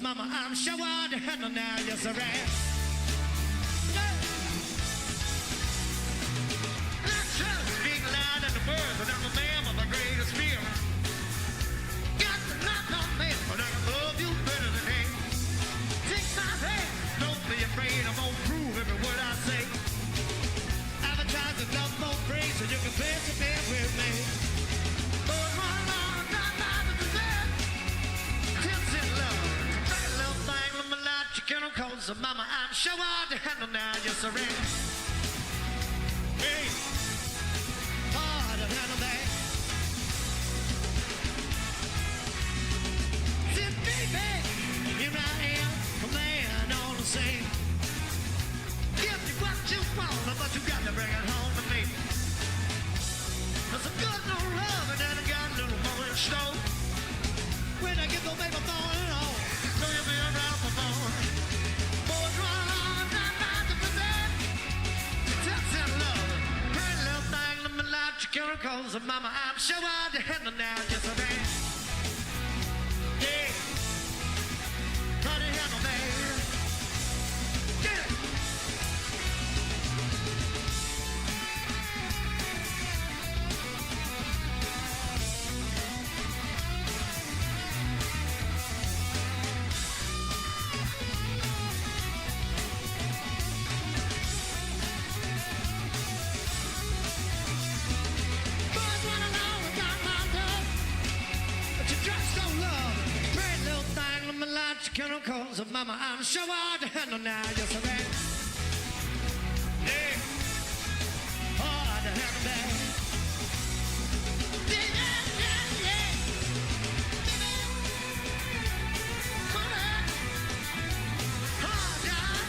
mama, I'm sure I'd handle now, yes I am. Let's just speak loud in the words, but I'm a man of the greatest fear. Got to knock on me, but I can love you better than him. Take my hand, don't be afraid, I'm gonna prove every word I say. Advertise the love for free, so you can pay to be with me. But one long time I deserve tips in love. That little thing with my life, you can't call so mama, I'm sure I'd handle now, yes I am. Hey, hard to handle that. Said, baby, here I am, a man on the scene. Give me what you want, but you got to bring it home to me. There's a good little love, and then I got a little more in store. When I get the baby born and all, know you'll be around for more. Boys run on, not about to present. Tips and love, pretty little thing in my life, you can't recall. So mama, I'm sure I'd handle now, just a man. Yeah, how to handle man. Yeah. Cause of mama, I'm sure I'd handle now, yes I am. Yeah, hard to handle that. Yeah, yeah, yeah. Hard, hard, oh yeah.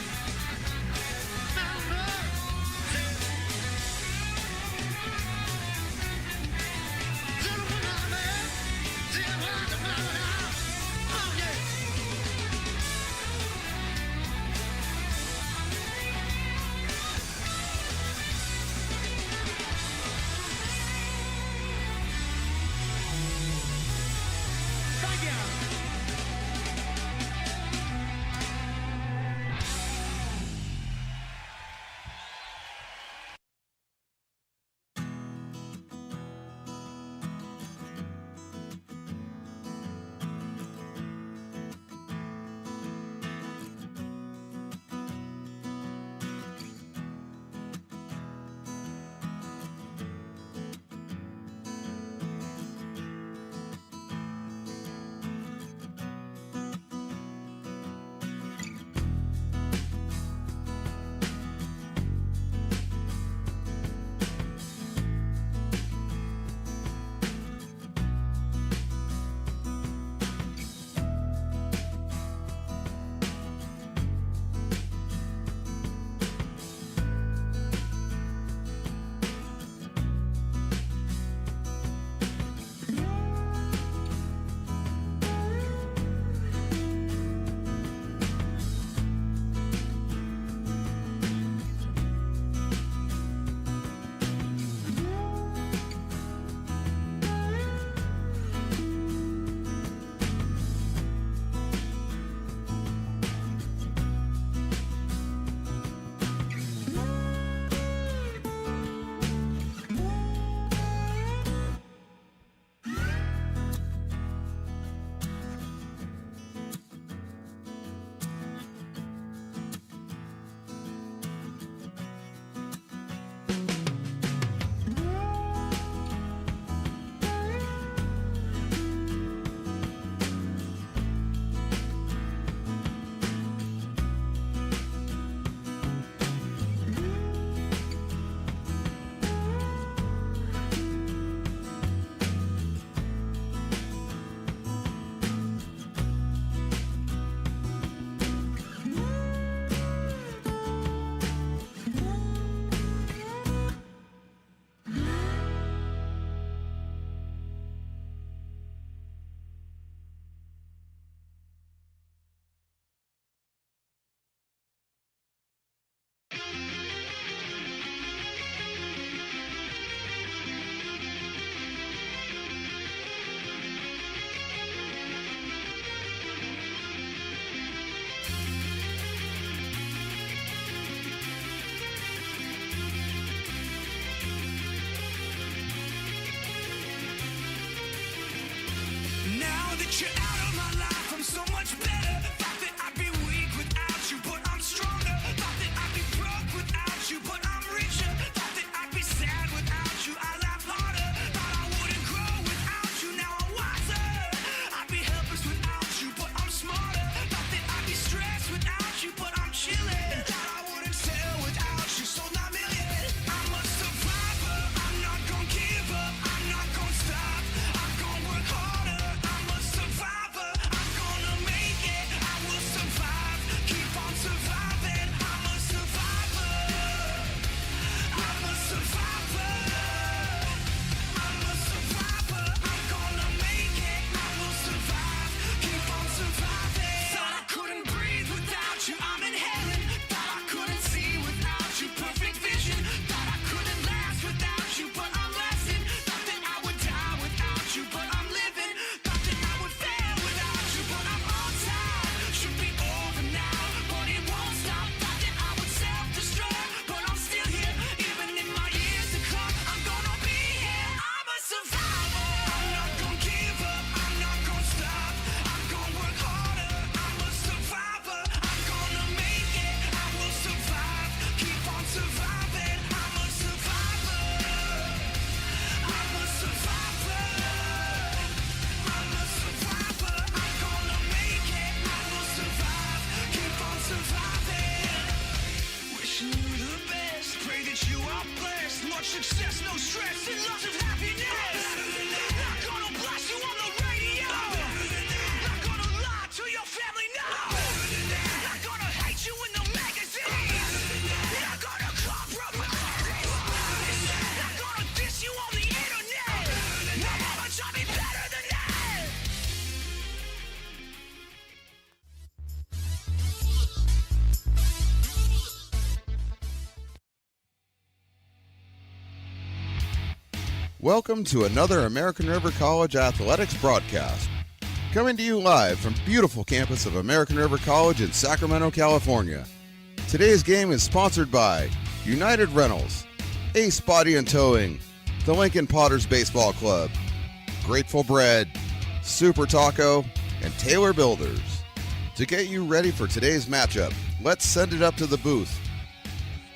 you out of my life, I'm so much better. Thought that I'd be weak without you, but I'm stronger. Thought that I'd be broke without you, but I'm richer. Thought that I'd be sad without you, I laugh harder. Thought I wouldn't grow without you, now I'm wiser. I'd be helpless without you, but I'm smarter. Thought that I'd be stressed without you, but I'm chilling. Thought I wouldn't sell without you, sold my million. I'm a survivor, I'm not gonna give up, I'm not gonna stop. I'm gonna work harder, I'm a survivor, I'm gonna make it, I will survive. Keep on surviving, I'm a survivor. I'm a survivor. I'm a survivor, I'm gonna make it, I will survive. Keep on surviving. Thought I couldn't breathe without you, I'm inhaling. Thought I couldn't see without you, perfect vision. Thought I couldn't last without you, but I'm lasting. Thought that I would die without you, but I'm living. Thought that I would fail without you, but I'm on time. Should be over now, but it won't stop. Thought that I would self-destruct, but I'm still here. Even in my years to come, I'm gonna be here. I'm a survivor. I'm not gonna give up, I'm not gonna stop. I'm gonna work harder, I'm a survivor. I'm gonna make it, I will survive. Keep on surviving, I'm a survivor. I'm a survivor. I'm a survivor. I'm gonna make it, I will survive. Keep on surviving. Wishing you the best, pray that you are blessed. Much success, no stress, and lots of happiness. Not gonna blast you on the radio. Not gonna lie to your family, no. Not gonna hate you in the magazine. Not gonna compromise. Not gonna diss you on the internet. No mama taught me better than that. Welcome to another American River College Athletics broadcast. Coming to you live from beautiful campus of American River College in Sacramento, California. Today's game is sponsored by United Rentals, Ace Body and Towing, the Lincoln Potters Baseball Club, Grateful Bread, Super Taco, and Taylor Builders. To get you ready for today's matchup, let's send it up to the booth.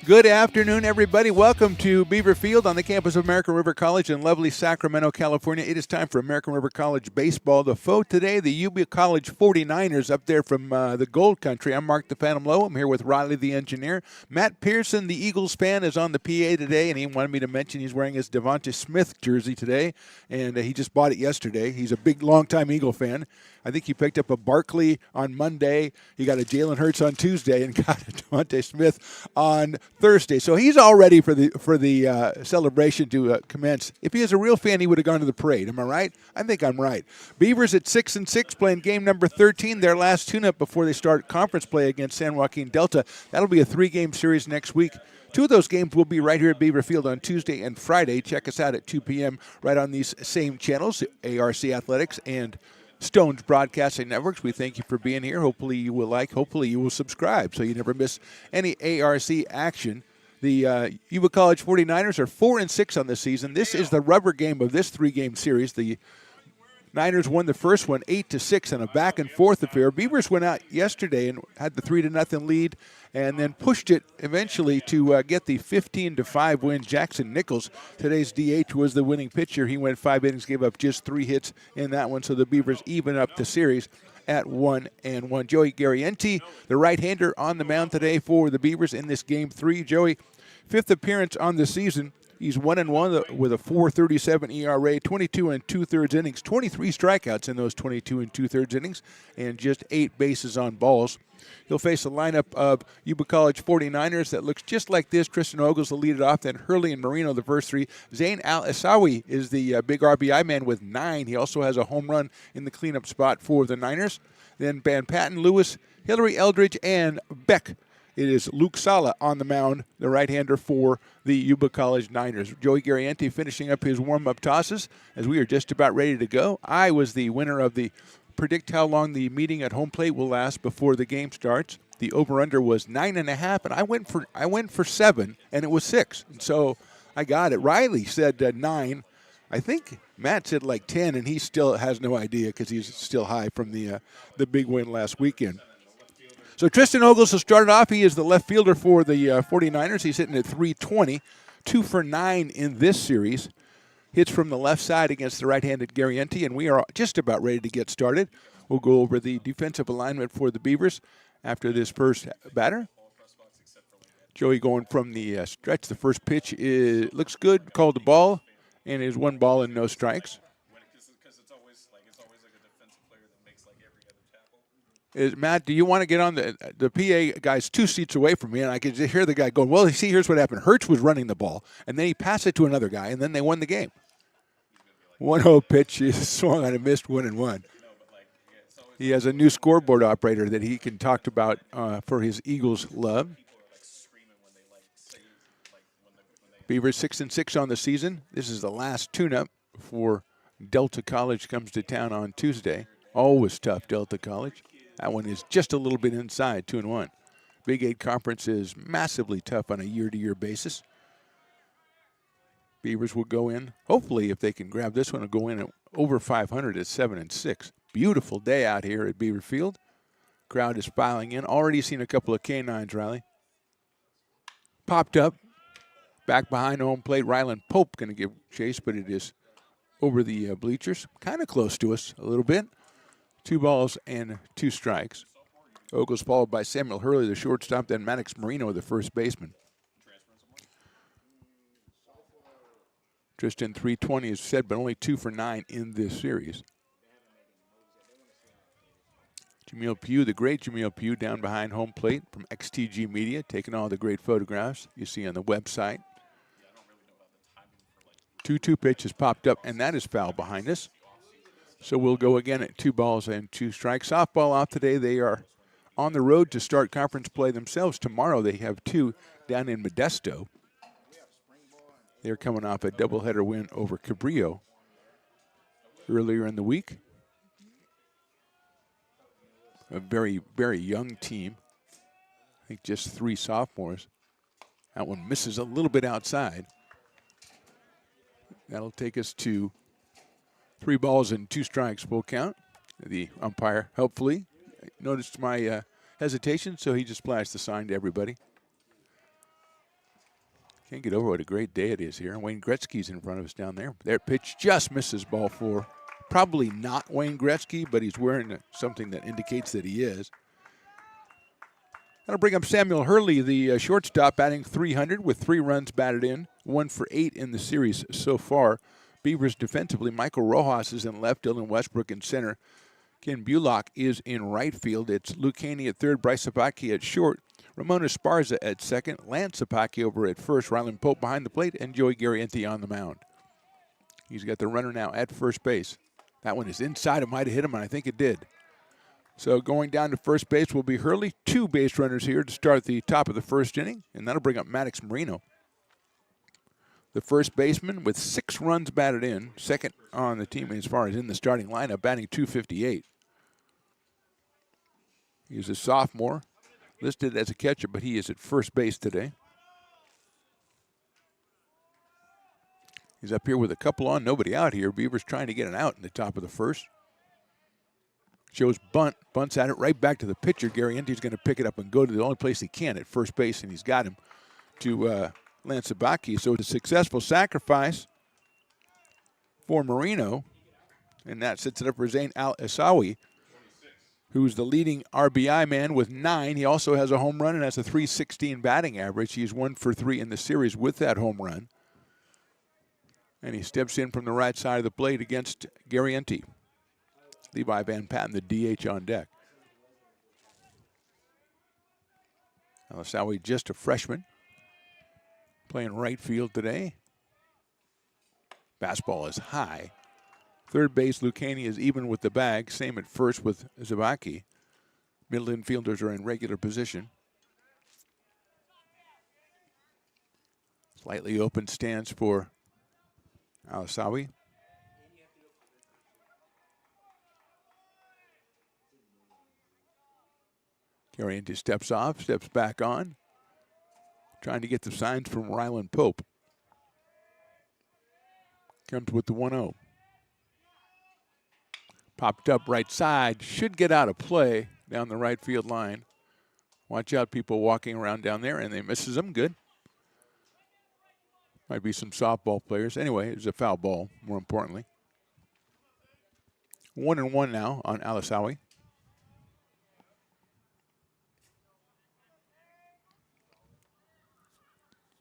Good afternoon, everybody. Welcome to Beaver Field on the campus of American River College in lovely Sacramento, California. It is time for American River College baseball. The foe today, the Yuba College 49ers up there from the Gold Country. I'm Mark the Phantom Lowe. I'm here with Riley the engineer. Matt Pearson, the Eagles fan, is on the PA today, and he wanted me to mention he's wearing his Devonta Smith jersey today, and he just bought it yesterday. He's a big, long-time Eagle fan. I think he picked up a Barkley on Monday. He got a Jalen Hurts on Tuesday and got a Devonta Smith on Thursday. So he's all ready for the celebration to commence. If he is a real fan, he would have gone to the parade. Am I right? I think I'm right. Beavers at 6-6 playing game number 13, their last tune-up before they start conference play against San Joaquin Delta. That'll be a 3-game series next week. Two of those games will be right here at Beaver Field on Tuesday and Friday. Check us out at 2 p.m. right on these same channels, ARC Athletics and Stone's Broadcasting Networks. We thank you for being here. Hopefully you will hopefully you will subscribe so you never miss any ARC action. The Yuba College 49ers are 4-6 on the season. This is the rubber game of this 3-game series. The Niners won the first one 8-6 in a back-and-forth affair. Beavers went out yesterday and had the 3-0 lead and then pushed it eventually to get the 15-5 win. Jackson Nichols, today's DH, was the winning pitcher. He went 5 innings, gave up just 3 hits in that one, so the Beavers even up the series at 1-1. Joey Garrienti, the right-hander, on the mound today for the Beavers in this Game 3. Joey, 5th appearance on the season. He's 1-1 with a 4.37 ERA, 22 2/3 innings, 23 strikeouts in those 22 2/3 innings, and just 8 bases on balls. He'll face a lineup of Yuba College 49ers that looks just like this. Tristan Ogles will lead it off, then Hurley and Marino the first 3. Zayn Al-Asawi is the big RBI man with 9. He also has a home run in the cleanup spot for the Niners. Then Van Patten, Lewis, Hillary Eldridge, and Beck. It is Luke Sala on the mound, the right-hander for the Yuba College Niners. Joey Garrienti finishing up his warm-up tosses as we are just about ready to go. I was the winner of the predict how long the meeting at home plate will last before the game starts. The over-under was 9.5, and I went for 7, and it was 6. And so I got it. Riley said 9. I think Matt said like 10, and he still has no idea because he's still high from the big win last weekend. So Tristan Ogles will start it off. He is the left fielder for the 49ers. He's hitting at 320, 2 for 9 in this series. Hits from the left side against the right-handed Garrienti, and we are just about ready to get started. We'll go over the defensive alignment for the Beavers after this first batter. Joey going from the stretch. The first pitch looks good, called the ball, and is 1 ball and no strikes. Matt, do you want to get on the PA guy's 2 seats away from me, and I could just hear the guy going, well, see, here's what happened. Hertz was running the ball, and then he passed it to another guy, and then they won the game. 1-0 pitch is swung on a missed 1-1. He has a new scoreboard operator that he can talk about for his Eagles love. Beavers 6-6 on the season. This is the last tune-up before Delta College comes to town on Tuesday. Always tough, Delta College. That one is just a little bit inside, 2-1. Big 8 Conference is massively tough on a year-to-year basis. Beavers will go in, hopefully, if they can grab this one, will go in at over 500 at 7-6. Beautiful day out here at Beaver Field. Crowd is filing in. Already seen a couple of canines rally. Popped up. Back behind home plate, Ryland Pope going to give chase, but it is over the bleachers. Kind of close to us a little bit. 2 balls and 2 strikes. Ogles followed by Samuel Hurley, the shortstop, then Maddox Marino, the first baseman. Tristan 320 is said, but only 2 for 9 in this series. Jamil Pugh, the great Jamil Pugh, down behind home plate from XTG Media, taking all the great photographs you see on the website. 2-2 pitch has popped up, and that is foul behind us. So we'll go again at 2 balls and 2 strikes. Softball off today. They are on the road to start conference play themselves. Tomorrow they have 2 down in Modesto. They're coming off a doubleheader win over Cabrillo earlier in the week. A very, very young team. I think just 3 sophomores. That one misses a little bit outside. That'll take us to 3 balls and 2 strikes, full count. The umpire, helpfully, noticed my hesitation, so he just flashed the sign to everybody. Can't get over what a great day it is here. Wayne Gretzky's in front of us down there. Their pitch just misses ball 4. Probably not Wayne Gretzky, but he's wearing something that indicates that he is. That'll bring up Samuel Hurley, the shortstop, batting 300 with 3 runs batted in, 1 for 8 in the series so far. Beavers defensively, Michael Rojas is in left, Dylan Westbrook in center. Ken Bullock is in right field. It's Luke Haney at third, Bryce Sapaki at short, Ramon Esparza at second, Lance Sapaki over at first, Ryland Pope behind the plate, and Joey Garrienti on the mound. He's got the runner now at first base. That one is inside. It might have hit him, and I think it did. So going down to first base will be Hurley. 2 base runners here to start the top of the first inning, and that'll bring up Maddox Marino, the first baseman, with 6 runs batted in, second on the team as far as in the starting lineup, batting .258. He's a sophomore, listed as a catcher, but he is at first base today. He's up here with a couple on, nobody out here. Beavers trying to get an out in the top of the first. Shows bunts at it right back to the pitcher. Garrienti's going to pick it up and go to the only place he can at first base, and he's got him to Lance Sabaki. So it's a successful sacrifice for Marino, and that sets it up for Zain Al-Asawi, who's the leading RBI man with 9. He also has a home run and has a .316 batting average. He's 1 for 3 in the series with that home run. And he steps in from the right side of the plate against Garrienti. Levi Van Patten, the DH, on deck. Al-Asawi, just a freshman, playing right field today. Fastball is high. Third base, Lucani is even with the bag. Same at first with Zabaki. Middle infielders are in regular position. Slightly open stance for Al-Asawi. Garrienti steps off, steps back on, trying to get the signs from Ryland Pope. Comes with the 1-0. Popped up right side. Should get out of play down the right field line. Watch out, people walking around down there, and they misses them. Good. Might be some softball players. Anyway, it was a foul ball, more importantly. 1-1 now on Alisawi.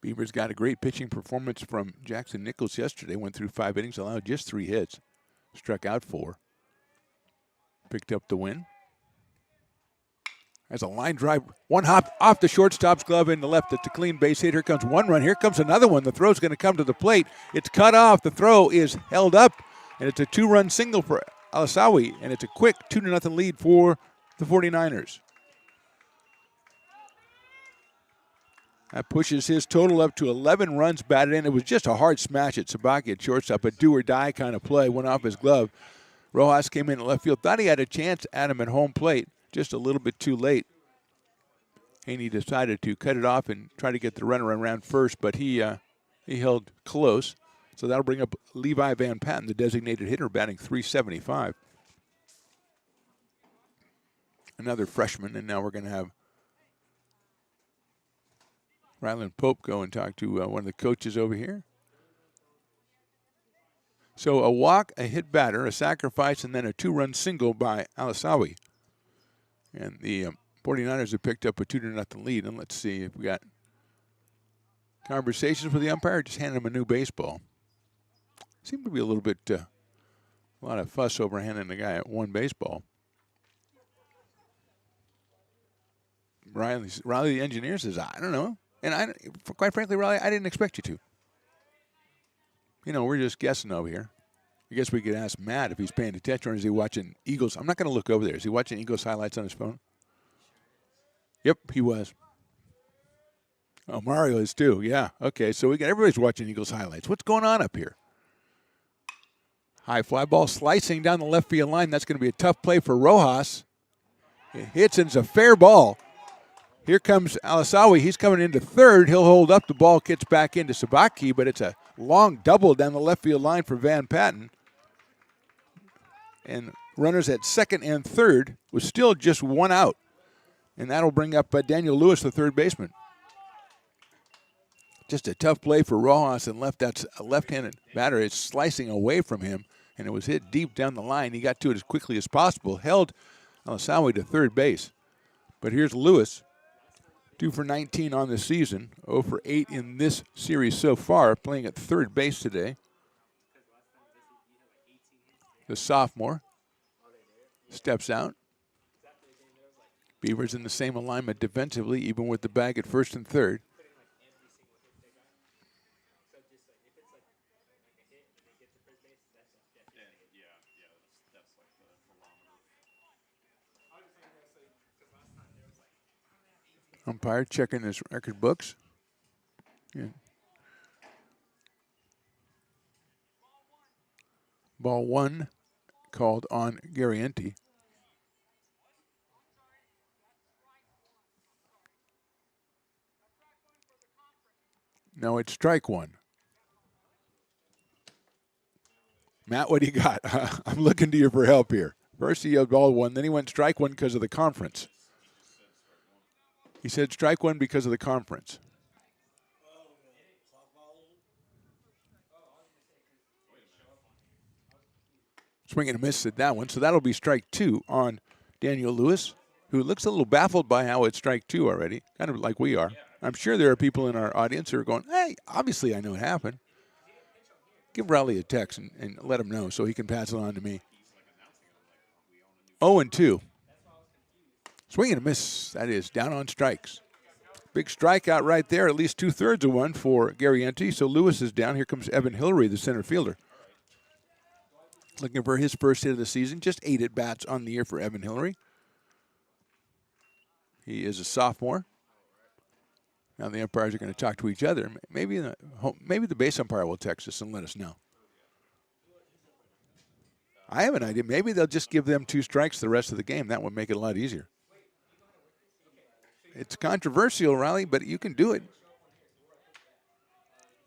Beavers got a great pitching performance from Jackson Nichols yesterday. Went through 5 innings, allowed just 3 hits. Struck out 4. Picked up the win. As a line drive, one hop off the shortstop's glove into left. It's a clean base hit. Here comes one run. Here comes another one. The throw's going to come to the plate. It's cut off. The throw is held up, and it's a 2-run single for Alisawi, and it's a quick 2-0 lead for the 49ers. That pushes his total up to 11 runs batted in. It was just a hard smash at Sabaki at shortstop, a do-or-die kind of play. Went off his glove. Rojas came in at left field. Thought he had a chance at him at home plate. Just a little bit too late. Haney decided to cut it off and try to get the runner around first, but he held close. So that'll bring up Levi Van Patten, the designated hitter, batting .375. Another freshman, and now we're going to have Ryland Pope go and talk to one of the coaches over here. So a walk, a hit batter, a sacrifice, and then a 2-run single by Alisawi. And the 49ers have picked up a 2-0 lead. And let's see if we got conversations with the umpire. Just handed him a new baseball. Seemed to be a little bit, a lot of fuss over handing the guy one baseball. Riley, the engineer, says, I don't know. And quite frankly, Riley, I didn't expect you to. You know, we're just guessing over here. I guess we could ask Matt if he's paying attention, or is he watching Eagles? I'm not going to look over there. Is he watching Eagles highlights on his phone? Yep, he was. Oh, Mario is too. Yeah. Okay, so everybody's watching Eagles highlights. What's going on up here? High fly ball slicing down the left field line. That's going to be a tough play for Rojas. It hits, and it's a fair ball. Here comes Alisawi. He's coming into third. He'll hold up. The ball gets back into Sabaki, but it's a long double down the left field line for Van Patten. And runners at second and third was still just 1 out. And that'll bring up Daniel Lewis, the third baseman. Just a tough play for Rojas and left. That's a left-handed batter. It's slicing away from him, and it was hit deep down the line. He got to it as quickly as possible, held Alisawi to third base. But here's Lewis, 2 for 19 on the season, 0 for 8 in this series so far, playing at third base today. The sophomore steps out. Beavers in the same alignment defensively, even with the bag at first and third. Umpire checking his record books. Yeah. Ball 1 called on Garrienti. No, it's strike 1. Matt, what do you got? I'm looking to you for help here. First he yelled ball 1, then he went strike 1 because of the conference. He said strike 1 because of the conference. Swing and a miss at that one, so that'll be strike 2 on Daniel Lewis, who looks a little baffled by how it's strike 2 already, kind of like we are. I'm sure there are people in our audience who are going, hey, obviously I know it happened. Give Raleigh a text and let him know so he can pass it on to me. 0-2. Swing and a miss. That is down on strikes. Big strikeout right there, at least 2/3 of one for Garrienti. So Lewis is down. Here comes Evan Hillary, the center fielder. Looking for his first hit of the season. Just 8 at-bats on the year for Evan Hillary. He is a sophomore. Now the umpires are going to talk to each other. Maybe the base umpire will text us and let us know. I have an idea. Maybe they'll just give them 2 strikes the rest of the game. That would make it a lot easier. It's controversial, Riley, but you can do it.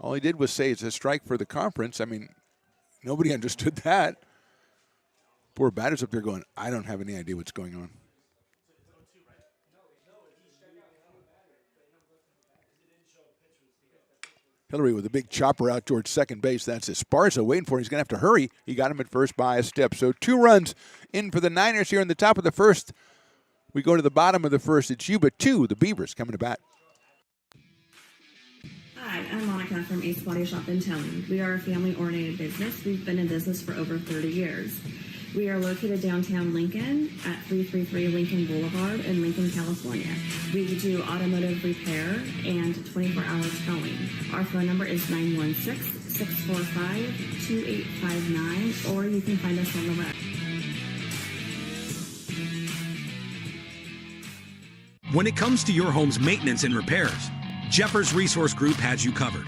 All he did was say it's a strike for the conference. I mean, Nobody understood that. Poor batters up there going, I don't have any idea what's going on. Hillary with a big chopper out towards second base. That's Esparza waiting for him. He's going to have to hurry. He got him at first by a step. So 2 runs in for the Niners here in the top of the first. We go to the bottom of the first. It's Yuba 2, the Beavers coming to bat. Hi, I'm Monica from Ace Body Shop in Town. We are a family-oriented business. We've been in business for over 30 years. We are located downtown Lincoln at 333 Lincoln Boulevard in Lincoln, California. We do automotive repair and 24-hour towing. Our phone number is 916-645-2859, or you can find us on the web. When it comes to your home's maintenance and repairs, Jeffers Resource Group has you covered.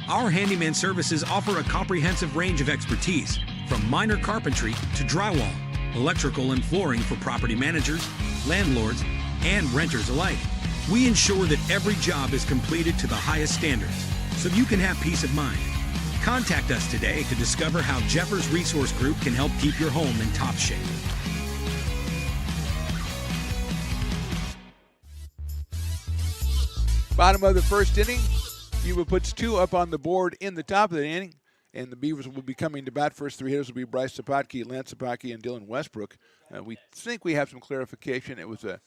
Our handyman services offer a comprehensive range of expertise, from minor carpentry to drywall, electrical and flooring for property managers, landlords, and renters alike. We ensure that every job is completed to the highest standards, so you can have peace of mind. Contact us today to discover how Jeffers Resource Group can help keep your home in top shape. Bottom of the first inning, Yuba puts 2 up on the board in the top of the inning, and the Beavers will be coming to bat. First 3 hitters will be Bryce Sapotky, Lance Sapotky, and Dylan Westbrook. We think we have some clarification. It was a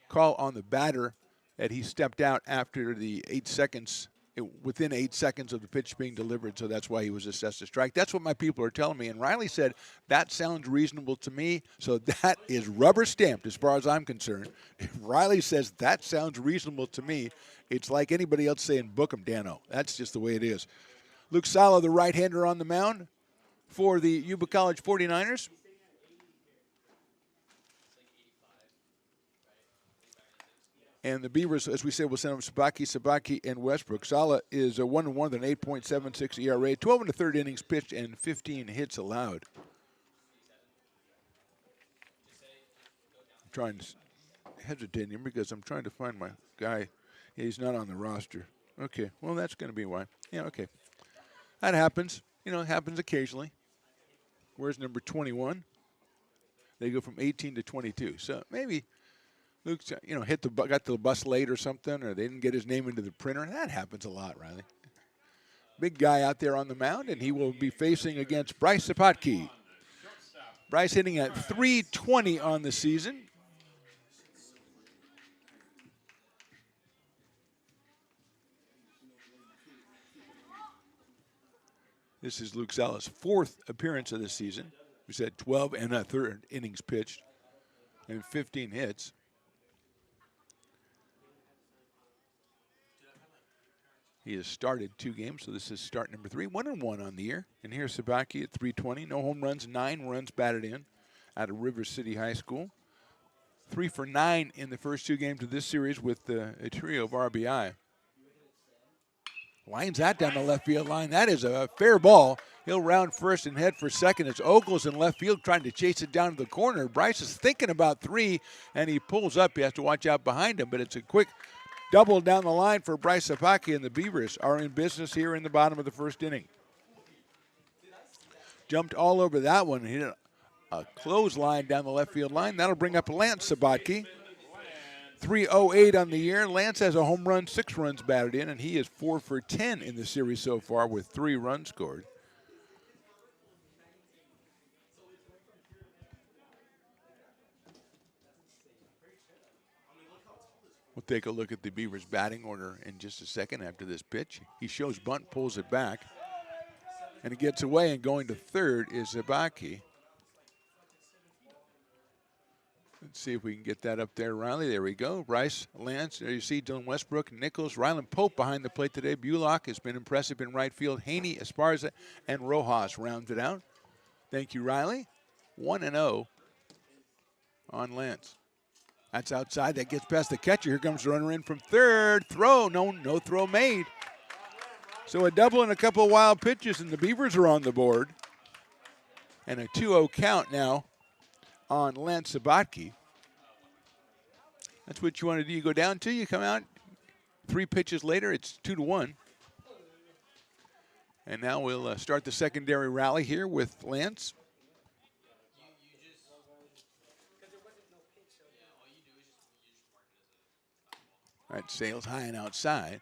call on the batter that he stepped out after the 8 seconds, within 8 seconds of the pitch being delivered, so that's why he was assessed a strike. That's what my people are telling me, and Riley said, that sounds reasonable to me, so that is rubber stamped as far as I'm concerned. If Riley says that sounds reasonable to me, it's like anybody else saying, book him, Dano. That's just the way it is. Luke Sala, the right-hander on the mound for the Yuba College 49ers. And the Beavers, as we said, will send them Sabaki, and Westbrook. Sala is a 1-1 with an 8.76 ERA, 12 and a third innings pitched, and 15 hits allowed. I'm trying to hesitate here because I'm trying to find my guy. He's not on the roster. Okay, well, that's going to be why. Yeah, okay. That happens. You know, it happens occasionally. Where's number 21? They go from 18 to 22. So maybe Luke's, got the bus late or something, or they didn't get his name into the printer. That happens a lot, Riley. Big guy out there on the mound, and he will be facing against Bryce Sapotky. Bryce hitting at .320 on the season. This is Luke Sala's 4th appearance of the season. We said 12 and a third innings pitched and 15 hits. He has started 2 games, so this is start number 3. 1-1 on the year. And here's Sabaki at .320. No home runs, 9 runs batted in out of River City High School. 3 for 9 in the first 2 games of this series with a trio of RBI. Lines that down the left field line. That is a fair ball. He'll round first and head for second. It's Ogles in left field trying to chase it down to the corner. Bryce is thinking about 3, and he pulls up. He has to watch out behind him, but it's a quick double down the line for Bryce Sapotky, and the Beavers are in business here in the bottom of the first inning. Jumped all over that one and hit a clothesline down the left field line. That'll bring up Lance Sapotky. 308 on the year. Lance has a home run, 6 runs batted in, and he is 4 for 10 in the series so far with 3 runs scored. We'll take a look at the Beavers' batting order in just a second after this pitch. He shows bunt, pulls it back, and it gets away, and going to third is Sabaki. Let's see if we can get that up there, Riley. There we go. Bryce, Lance, there you see Dylan Westbrook, Nichols, Ryland Pope behind the plate today. Bullock has been impressive in right field. Haney, Esparza, and Rojas rounded out. Thank you, Riley. 1-0 on Lance. That's outside. That gets past the catcher. Here comes the runner in from third. Throw. No throw made. So a double and a couple of wild pitches, and the Beavers are on the board. And a 2-0 count now on Lance Sabotky. That's what you want to do. You go down 2, you come out. 3 pitches later, it's 2-1. And now we'll start the secondary rally here with Lance. All right, Sales high and outside.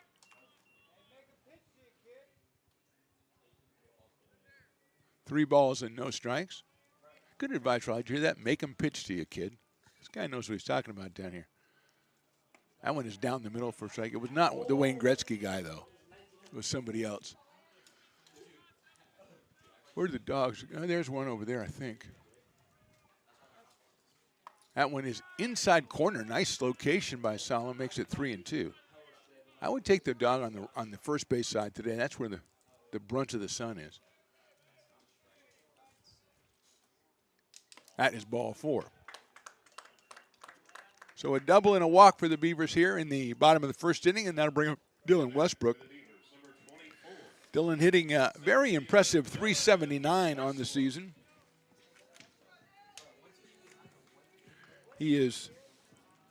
Three balls and no strikes. Good advice, Raleigh. Did you hear that? Make him pitch to you, kid. This guy knows what he's talking about down here. That one is down the middle for a strike. It was not the Wayne Gretzky guy, though. It was somebody else. Where are the dogs? Oh, there's one over there, I think. That one is inside corner. Nice location by Solomon. Makes it 3-2. I would take the dog on the first base side today. That's where the brunt of the sun is. That is ball 4. So a double and a walk for the Beavers here in the bottom of the first inning, and that'll bring up Dylan Westbrook. Dylan hitting a very impressive .379 on the season. He is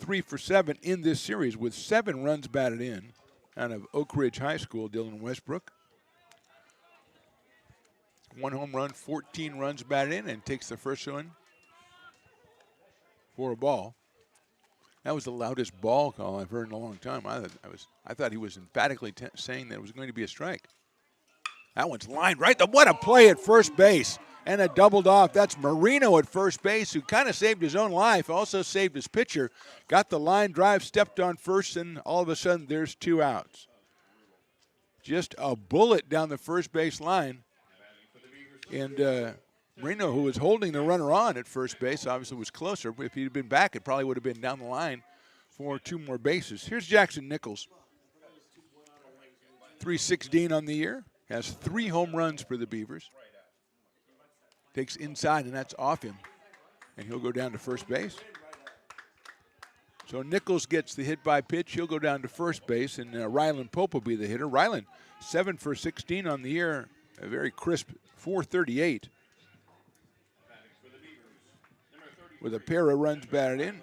3 for 7 in this series with 7 runs batted in out of Oak Ridge High School, Dylan Westbrook. 1 home run, 14 runs batted in, and takes the first one for a ball. That was the loudest ball call I've heard in a long time. I thought he was emphatically saying that it was going to be a strike. That one's lined right. What a play at first base. And a doubled off. That's Marino at first base, who kind of saved his own life, also saved his pitcher. Got the line drive, stepped on first, and all of a sudden there's 2 outs. Just a bullet down the first base line. And Marino, who was holding the runner on at first base, obviously was closer. If he'd been back, it probably would have been down the line for 2 more bases. Here's Jackson Nichols. .316 on the year. Has 3 home runs for the Beavers. Takes inside, and that's off him. And he'll go down to first base. So Nichols gets the hit by pitch. He'll go down to first base, and Rylan Pope will be the hitter. Rylan, 7 for 16 on the year. A very crisp .438. With a pair of runs batted in.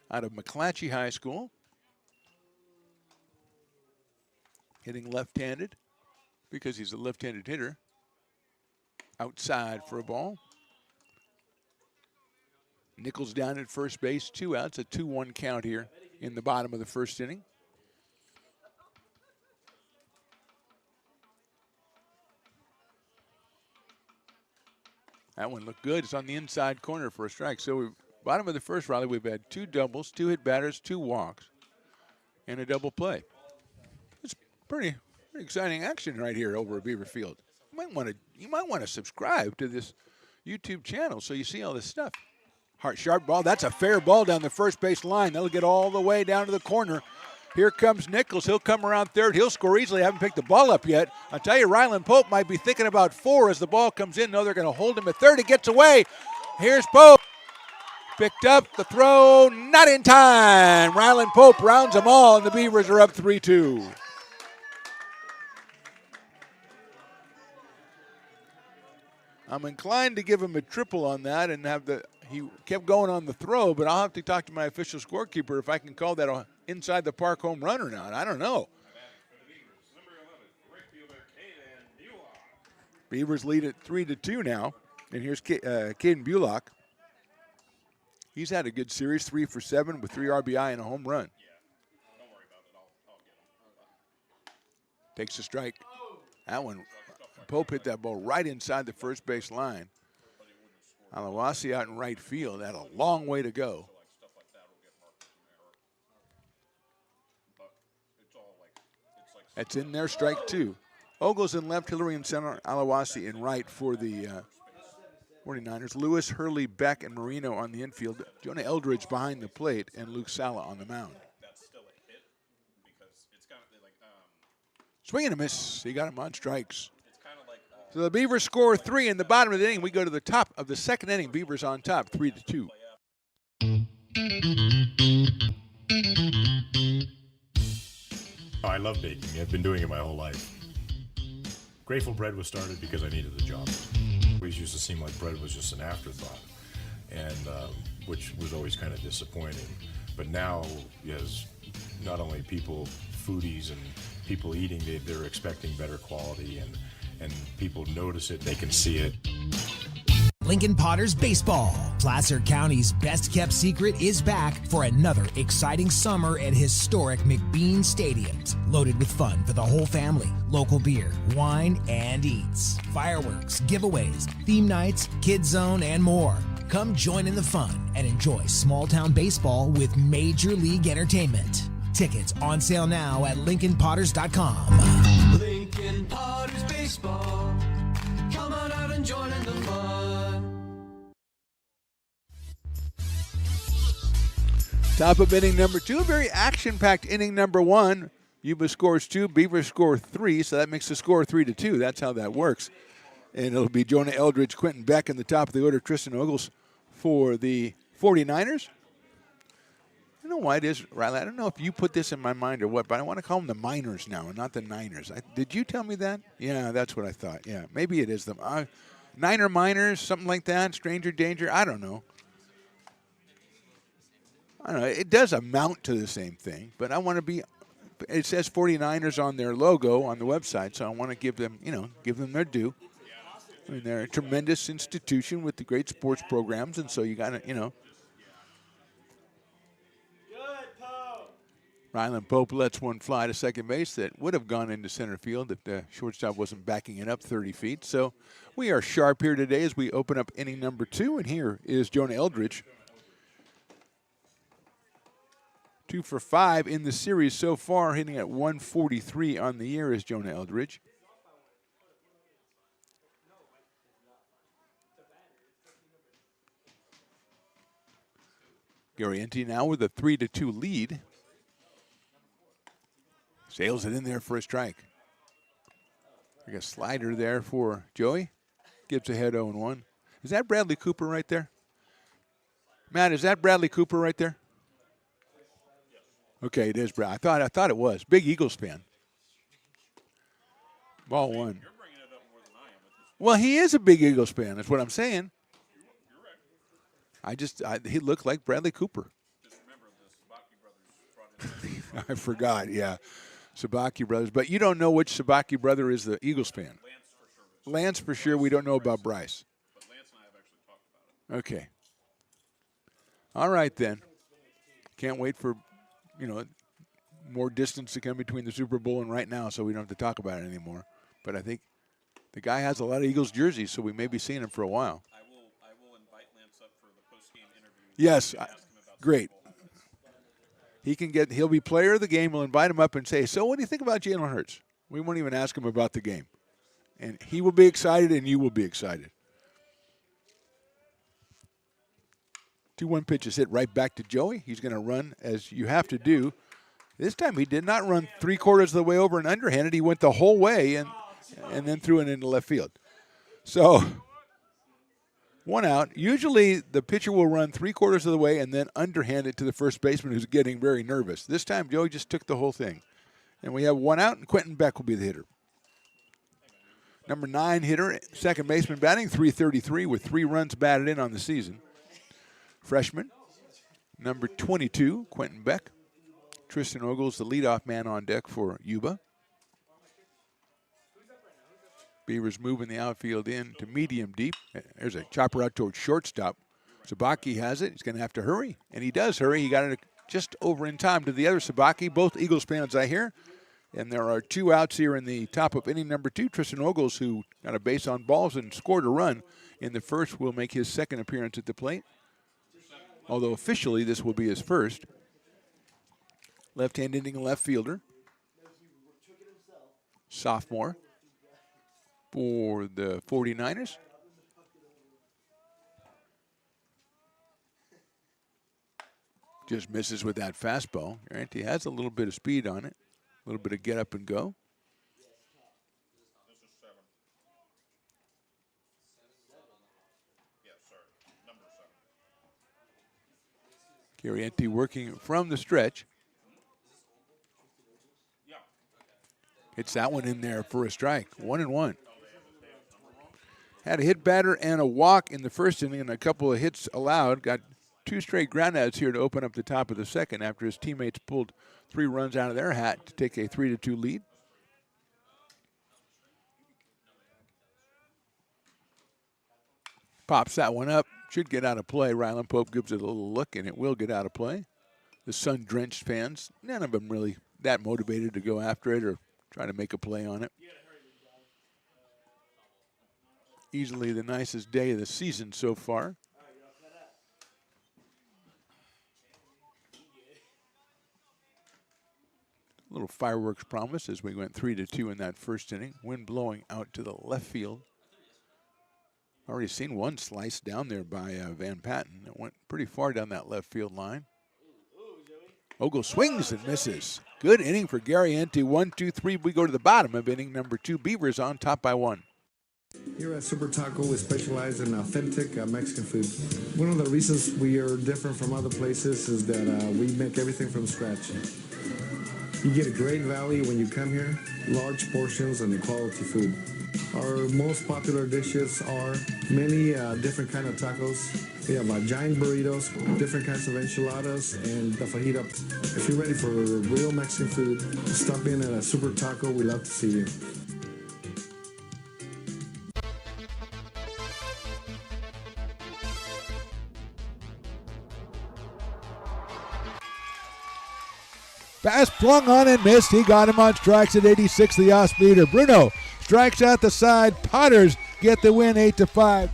Out of McClatchy High School. Hitting left-handed because he's a left-handed hitter. Outside for a ball. Nichols down at first base, 2 outs, a 2-1 count here in the bottom of the first inning. That one looked good. It's on the inside corner for a strike. So bottom of the first, Riley, we've had 2 doubles, 2 hit batters, 2 walks, and a double play. It's pretty exciting action right here over at Beaver Field. You might want to subscribe to this YouTube channel so you see all this stuff. Hard, sharp ball. That's a fair ball down the first base line. That'll get all the way down to the corner. Here comes Nichols. He'll come around third. He'll score easily. Haven't picked the ball up yet. I'll tell you, Rylan Pope might be thinking about 4 as the ball comes in. No, they're going to hold him at third. He gets away. Here's Pope. Picked up the throw. Not in time. Rylan Pope rounds them all, and the Beavers are up 3-2. I'm inclined to give him a triple on that and he kept going on the throw, but I'll have to talk to my official scorekeeper if I can call that a inside the park home run or not. I don't know. Beavers lead at 3-2 now, and here's Caden Bullock. He's had a good series, 3 for 7 with 3 RBI and a home run. Takes a strike. That one. Pope hit that ball right inside the first base line. Alawasi out in right field. Had a long way to go. That's in there, strike 2. Ogles in left, Hillary in center, Alawasi in right for the 49ers. Lewis, Hurley, Beck, and Marino on the infield. Jonah Eldridge behind the plate, and Luke Sala on the mound. Swing and a miss. He got him on strikes. So the Beavers score 3 in the bottom of the inning. We go to the top of the second inning. Beavers on top, 3-2. I love baking. I've been doing it my whole life. Grateful Bread was started because I needed the job. It always used to seem like bread was just an afterthought, and which was always kind of disappointing. But now, as not only people, foodies, and people eating, they're expecting better quality, and people notice it, they can see it. Lincoln Potters Baseball. Placer County's best-kept secret is back for another exciting summer at historic McBean Stadiums. Loaded with fun for the whole family, local beer, wine, and eats. Fireworks, giveaways, theme nights, kids zone, and more. Come join in the fun and enjoy small-town baseball with Major League Entertainment. Tickets on sale now at LincolnPotters.com. Lincoln Potters Baseball. Come on out and join in the fun. Top of inning number 2, a very action-packed inning number 1. Yuba scores 2, Beaver score 3, so that makes the score 3-2. That's how that works. And it'll be Jonah Eldridge, Quentin Beck in the top of the order, Tristan Ogles for the 49ers. I don't know why it is, Riley. I don't know if you put this in my mind or what, but I want to call them the Miners now and not the Niners. Did you tell me that? Yeah, that's what I thought. Yeah, maybe it is them. Niner Miners, something like that, Stranger Danger, I don't know. I don't know. It does amount to the same thing, but I want to be. It says 49ers on their logo on the website, so I want to give them, give them their due. I mean, they're a tremendous institution with the great sports programs, and so you got to, Ryland Pope lets one fly to second base that would have gone into center field if the shortstop wasn't backing it up 30 feet. So we are sharp here today as we open up inning number 2, and here is Jonah Eldridge. 2 for 5 in the series so far, hitting at 143 on the year is Jonah Eldridge. Garrienti now with a 3-2 lead. Sails it in there for a strike. Like a slider there for Joey. Gives ahead 0-1. Is that Bradley Cooper right there? Matt, is that Bradley Cooper right there? Okay, it is Brad. I thought it was. Big Eagles fan. Ball 1. You're bringing it up more than I am. Well, he is a big Eagles fan. That's what I'm saying. He looked like Bradley Cooper. Just remember the Sabaki brothers brought it. I forgot, yeah. Sabaki brothers. But you don't know which Sabaki brother is the Eagles fan. Lance for sure. We don't know about Bryce. But Lance and I have actually talked about it. Okay. All right, then. Can't wait for, more distance to come between the Super Bowl and right now, so we don't have to talk about it anymore. But I think the guy has a lot of Eagles jerseys, so we may be seeing him for a while. I will invite Lance up for the post-game interview. Yes, great. He'll be player of the game. We'll invite him up and say, so what do you think about Jalen Hurts? We won't even ask him about the game. And he will be excited, and you will be excited. 2-1 pitch is hit right back to Joey. He's going to run as you have to do. This time he did not run 3/4 of the way over and underhanded. He went the whole way and then threw it into left field. So 1 out. Usually the pitcher will run 3/4 of the way and then underhand it to the first baseman who's getting very nervous. This time Joey just took the whole thing. And we have 1 out, and Quentin Beck will be the hitter. Number 9 hitter, second baseman batting, .333 with 3 runs batted in on the season. Freshman, number 22, Quentin Beck. Tristan Ogles, the leadoff man on deck for Yuba. Beavers moving the outfield in to medium deep. There's a chopper out towards shortstop. Sabaki has it. He's going to have to hurry, and he does hurry. He got it just over in time to the other Sabaki. Both Eagles fans, I hear. And there are 2 outs here in the top of inning number 2. Tristan Ogles, who got a base on balls and scored a run in the first, will make his second appearance at the plate. Although officially this will be his first. Left-hand inning left fielder. Sophomore for the 49ers. Just misses with that fastball. He has a little bit of speed on it. A little bit of get up and go. This is 7. Yeah, sorry. Number 7. Garrienti working from the stretch. Yeah. Hits that one in there for a strike. 1-1. Had a hit batter and a walk in the first inning and a couple of hits allowed. Got 2 straight groundouts here to open up the top of the second after his teammates pulled 3 runs out of their hat to take a 3-2 lead. Pops that one up. Should get out of play. Ryland Pope gives it a little look, and it will get out of play. The sun-drenched fans, none of them really that motivated to go after it or try to make a play on it. Easily the nicest day of the season so far. A little fireworks promise as we went 3-2 in that first inning. Wind blowing out to the left field. Already seen one slice down there by Van Patten. It went pretty far down that left field line. Ogle swings and misses. Good inning for Gary Ente. 1, 2, 3. We go to the bottom of inning number 2. Beavers on top by 1. Here at Super Taco, we specialize in authentic Mexican food. One of the reasons we are different from other places is that we make everything from scratch. You get a great value when you come here, large portions and quality food. Our most popular dishes are many different kind of tacos. We have giant burritos, different kinds of enchiladas, and the fajita. If you're ready for real Mexican food, stop in at a Super Taco. We love to see you. Pass flung on and missed. He got him on strikes at 86, the off-speeder. Bruno strikes out the side. Potters get the win 8-5.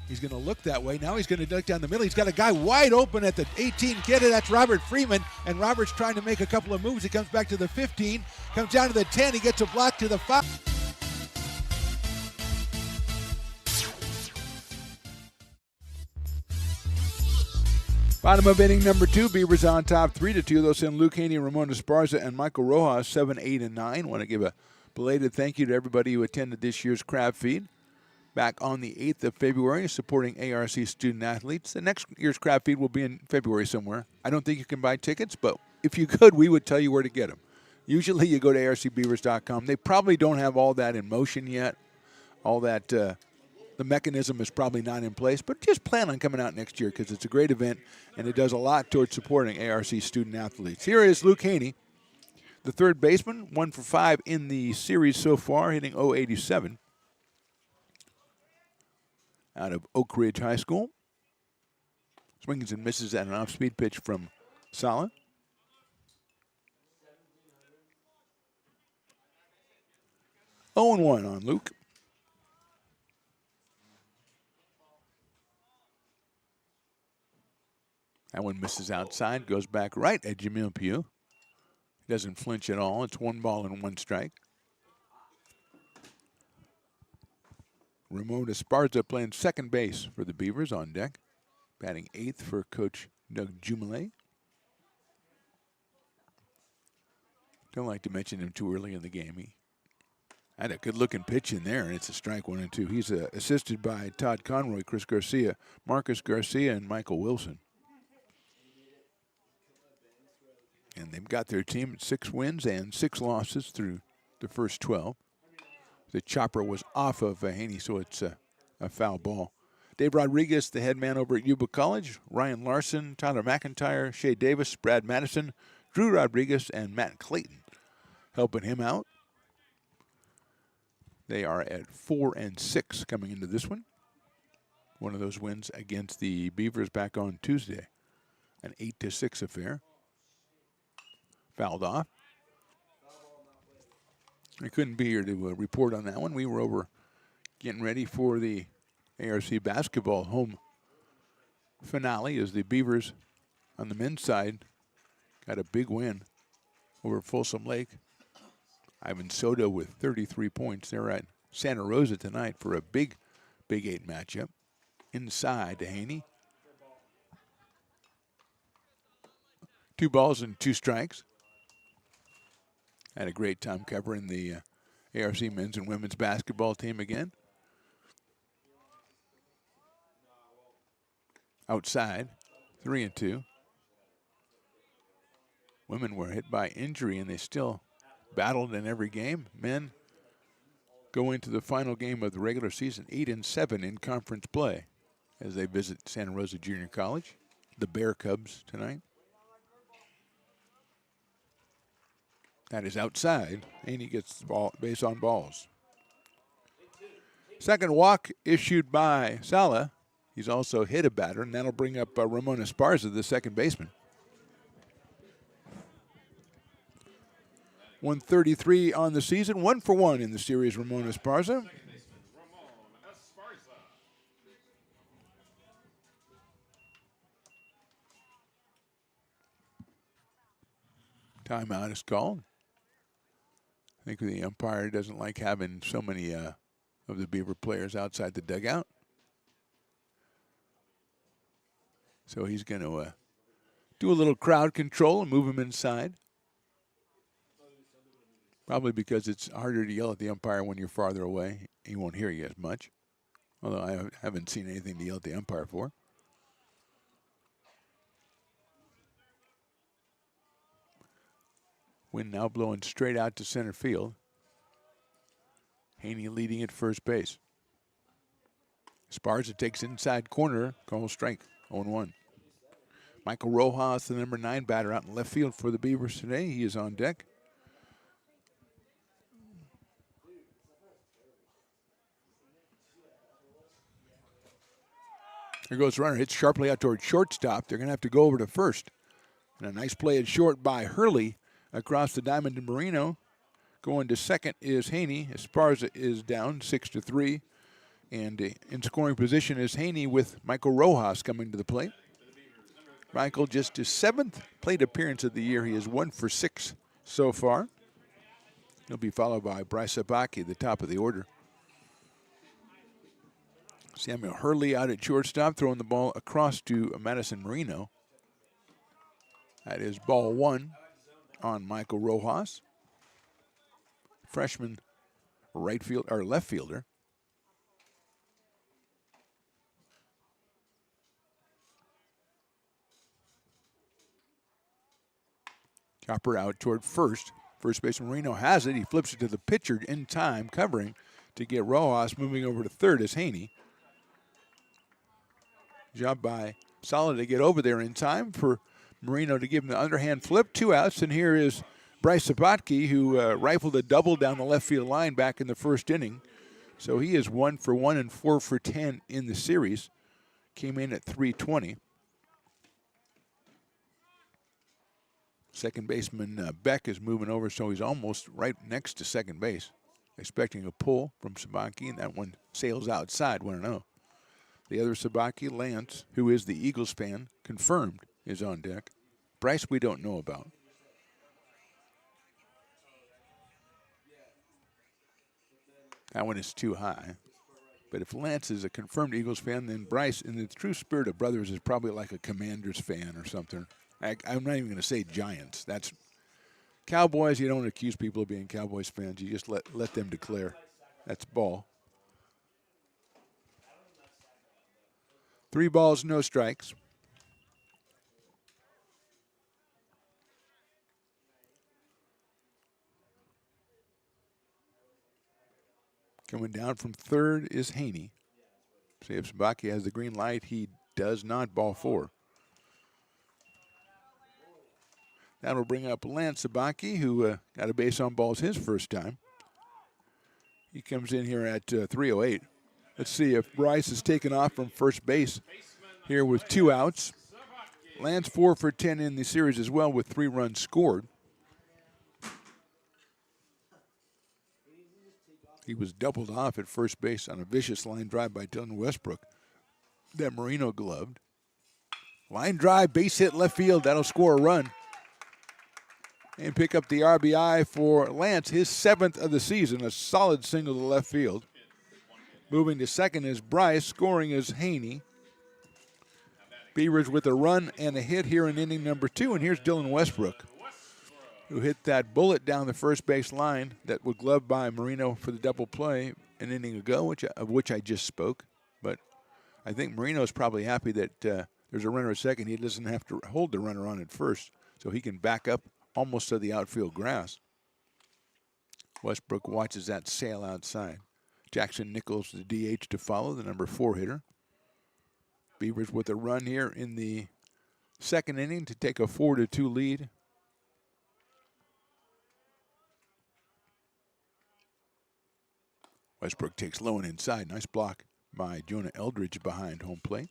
He's going to look that way. Now he's going to duck down the middle. He's got a guy wide open at the 18 kid. That's Robert Freeman. And Robert's trying to make a couple of moves. He comes back to the 15, comes down to the 10. He gets a block to the 5. Bottom of inning number 2, Beavers on top 3-2. Those in Luke Haney, Ramon Esparza, and Michael Rojas, 7, 8, and 9. Want to give a belated thank you to everybody who attended this year's crab feed. Back on the 8th of February, supporting ARC student athletes. The next year's crab feed will be in February somewhere. I don't think you can buy tickets, but if you could, we would tell you where to get them. Usually you go to arcbeavers.com. They probably don't have all that in motion yet. All that, the mechanism is probably not in place, but just plan on coming out next year because it's a great event and it does a lot towards supporting ARC student athletes. Here is Luke Haney, the third baseman, 1 for 5 in the series so far, hitting .087. Out of Oak Ridge High School. Swings and misses at an off-speed pitch from Sala. Oh and 1 on Luke. That one misses outside, goes back right at Jamil Pugh. He doesn't flinch at all. It's 1 ball and 1 strike. Ramon Esparza playing second base for the Beavers on deck. Batting 8th for Coach Doug Jumelet. Don't like to mention him too early in the game. He had a good-looking pitch in there, and it's a strike 1 and 2. He's assisted by Todd Conroy, Chris Garcia, Marcus Garcia, and Michael Wilson. And they've got their team at 6 wins and 6 losses through the first 12. The chopper was off of Haney, so it's a foul ball. Dave Rodriguez, the head man over at Yuba College. Ryan Larson, Tyler McIntyre, Shea Davis, Brad Madison, Drew Rodriguez, and Matt Clayton helping him out. They are at 4 and 6 coming into this one. One of those wins against the Beavers back on Tuesday. An 8-6 affair. Fouled off. I couldn't be here to report on that one. We were over getting ready for the ARC basketball home finale as the Beavers on the men's side got a big win over Folsom Lake. Ivan Soto with 33 points. They're at Santa Rosa tonight for a big Big 8 matchup. Inside to Haney. 2 balls and 2 strikes. Had a great time covering the ARC men's and women's basketball team again. Outside, 3 and 2. Women were hit by injury and they still battled in every game. Men go into the final game of the regular season 8 and 7 in conference play as they visit Santa Rosa Junior College. The Bear Cubs tonight. That is outside, and he gets the ball, base on balls. Second walk issued by Sala. He's also hit a batter, and that'll bring up Ramon Esparza, the second baseman. 133 on the season, 1-for-1 in the series, Ramon Esparza. Timeout is called. I think the umpire doesn't like having so many of the Beaver players outside the dugout. So he's going to do a little crowd control and move them inside. Probably because it's harder to yell at the umpire when you're farther away. He won't hear you as much. Although I haven't seen anything to yell at the umpire for. Wind now blowing straight out to center field. Haney leading at first base. Esparza takes inside corner, call strike, 0-1. Michael Rojas, the number 9 batter out in left field for the Beavers today. He is on deck. Here goes the runner, hits sharply out toward shortstop. They're going to have to go over to first. And a nice play at short by Hurley across the diamond to Marino. Going to second is Haney. Esparza is down 6-3. And in scoring position is Haney with Michael Rojas coming to the plate. Michael, just his 7th plate appearance of the year. He is 1 for 6 so far. He'll be followed by Bryce Sabaki, the top of the order. Samuel Hurley out at shortstop, throwing the ball across to Madison Marino. That is ball 1 on Michael Rojas. Freshman right field or left fielder. Chopper out toward first. First baseman Marino has it. He flips it to the pitcher in time, covering to get Rojas moving over to third as Haney. Job by Sala to get over there in time for Marino to give him the underhand flip. 2 outs, and here is Bryce Sabotke, who rifled a double down the left field line back in the first inning. So he is 1 for 1 and 4 for 10 in the series. Came in at .320. Second baseman Beck is moving over, so he's almost right next to second base. Expecting a pull from Sabaki, and that one sails outside, 1-0. The other Sabaki, Lance, who is the Eagles fan, confirmed is on deck. Bryce we don't know about. That one is too high. But if Lance is a confirmed Eagles fan, then Bryce, in the true spirit of brothers, is probably like a Commanders fan or something. I'm not even going to say Giants. That's Cowboys. You don't accuse people of being Cowboys fans. You just let them declare. That's ball. 3 balls, no strikes. Coming down from third is Haney. See if Sabaki has the green light. He does not. Ball 4. That'll bring up Lance Sabaki, who got a base on balls his first time. He comes in here at 3:08. Let's see if Bryce is taken off from first base here with 2 outs. Lance 4 for 10 in the series as well with 3 runs scored. He was doubled off at first base on a vicious line drive by Dylan Westbrook that Marino gloved. Line drive, base hit left field. That'll score a run. And pick up the RBI for Lance, his 7th of the season, a solid single to left field. Moving to second is Bryce, scoring is Haney. Beavers with a run and a hit here in inning number 2, and here's Dylan Westbrook, who hit that bullet down the first base line that was gloved by Marino for the double play an inning ago, of which I just spoke. But I think Marino's probably happy that there's a runner at second. He doesn't have to hold the runner on at first, so he can back up almost to the outfield grass. Westbrook watches that sail outside. Jackson Nichols, the DH, to follow, the number 4 hitter. Beavers with a run here in the second inning to take a 4-2 lead. Westbrook takes low and inside. Nice block by Jonah Eldridge behind home plate.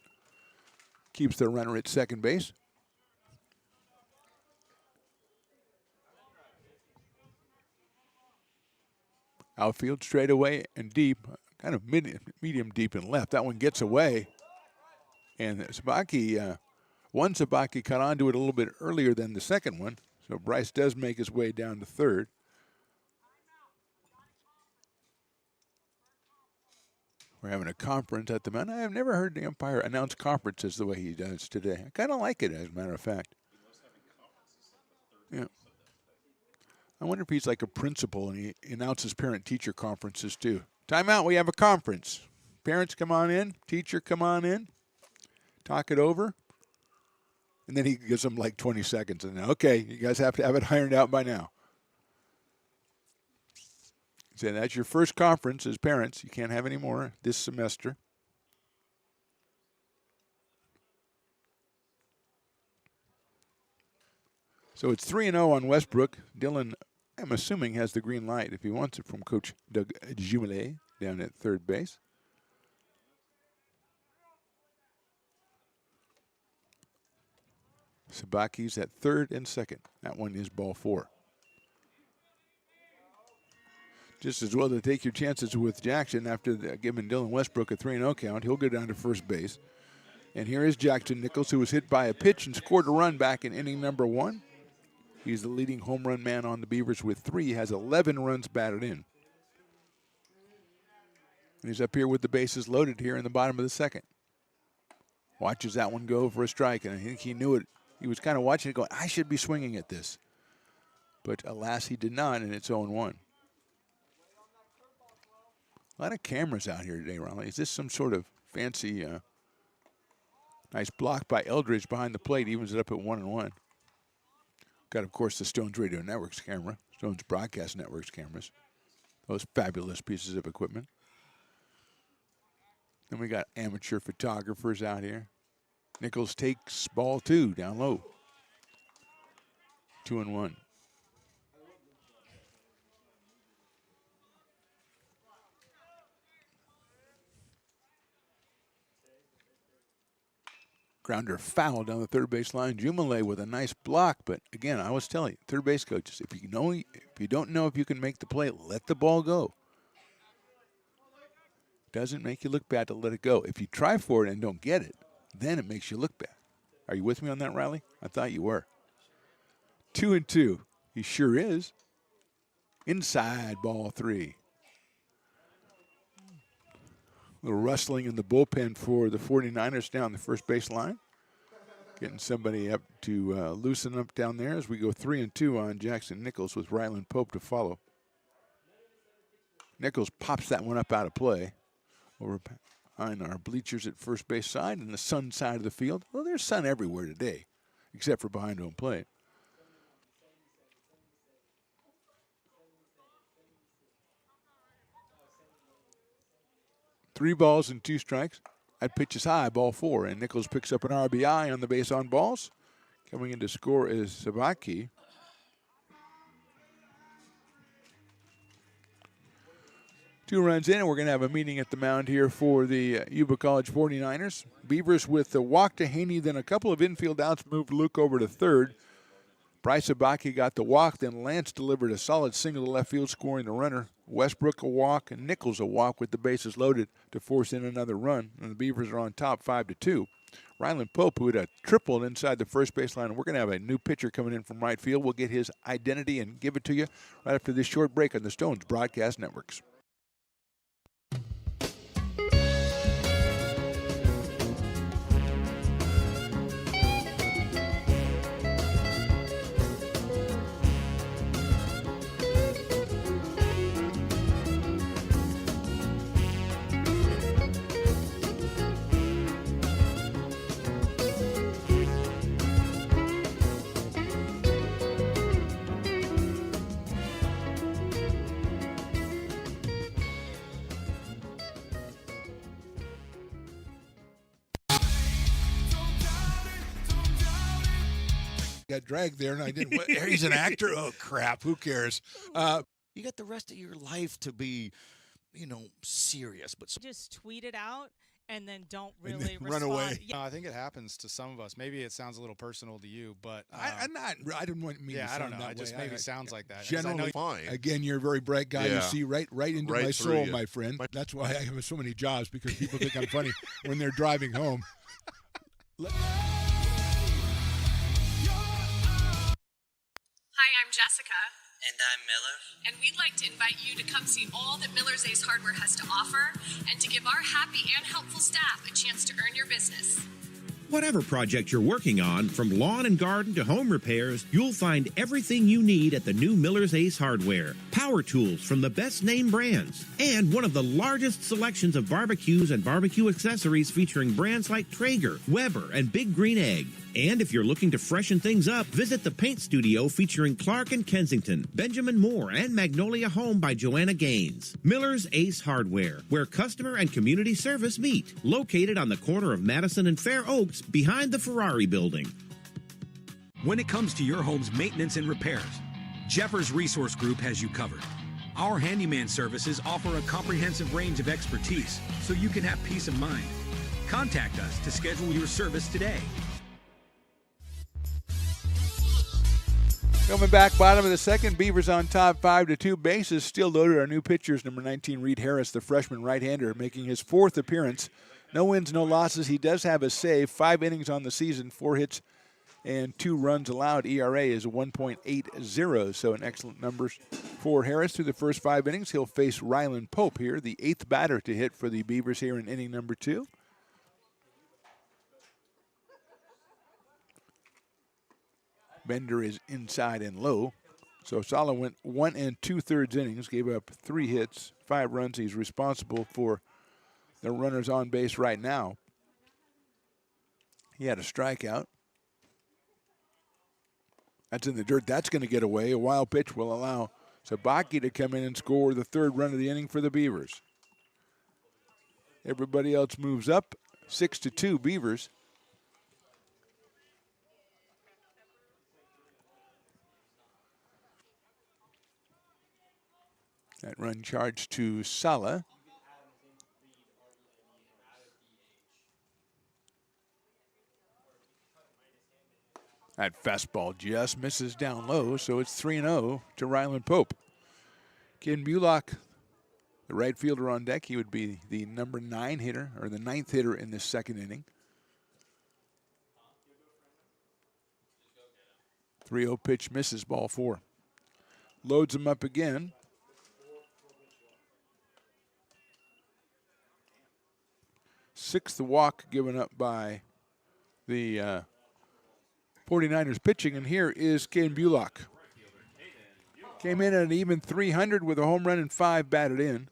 Keeps the runner at second base. Outfield straight away and deep, kind of medium deep and left. That one gets away. And Sabaki, one Sabaki caught onto it a little bit earlier than the second one. So Bryce does make his way down to third. We're having a conference at the mound. I have never heard the umpire announce conferences the way he does today. I kind of like it, as a matter of fact. Yeah. I wonder if he's like a principal and he announces parent-teacher conferences too. Timeout, we have a conference. Parents, come on in. Teacher, come on in. Talk it over. And then he gives them like 20 seconds. And then, okay, you guys have to have it ironed out by now. So that's your first conference as parents. You can't have any more this semester. So it's 3-0 on Westbrook. Dylan, I'm assuming, has the green light if he wants it from Coach Doug Jumelet down at third base. Sabaki's at third and second. That one is ball 4. Just as well to take your chances with Jackson after giving Dylan Westbrook a 3-0 count. He'll go down to first base. And here is Jackson Nichols, who was hit by a pitch and scored a run back in inning number 1. He's the leading home run man on the Beavers with 3. He has 11 runs batted in. And he's up here with the bases loaded here in the bottom of the second. Watches that one go for a strike, and I think he knew it. He was kind of watching it going, I should be swinging at this. But alas, he did not, and it's 0-1. A lot of cameras out here today, Ronnie. Is this some sort of fancy, nice block by Eldridge behind the plate? Evens it up at 1-1. Got, of course, the Stones Radio Network's camera, Stones Broadcast Network's cameras. Those fabulous pieces of equipment. Then we got amateur photographers out here. Nichols takes ball 2 down low. 2-1. Grounder foul down the third base line. Jumelet with a nice block, but again, I was telling you, third base coaches, if you don't know if you can make the play, let the ball go. Doesn't make you look bad to let it go. If you try for it and don't get it, then it makes you look bad. Are you with me on that, Riley? I thought you were. 2-2. He sure is. Inside, ball 3. A little rustling in the bullpen for the 49ers down the first base line. Getting somebody up to loosen up down there as we go 3-2 on Jackson Nichols with Ryland Pope to follow. Nichols pops that one up out of play over behind our bleachers at first base side and the sun side of the field. Well, there's sun everywhere today, except for behind home plate. Three balls and 2 strikes. That pitch is high, ball 4, and Nichols picks up an RBI on the base on balls. Coming in to score is Sabaki. Two runs in, and we're going to have a meeting at the mound here for the Yuba College 49ers. Beavers with the walk to Haney, then a couple of infield outs moved Luke over to third. Bryce Sabaki got the walk, then Lance delivered a solid single to left field, scoring the runner. Westbrook a walk, and Nichols a walk with the bases loaded to force in another run. And the Beavers are on top 5-2. Ryland Pope, who had a triple inside the first baseline. We're going to have a new pitcher coming in from right field. We'll get his identity and give it to you right after this short break on the Stones Broadcast Networks. Got dragged there, and I didn't. He's an actor. Oh crap! Who cares? You got the rest of your life to be serious, but just tweet it out and then don't And really then run respond. away. Yeah. I think it happens to some of us. Maybe it sounds a little personal to you, but I didn't want me to I don't sound know. that It just way. maybe sounds like that. 'Cause Generally, fine. again, you're a very bright guy. You Yeah. see right into Right my through soul, you. my friend. That's why I have so many jobs, because people think I'm funny when they're driving home. Hi, I'm Jessica. And I'm Miller. And we'd like to invite you to come see all that Miller's Ace Hardware has to offer and to give our happy and helpful staff a chance to earn your business. Whatever project you're working on, from lawn and garden to home repairs, you'll find everything you need at the new Miller's Ace Hardware. Power tools from the best name brands, and one of the largest selections of barbecues and barbecue accessories featuring brands like Traeger, Weber, and Big Green Egg. And if you're looking to freshen things up, visit the paint studio featuring Clark and Kensington, Benjamin Moore, and Magnolia Home by Joanna Gaines. Miller's Ace Hardware, where customer and community service meet. Located on the corner of Madison and Fair Oaks, behind the Ferrari building. When it comes to your home's maintenance and repairs, Jeffers Resource Group has you covered. Our handyman services offer a comprehensive range of expertise, so you can have peace of mind. Contact us to schedule your service today. Coming back, bottom of the second, Beavers on top, 5-2. Bases still loaded. Our new pitchers, number 19, Reed Harris, the freshman right-hander, making his fourth appearance. No wins, no losses. He does have a save. 5 innings on the season, 4 hits and 2 runs allowed. ERA is 1.80, so an excellent numbers for Harris through the first 5 innings. He'll face Ryland Pope here, the 8th batter to hit for the Beavers here in inning number 2. Bender is inside and low. So Sala went 1 2/3 innings, gave up 3 hits, 5 runs. He's responsible for the runners on base right now. He had a strikeout. That's in the dirt. That's going to get away. A wild pitch will allow Sabaki to come in and score the 3rd run of the inning for the Beavers. Everybody else moves up. 6-2 Beavers. That run charged to Sala. That fastball just misses down low, so it's 3-0 to Ryland Pope. Ken Bullock, the right fielder on deck, he would be the number 9 hitter, or the 9th hitter in this second inning. 3-0 pitch misses, ball 4. Loads him up again. Sixth walk given up by the 49ers pitching, and here is Caden Bullock. Came in at an even 300 with a home run and 5 batted in.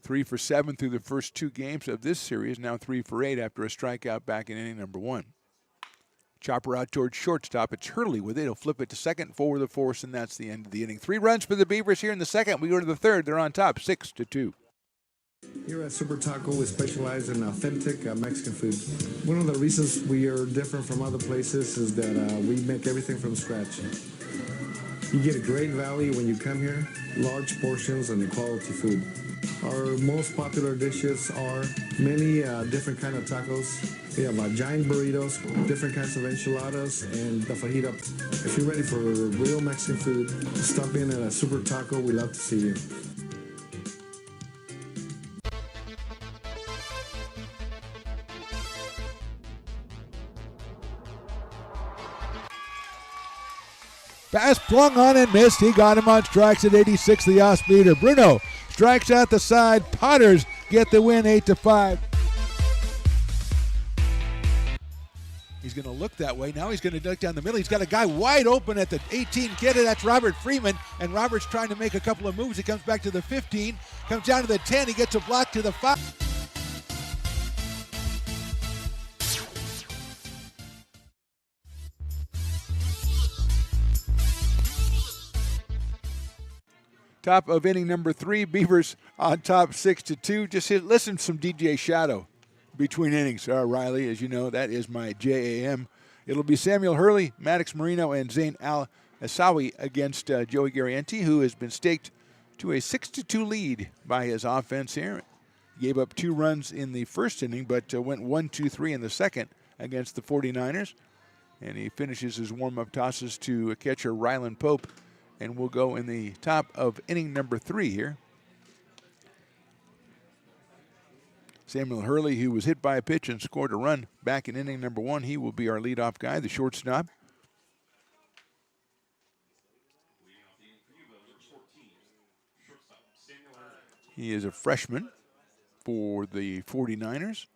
3 for 7 through the first 2 games of this series, now 3 for 8 after a strikeout back in inning number 1. Chopper out towards shortstop. It's Hurley with it. He'll flip it to second, forward the force, and that's the end of the inning. 3 runs for the Beavers here in the second. We go to the third. They're on top, 6-2. Here at Super Taco, we specialize in authentic Mexican food. One of the reasons we are different from other places is that we make everything from scratch. You get a great value when you come here, large portions and quality food. Our most popular dishes are many different kind of tacos. We have giant burritos, different kinds of enchiladas, and the fajita. If you're ready for real Mexican food, stop in at a Super Taco. We love to see you. Pass flung on and missed. He got him on strikes at 86, the off-speeder. Bruno strikes out the side. Potters get the win, 8-5. He's going to look that way. Now he's going to duck down the middle. He's got a guy wide open at the 18 kid. That's Robert Freeman. And Robert's trying to make a couple of moves. He comes back to the 15, comes down to the 10. He gets a block to the 5. Top of inning number 3, Beavers on top 6-2. Just listen to some DJ Shadow between innings. Riley, as you know, that is my JAM. It'll be Samuel Hurley, Maddox Marino, and Zane Al-Asawi against Joey Garrienti, who has been staked to a 6-2 lead by his offense here. Gave up 2 runs in the first inning, but went 1-2-3 in the second against the 49ers. And he finishes his warm-up tosses to catcher Rylan Pope, and we'll go in the top of inning number 3 here. Samuel Hurley, who was hit by a pitch and scored a run back in inning number 1, he will be our leadoff guy, the shortstop. He is a freshman for the 49ers.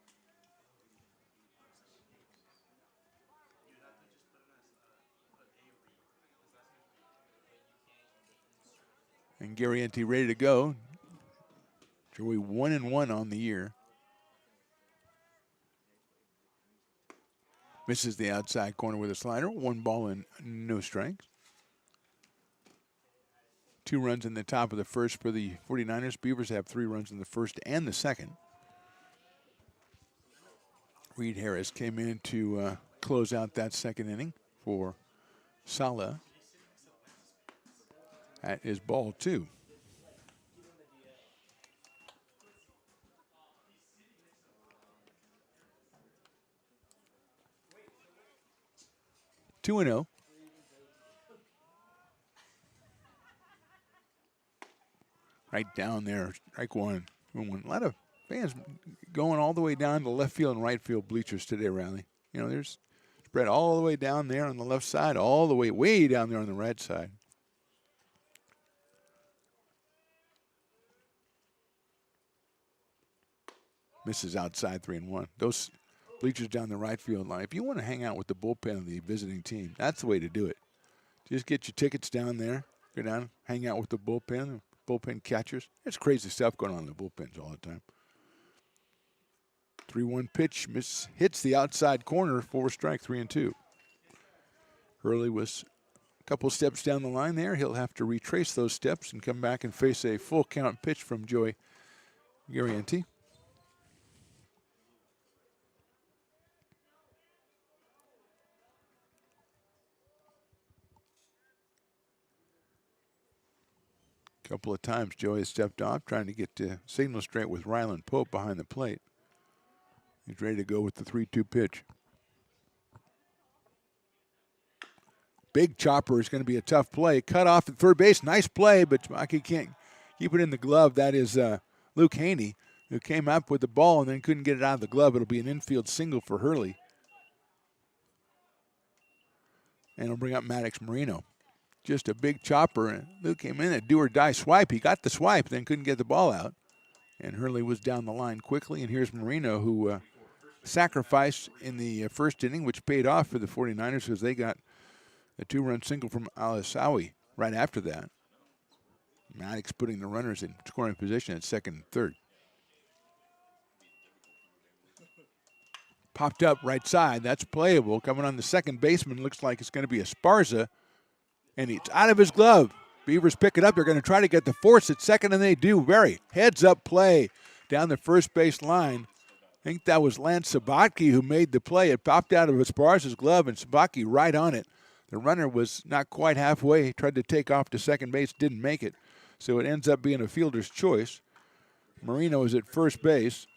And Garrienti ready to go. Joey 1-1 on the year. Misses the outside corner with a slider. 1 ball and no strikes. 2 runs in the top of the first for the 49ers. Beavers have 3 runs in the first and the second. Reed Harris came in to close out that second inning for Sala. That is ball 2. Two and 0. Right down there, strike one. A lot of fans going all the way down to left field and right field bleachers today, Riley. You know, there's spread all the way down there on the left side, all the way down there on the right side. Misses outside 3-1. Those bleachers down the right field line. If you want to hang out with the bullpen of the visiting team, that's the way to do it. Just get your tickets down there, go down, hang out with the bullpen catchers. There's crazy stuff going on in the bullpens all the time. 3-1 pitch, hits the outside corner, 4 strike, 3-2. Hurley was a couple steps down the line there. He'll have to retrace those steps and come back and face a full count pitch from Joey Garrienti. Couple of times Joey has stepped off, trying to get the signal straight with Rylan Pope behind the plate. He's ready to go with the 3-2 pitch. Big chopper is going to be a tough play. Cut off at third base. Nice play, but Maki can't keep it in the glove. That is Luke Haney, who came up with the ball and then couldn't get it out of the glove. It'll be an infield single for Hurley. And it'll bring up Maddox Marino. Just a big chopper, and Luke came in a do-or-die swipe. He got the swipe, then couldn't get the ball out. And Hurley was down the line quickly, and here's Marino, who sacrificed in the first inning, which paid off for the 49ers because they got a 2-run single from Alisawi right after that. Maddox putting the runners in scoring position at second and third. Popped up right side. That's playable. Coming on the second baseman, looks like it's going to be Esparza. And it's out of his glove. Beavers pick it up. They're going to try to get the force at second, and they do. Very heads-up play down the first base line. I think that was Lance Sabatke who made the play. It popped out of Esparza's glove, and Sabatke right on it. The runner was not quite halfway. He tried to take off to second base, didn't make it. So it ends up being a fielder's choice. Marino is at first base.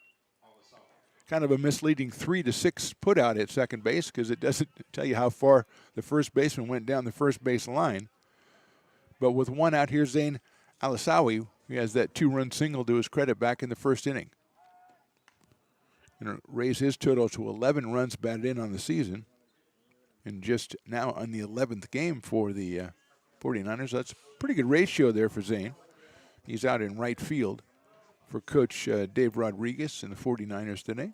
Kind of a misleading 3-6 put out at second base because it doesn't tell you how far the first baseman went down the first base line. But with 1 out, here's Zane Alisawi. He has that 2-run single to his credit back in the first inning. Going to raise his total to 11 runs batted in on the season. And just now on the 11th game for the 49ers. That's a pretty good ratio there for Zane. He's out in right field for Coach Dave Rodriguez and the 49ers today.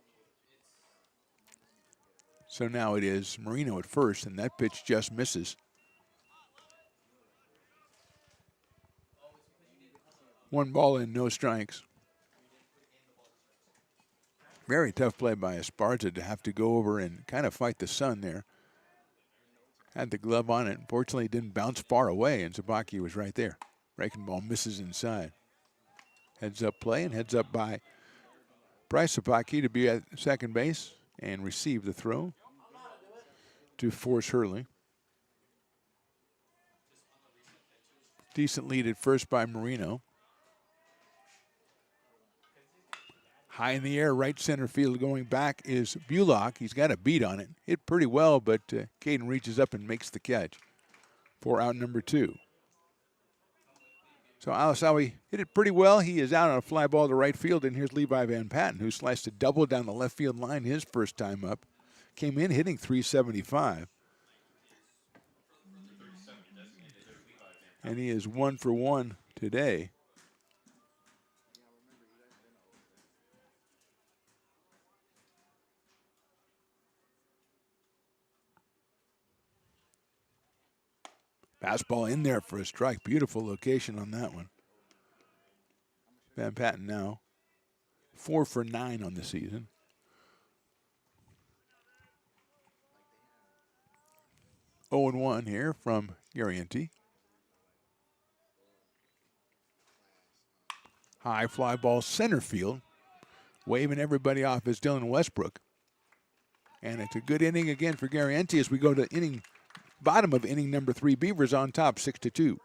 So now it is Marino at first, and that pitch just misses. 1 ball and no strikes. Very tough play by Esparza to have to go over and kind of fight the sun there. Had the glove on it. Unfortunately, it didn't bounce far away, and Sabatke was right there. Breaking ball misses inside. Heads up play, and heads up by Bryce Sabatke to be at second base and receive the throw to force Hurley. Decent lead at first by Marino. High in the air, right center field going back is Bullock. He's got a beat on it. Hit pretty well, but Caden reaches up and makes the catch for out number 2. So Alisawi hit it pretty well. He is out on a fly ball to right field, and here's Levi Van Patten, who sliced a double down the left field line his first time up. Came in hitting .375. And he is 1 for 1 today. Fastball in there for a strike. Beautiful location on that one. Van Patten now 4 for 9 on the season. Oh and 1 here from Gariente. High fly ball center field. Waving everybody off is Dylan Westbrook. And it's a good inning again for Gariente as we go to bottom of inning number 3. Beavers on top 6-2.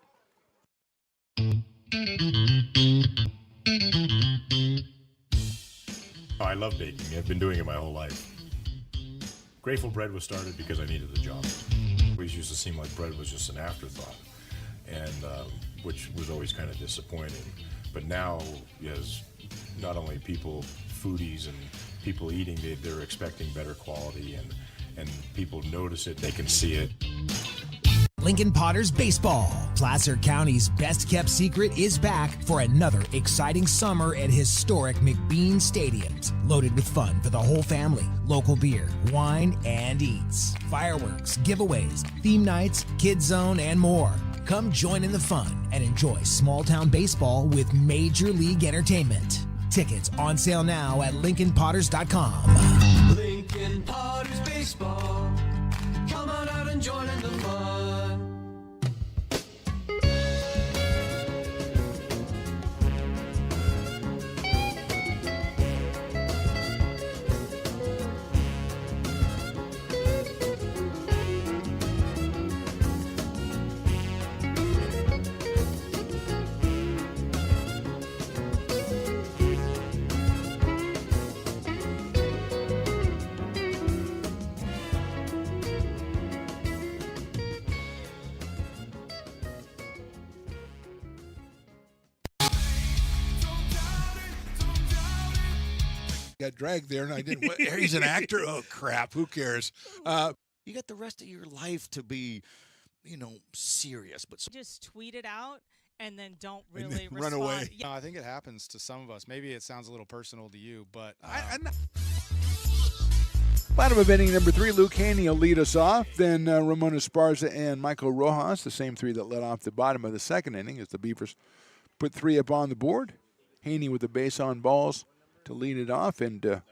Oh, I love baking. I've been doing it my whole life. Grateful Bread was started because I needed the job. It always used to seem like bread was just an afterthought, and which was always kind of disappointing. But now, as not only people, foodies and people eating, they're expecting better quality, and people notice it, they can see it. Lincoln Potters Baseball. Placer County's best-kept secret is back for another exciting summer at historic McBean Stadiums. Loaded with fun for the whole family, local beer, wine, and eats. Fireworks, giveaways, theme nights, kids zone, and more. Come join in the fun and enjoy small-town baseball with Major League Entertainment. Tickets on sale now at LincolnPotters.com. Lincoln Potters Baseball. Come on out and join in the fun. Got dragged there, and I didn't. He's an actor. Oh crap! Who cares? You got the rest of your life to be, serious. But just tweet it out and then don't really run away. Yeah. No, I think it happens to some of us. Maybe it sounds a little personal to you, but Bottom of inning number 3, Luke Haney will lead us off. Then Ramon Esparza and Michael Rojas, the same 3 that led off the bottom of the second inning, as the Beavers put 3 up on the board. Haney with the base on balls to lead it off, and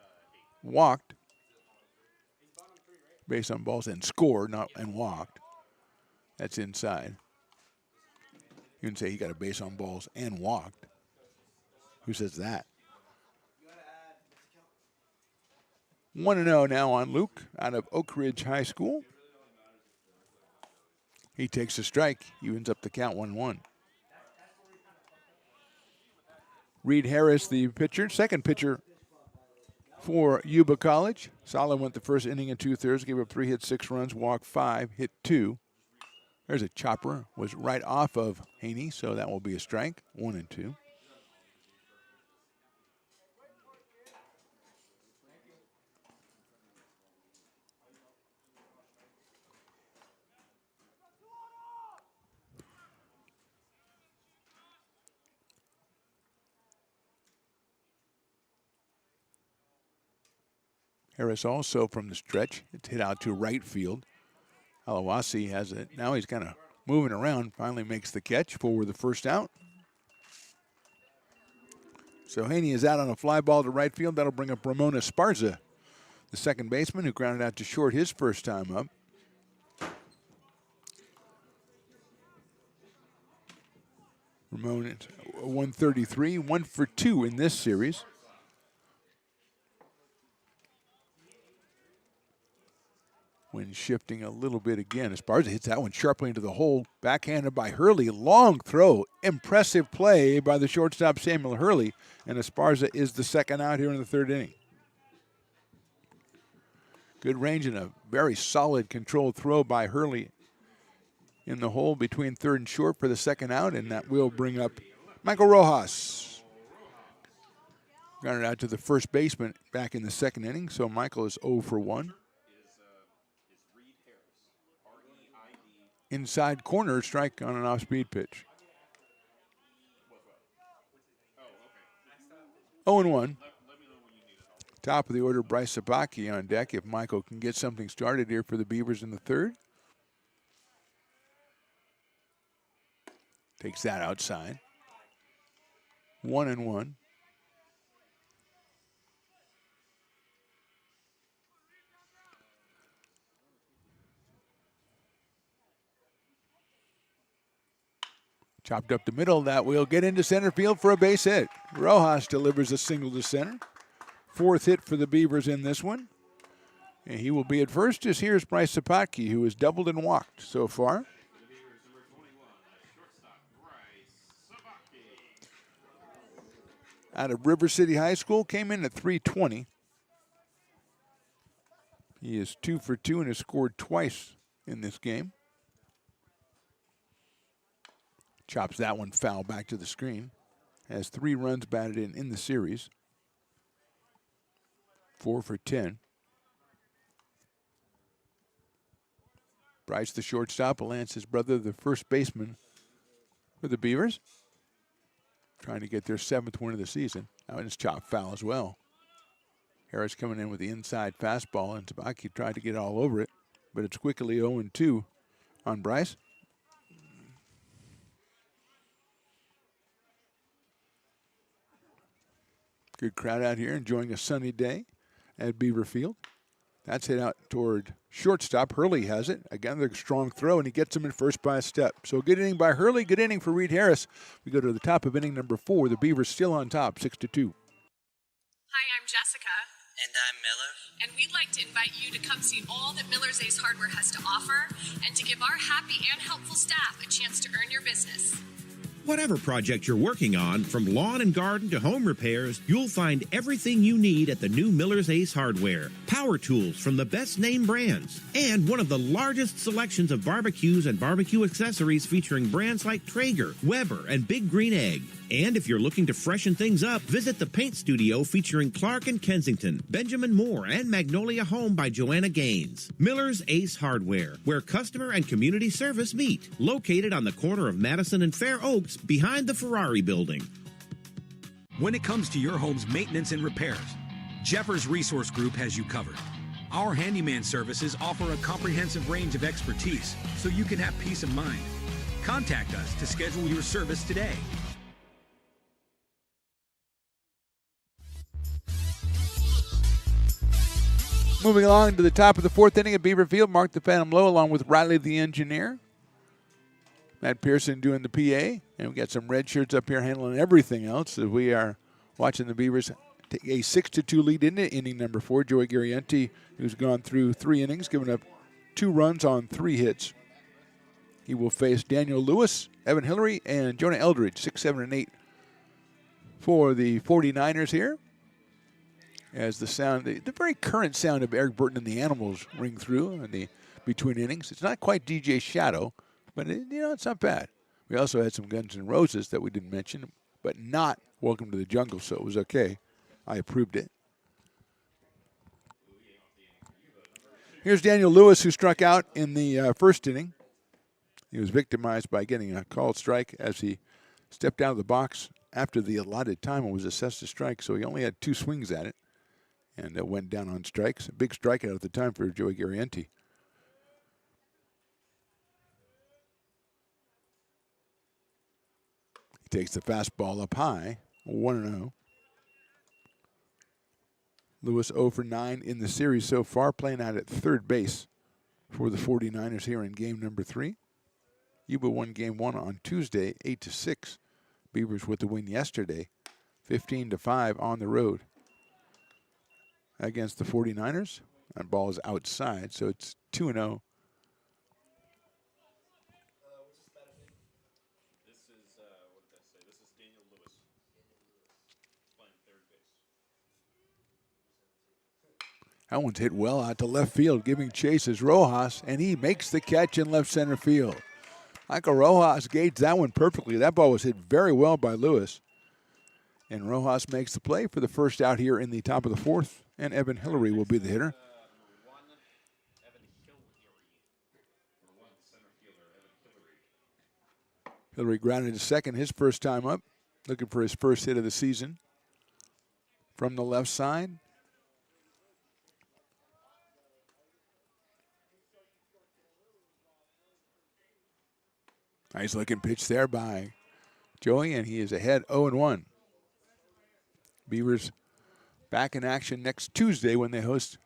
walked. Base on balls and scored, and walked. That's inside. You can say he got a base on balls and walked. Who says that? 1-0 now on Luke out of Oak Ridge High School. He takes a strike. Evens up the count 1-1. Reed Harris, the pitcher, second pitcher for Yuba College. Solid went the first inning and 2/3, gave up 3 hits, 6 runs, walked 5, hit 2. There's a chopper, was right off of Haney, so that will be a strike, 1-2. Harris also from the stretch. It's hit out to right field. Alawasi has it. Now he's kind of moving around. Finally makes the catch for the first out. So Haney is out on a fly ball to right field. That'll bring up Ramon Esparza, the second baseman, who grounded out to short his first time up. Ramon at 133, 1 for 2 in this series. When And shifting a little bit again. Esparza hits that one sharply into the hole. Backhanded by Hurley. Long throw. Impressive play by the shortstop Samuel Hurley. And Esparza is the second out here in the third inning. Good range and a very solid controlled throw by Hurley in the hole between third and short for the second out. And that will bring up Michael Rojas. Grounded out to the first baseman back in the second inning. So Michael is 0 for 1. Inside corner, strike on an off-speed pitch. 0-1. Top of the order, Bryce Sabaki on deck if Michael can get something started here for the Beavers in the third. Takes that outside. 1-1. Chopped up the middle. That will get into center field for a base hit. Rojas delivers a single to center. Fourth hit for the Beavers in this one. And he will be at first as here's Bryce Sapotky, who has doubled and walked so far. Out of River City High School, came in at .320. He is 2 for 2 and has scored twice in this game. Chops that one foul back to the screen. Has 3 runs batted in the series. 4 for 10. Bryce, the shortstop, Lance's brother, the first baseman for the Beavers. Trying to get their 7th win of the season. That one's chopped foul as well. Harris coming in with the inside fastball, and Tabaki tried to get all over it, but it's quickly 0-2 on Bryce. Good crowd out here enjoying a sunny day at Beaver Field. That's hit out toward shortstop. Hurley has it. Again, the strong throw, and he gets him in first by a step. So good inning by Hurley, good inning for Reed Harris. We go to the top of inning number 4. The Beavers still on top, 6-2. Hi, I'm Jessica. And I'm Miller. And we'd like to invite you to come see all that Miller's Ace Hardware has to offer and to give our happy and helpful staff a chance to earn your business. Whatever project you're working on, from lawn and garden to home repairs, you'll find everything you need at the new Miller's Ace Hardware. Power tools from the best name brands, and one of the largest selections of barbecues and barbecue accessories featuring brands like Traeger, Weber, and Big Green Egg. And if you're looking to freshen things up, visit the paint studio featuring Clark and Kensington, Benjamin Moore, and Magnolia Home by Joanna Gaines. Miller's Ace Hardware, where customer and community service meet. Located on the corner of Madison and Fair Oaks, behind the Ferrari building. When it comes to your home's maintenance and repairs, Jeffers Resource Group has you covered. Our handyman services offer a comprehensive range of expertise so you can have peace of mind. Contact us to schedule your service today. Moving along to the top of the 4th inning at Beaver Field, Mark the Phantom Low along with Riley the engineer. Matt Pearson doing the PA, and we got some red shirts up here handling everything else as we are watching the Beavers take a 6-2 lead into inning number 4. Joey Garrienti, who's gone through 3 innings, giving up 2 runs on 3 hits. He will face Daniel Lewis, Evan Hillary, and Jonah Eldridge, 6, 7, and 8 for the 49ers here. As the sound, the very current sound of Eric Burton and the Animals ring through in the between innings. It's not quite DJ Shadow, but it's not bad. We also had some Guns N' Roses that we didn't mention, but not Welcome to the Jungle, so it was okay. I approved it. Here's Daniel Lewis, who struck out in the first inning. He was victimized by getting a called strike as he stepped out of the box after the allotted time and was assessed a strike, so he only had 2 swings at it and went down on strikes. A big strikeout at the time for Joey Garrienti. He takes the fastball up high, 1-0. Lewis 0 for 9 in the series so far, playing out at third base for the 49ers here in game number 3. Yuba won game 1 on Tuesday, 8-6. Beavers with the win yesterday, 15-5 on the road against the 49ers. That ball is outside, so it's 2-0. This is, what did I say? This is Daniel Lewis. Playing third base. That one's hit well out to left field. Giving chase is Rojas, and he makes the catch in left center field. Michael Rojas gauged that one perfectly. That ball was hit very well by Lewis. And Rojas makes the play for the first out here in the top of the fourth. And Evan Hillary will be the hitter. Hillary grounded to second his first time up. Looking for his first hit of the season. From the left side. Nice looking pitch there by Joey, and he is ahead 0-1. Beavers back in action next Tuesday when they host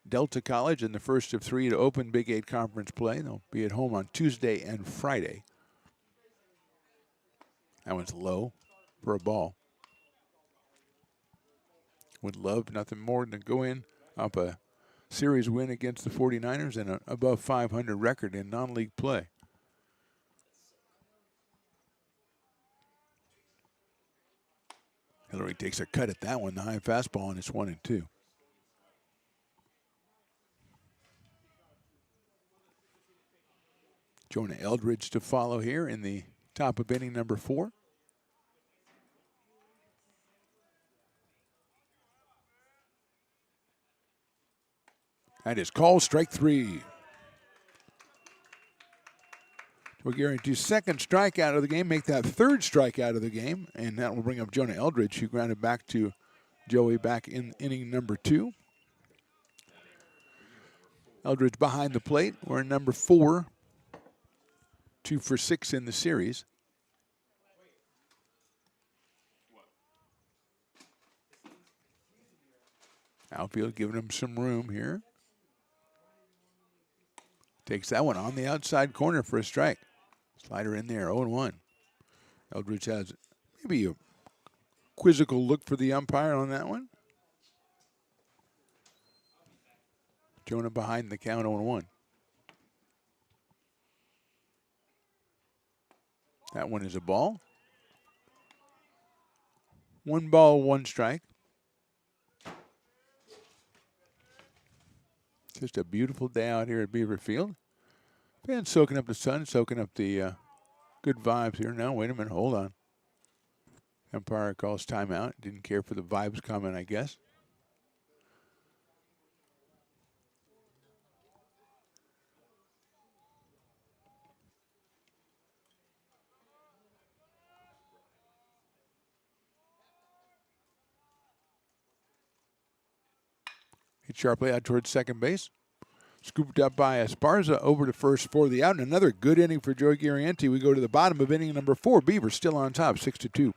Delta College in the first of 3 to open Big 8 conference play. They'll be at home on Tuesday and Friday. That one's low for a ball. Would love nothing more than to go in up a series win against the 49ers and an above 500 record in non-league play. Hillary takes a cut at that one, the high fastball, and it's 1-2. Jonah Eldridge to follow here in the top of inning number 4. That is called strike 3. We'll guarantee second strikeout of the game, make that third strikeout of the game, and that will bring up Jonah Eldridge, who grounded back to Joey back in inning number 2. Eldridge behind the plate. We're in number 4. 2 for 6 in the series. Outfield giving him some room here. Takes that one on the outside corner for a strike. Slider in there, 0-1. Eldridge has maybe a quizzical look for the umpire on that one. Jonah behind the count, 0-1. That one is a ball. 1 ball, 1 strike. Just a beautiful day out here at Beaver Field. Fans soaking up the sun, soaking up the good vibes here. Now, wait a minute, hold on. Umpire calls timeout. Didn't care for the vibes comment, I guess. Hit sharply out towards second base. Scooped up by Esparza over to first for the out. And another good inning for Joey Garrienti. We go to the bottom of inning number 4. Beaver still on top, 6-2.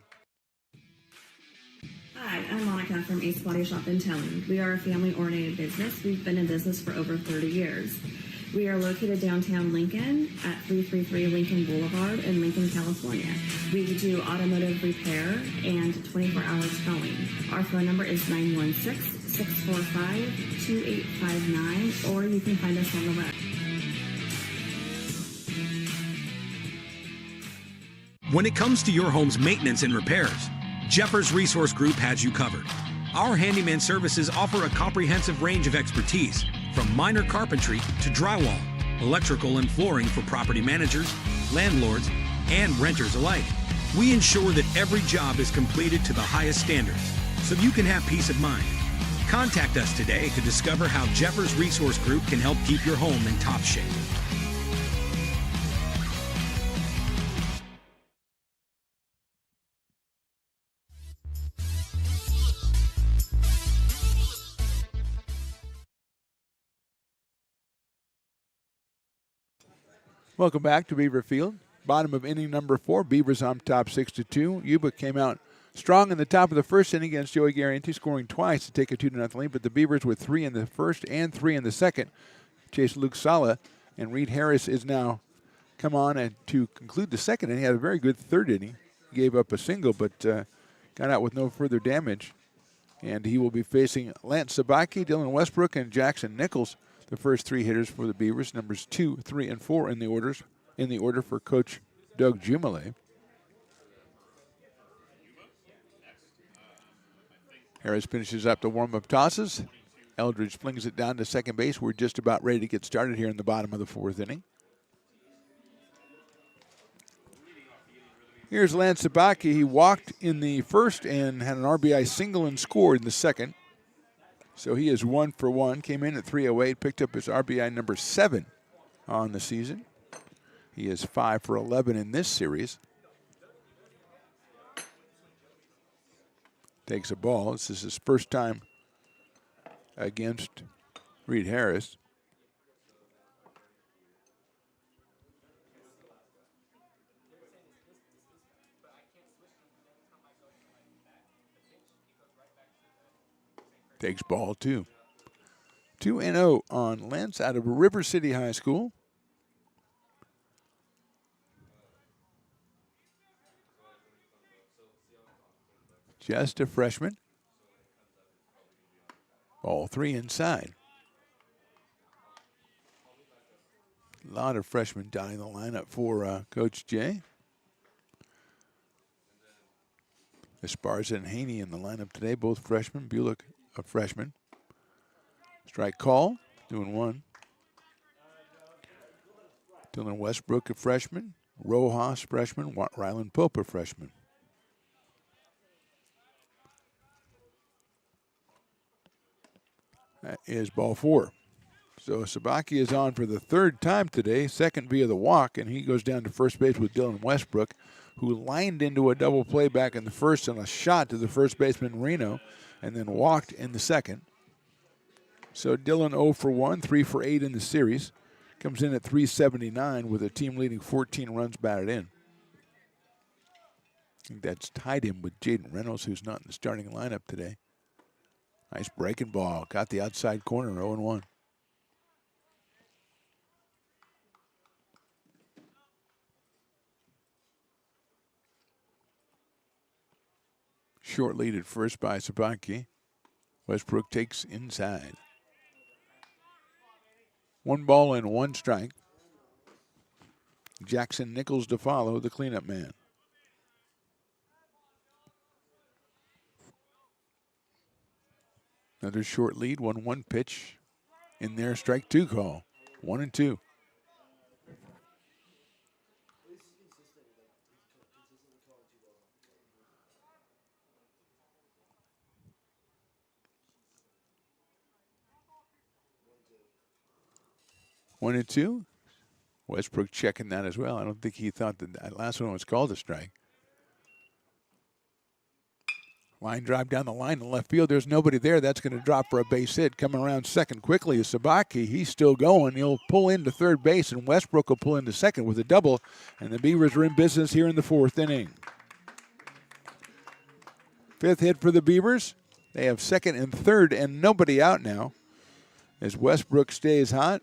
Hi, I'm Monica from Ace Body Shop and Towing. We are a family-oriented business. We've been in business for over 30 years. We are located downtown Lincoln at 333 Lincoln Boulevard in Lincoln, California. We do automotive repair and 24-hour towing. Our phone number is 916-645-2859, or you can find us on the web. When it comes to your home's maintenance and repairs, Jeffers Resource Group has you covered. Our handyman services offer a comprehensive range of expertise, from minor carpentry to drywall, electrical and flooring for property managers, landlords, and renters alike. We ensure that every job is completed to the highest standards, so you can have peace of mind. Contact us today to discover how Jeffers Resource Group can help keep your home in top shape. Welcome back to Beaver Field. Bottom of inning number 4. Beavers on top 6-2. Yuba came out strong in the top of the first inning against Joey Garrienti, scoring twice to take a 2-0 lead. But the Beavers with 3 in the first and 3 in the second. Chase Luke Sala and Reed Harris is now come on and to conclude the second inning. He had a very good third inning. He gave up a single, but got out with no further damage. And he will be facing Lance Sabaki, Dylan Westbrook, and Jackson Nichols. the first three hitters for the Beavers, numbers 2, 3, and 4 in the order for Coach Doug Jumale. Harris finishes up the warm-up tosses. Eldridge flings it down to second base. We're just about ready to get started here in the bottom of the fourth inning. Here's Lance Sabaki. He walked in the first and had an RBI single and scored in the second. So he is 1 for 1. Came in at 308, picked up his RBI number 7 on the season. He is 5 for 11 in this series. Takes a ball. This is his first time against Reed Harris. Takes ball 2. 2-0 on Lance out of River City High School. Just a freshman. Ball 3 inside. A lot of freshmen dotting the lineup for Coach Jay. Esparza and Haney in the lineup today, both freshmen. Bulick, a freshman. Strike call, doing 1. Dylan Westbrook, a freshman. Rojas, freshman. Rylan Pope, a freshman. That is ball 4. So Sabaki is on for the third time today, second via the walk, and he goes down to first base with Dylan Westbrook, who lined into a double play back in the first and a shot to the first baseman Reno, and then walked in the second. So Dylan 0 for 1, 3 for 8 in the series. Comes in at 379 with a team-leading 14 runs batted in. I think that's tied him with Jaden Reynolds, who's not in the starting lineup today. Nice breaking ball. Got the outside corner, 0-1. Short lead at first by Sabaki. Westbrook takes inside. 1 ball and 1 strike. Jackson Nichols to follow, the cleanup man. Another short lead, 1-1 pitch in there, strike 2 call. 1-2. One and two. Westbrook checking that as well. I don't think he thought that last one was called a strike. Line drive down the line in left field. There's nobody there. That's going to drop for a base hit. Coming around second quickly is Sabaki. He's still going. He'll pull into third base, and Westbrook will pull into second with a double. And the Beavers are in business here in the fourth inning. 5th hit for the Beavers. They have second and third and nobody out now as Westbrook stays hot.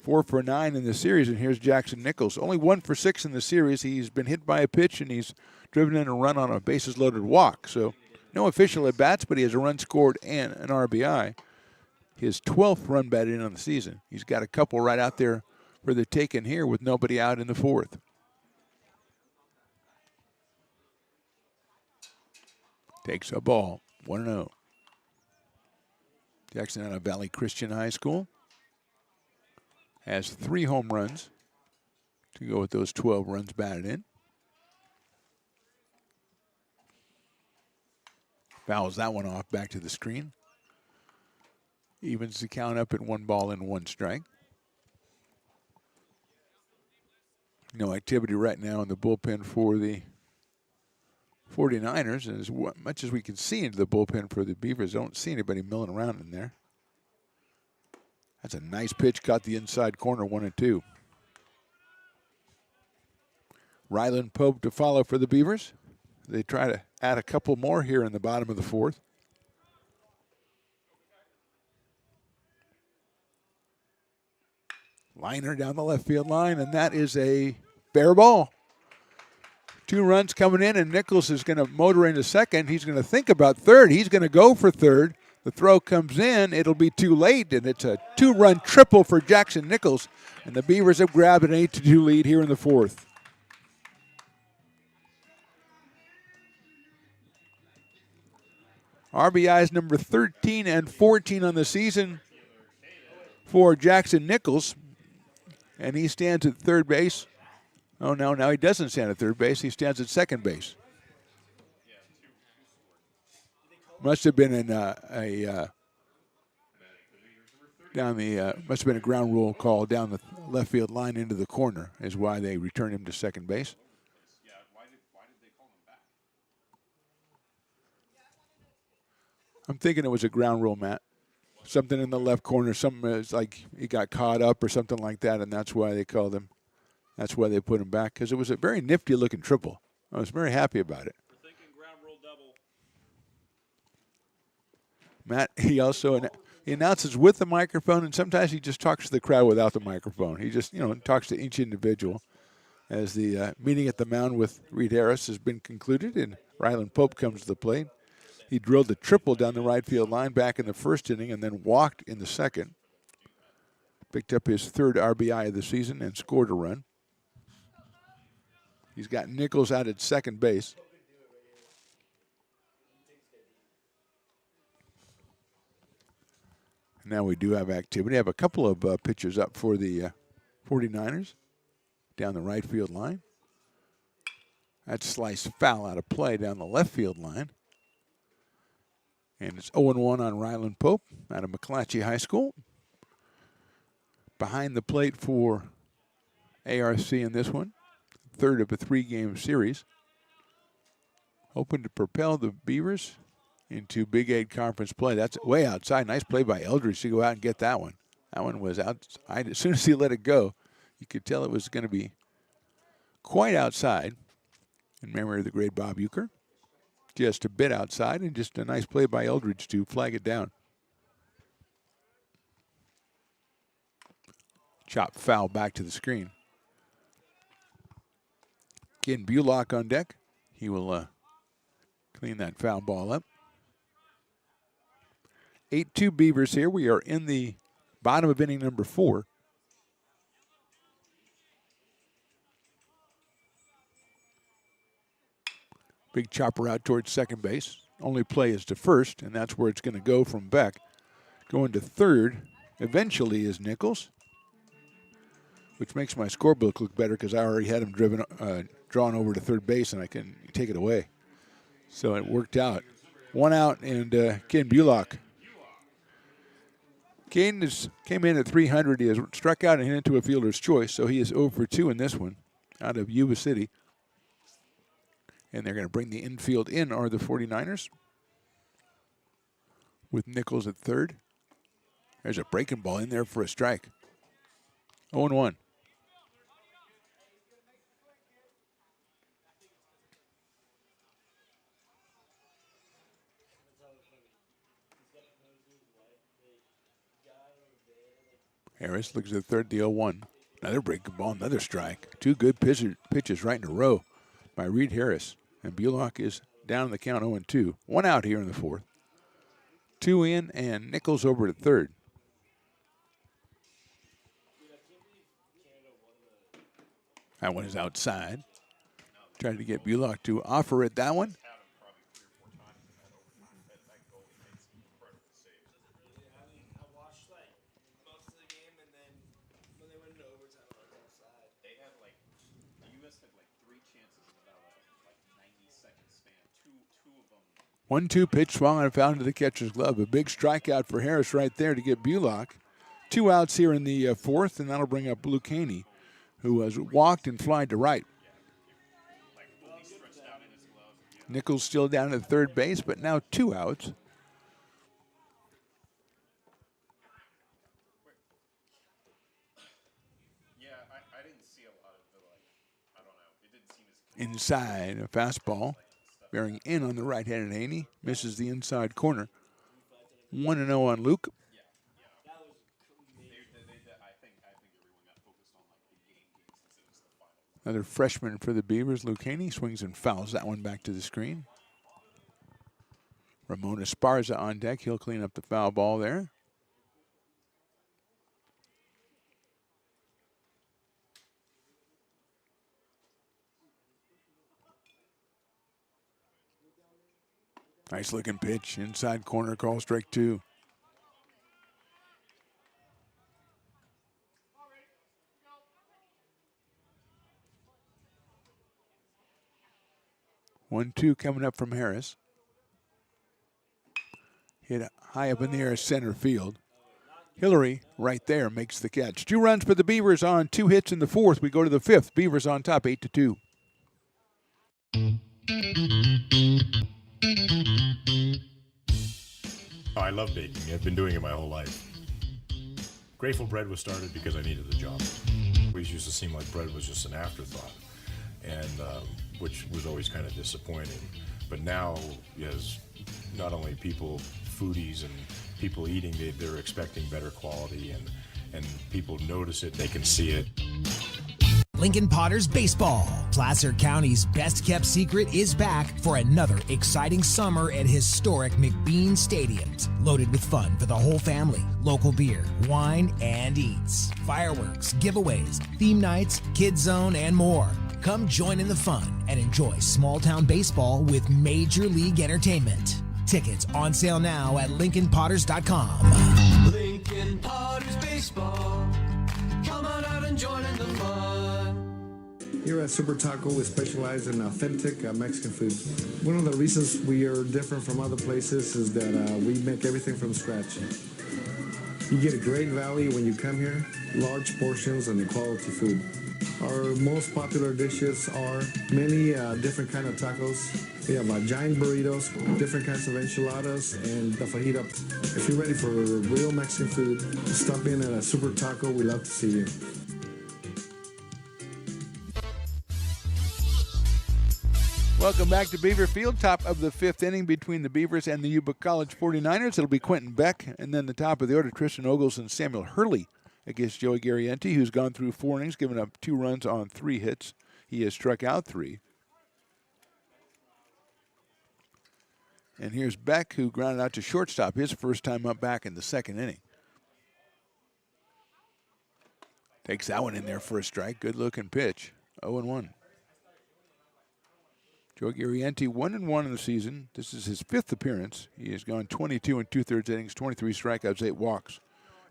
4 for 9 in the series, and here's Jackson Nichols. Only 1 for 6 in the series. He's been hit by a pitch, and he's driven in a run on a bases-loaded walk. So no official at-bats, but he has a run scored and an RBI. His 12th run batted in on the season. He's got a couple right out there for the taking here with nobody out in the 4th. Takes a ball, 1-0. Jackson out of Valley Christian High School. Has 3 home runs to go with those 12 runs batted in. Fouls that one off back to the screen. Evens the count up at 1 ball and 1 strike. No activity right now in the bullpen for the 49ers. And as much as we can see into the bullpen for the Beavers, I don't see anybody milling around in there. That's a nice pitch, caught the inside corner, 1-2. Rylan Pope to follow for the Beavers. They try to add a couple more here in the bottom of the 4th. Liner down the left field line, and that is a fair ball. 2 runs coming in, and Nichols is going to motor into second. He's going to think about third. He's going to go for third. The throw comes in. It'll be too late, and it's a 2-run triple for Jackson Nichols. And the Beavers have grabbed an 8-2 lead here in the fourth. RBIs number 13 and 14 on the season for Jackson Nichols. And he stands at third base. Oh, no, now he doesn't stand at third base. He stands at second base. Must have been in must have been a ground rule call down the left field line into the corner is why they returned him to second base. I'm thinking it was a ground rule, Matt. Something in the left corner, something is like he got caught up or something like that, and that's why they called him. That's why they put him back, because it was a very nifty-looking triple. I was very happy about it. Matt, he also he announces with the microphone, and sometimes he just talks to the crowd without the microphone. He just, talks to each individual as the meeting at the mound with Reed Harris has been concluded, and Ryland Pope comes to the plate. He drilled a triple down the right field line back in the first inning and then walked in the second. Picked up his third RBI of the season and scored a run. He's got Nichols out at second base. Now we do have activity. I have a couple of pitchers up for the 49ers down the right field line. That sliced foul out of play down the left field line. And it's 0-1 on Ryland Pope out of McClatchy High School. Behind the plate for ARC in this one. Third of a 3-game series. Hoping to propel the Beavers into Big 8 conference play. That's way outside. Nice play by Eldridge to go out and get that one. That one was outside. As soon as he let it go, you could tell it was going to be quite outside. In memory of the great Bob Euchre. Just a bit outside, and just a nice play by Eldridge to flag it down. Chop foul back to the screen. Again, Bullock on deck. He will clean that foul ball up. 8-2 Beavers here. We are in the bottom of inning number 4. Big chopper out towards second base. Only play is to first, and that's where it's going to go from Beck. Going to third eventually is Nichols, which makes my scorebook look better because I already had him drawn over to third base, and I can take it away. So it worked out. One out, and Ken Bullock. Kane came in at 300. He has struck out and hit into a fielder's choice, so he is 0 for 2 in this one out of Yuba City. And they're going to bring the infield in, are the 49ers. With Nichols at third. There's a breaking ball in there for a strike. 0-1. Harris looks at third, the 0-1. Another breaking ball, another strike. Two good pitches right in a row by Reed Harris. And Bullock is down in the count 0-2. One out here in the fourth. 2 in, and Nichols over to third. That one is outside. Tried to get Bullock to offer it that one. One-two pitch swung and found to the catcher's glove. A big strikeout for Harris right there to get Bullock. 2 outs here in the fourth, and that'll bring up Lucchini, who has walked and flied to right. Nichols still down at third base, but now 2 outs. I didn't see a lot of the, I don't know. It didn't seem as Inside, a fastball. Bearing in on the right-handed Haney. Misses the inside corner. 1-0 on Luke. Another freshman for the Beavers, Luke Haney, swings and fouls that one back to the screen. Ramon Esparza on deck. He'll clean up the foul ball there. Nice looking pitch. Inside corner, call strike 2. One, two coming up from Harris. Hit high up in the air, center field. Hillary right there makes the catch. 2 runs for the Beavers on 2 hits in the 4th. We go to the 5th. Beavers on top, 8-2. I love baking. I've been doing it my whole life. Grateful Bread was started because I needed the job. We used to seem like bread was just an afterthought, and which was always kind of disappointing. But now, as not only people, foodies and people eating, they're expecting better quality, and people notice it, they can see it. Lincoln Potters Baseball. Placer County's best-kept secret is back for another exciting summer at historic McBean Stadiums. Loaded with fun for the whole family, local beer, wine, and eats. Fireworks, giveaways, theme nights, kids zone, and more. Come join in the fun and enjoy small-town baseball with Major League Entertainment. Tickets on sale now at LincolnPotters.com. Lincoln Potters Baseball. Come on out and join in the fun. Here at Super Taco, we specialize in authentic Mexican food. One of the reasons we are different from other places is that we make everything from scratch. You get a great value when you come here, large portions and quality food. Our most popular dishes are many different kind of tacos. We have giant burritos, different kinds of enchiladas, and the fajita. If you're ready for real Mexican food, stop in at a Super Taco. We love to see you. Welcome back to Beaver Field, top of the 5th inning between the Beavers and the Yuba College 49ers. It'll be Quentin Beck, and then the top of the order, Tristan Ogles and Samuel Hurley against Joey Garrienti, who's gone through 4 innings, given up 2 runs on 3 hits. He has struck out 3. And here's Beck, who grounded out to shortstop, his first time up back in the 2nd inning. Takes that one in there for a strike. Good-looking pitch. 0-1. Joe Garrienti 1-1 in the season. This is his 5th appearance. He has gone 22 2/3 innings, 23 strikeouts, 8 walks.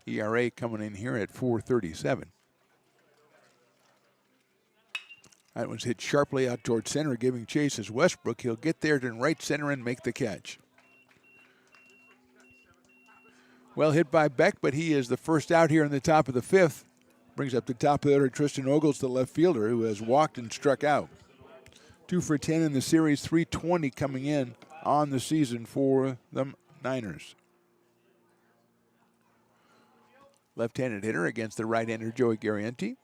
ERA coming in here at 4.37. That one's hit sharply out towards center, giving chase as Westbrook. He'll get there to right center and make the catch. Well hit by Beck, but he is the first out here in the top of the 5th. Brings up the top of the order Tristan Ogles, the left fielder, who has walked and struck out. 2 for 10 in the series, 320 coming in on the season for the Niners. Left-handed hitter against the right-hander Joey Garrienti.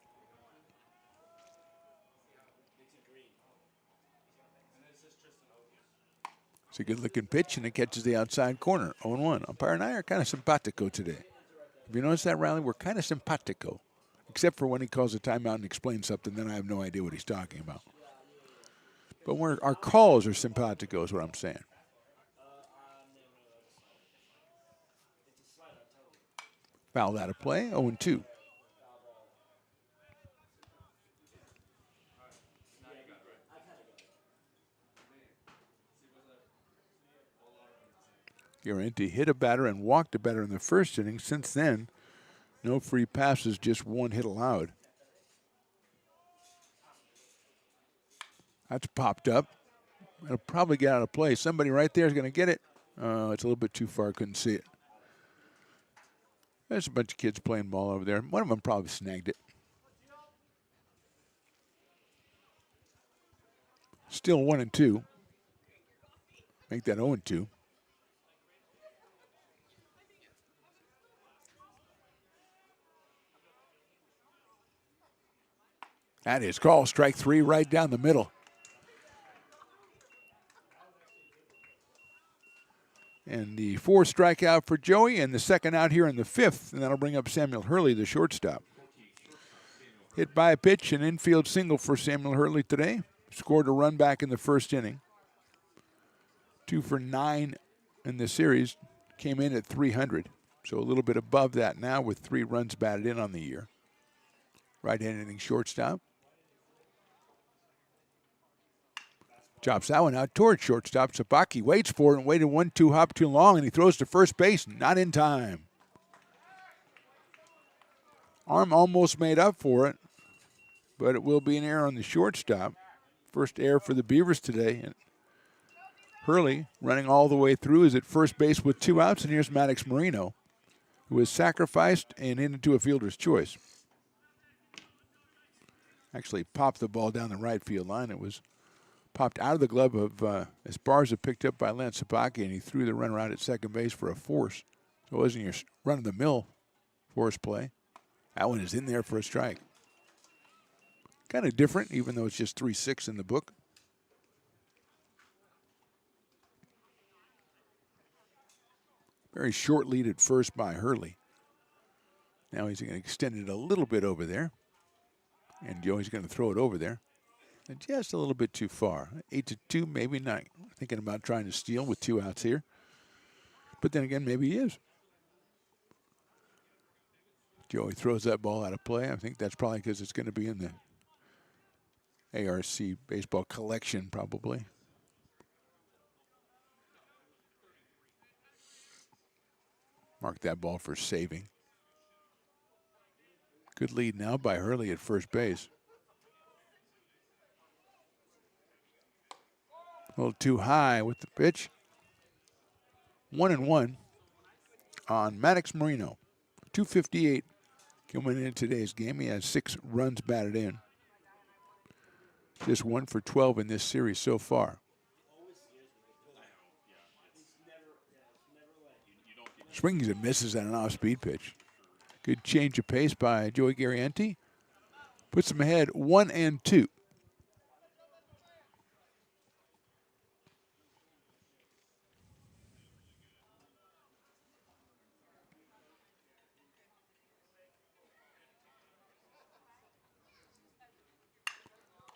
It's a good-looking pitch, and it catches the outside corner. 0-1. Umpire and I are kind of simpatico today. Have you noticed that, Riley? We're kind of simpatico, except for when he calls a timeout and explains something, then I have no idea what he's talking about. But our calls are simpatico is what I'm saying. Fouled out of play, 0-2. Garrienti hit a batter and walked a batter in the 1st inning. Since then, no free passes, just 1 hit allowed. That's popped up. It'll probably get out of play. Somebody right there is going to get it. It's a little bit too far. Couldn't see it. There's a bunch of kids playing ball over there. One of them probably snagged it. Still 1-2. Make that 0-2. That is called strike 3 right down the middle. And the 4th strikeout for Joey, and the 2nd out here in the 5th, and that'll bring up Samuel Hurley, the shortstop. Hit by a pitch, an infield single for Samuel Hurley today. Scored a run back in the 1st inning. 2 for 9 in the series came in at 300. So a little bit above that now with 3 runs batted in on the year. Right-handed hitting shortstop. Chops that one out towards shortstop. Sabaki waits for it and waited 1-2 hop too long, and he throws to first base, not in time. Arm almost made up for it, but it will be an error on the shortstop. First error for the Beavers today. And Hurley, running all the way through, is at first base with 2 outs, and here's Maddox Marino, who was sacrificed and into a fielder's choice. Actually popped the ball down the right field line. It was popped out of the glove of Esparza, picked up by Lance Sabaki, and he threw the runner out at second base for a force. So it wasn't your run-of-the-mill force play. That one is in there for a strike. Kind of different, even though it's just 3-6 in the book. Very short lead at first by Hurley. Now he's going to extend it a little bit over there. And Joey's going to throw it over there. And just a little bit too far. 8-2, maybe not. Thinking about trying to steal with 2 outs here. But then again, maybe he is. Joey throws that ball out of play. I think that's probably because it's going to be in the ARC baseball collection, probably. Mark that ball for saving. Good lead now by Hurley at first base. A little too high with the pitch. 1-1 on Maddox Marino. 258 coming in today's game. He has 6 runs batted in. Just 1 for 12 in this series so far. Swings and misses at an off-speed pitch. Good change of pace by Joey Garrienti. Puts him ahead 1-2.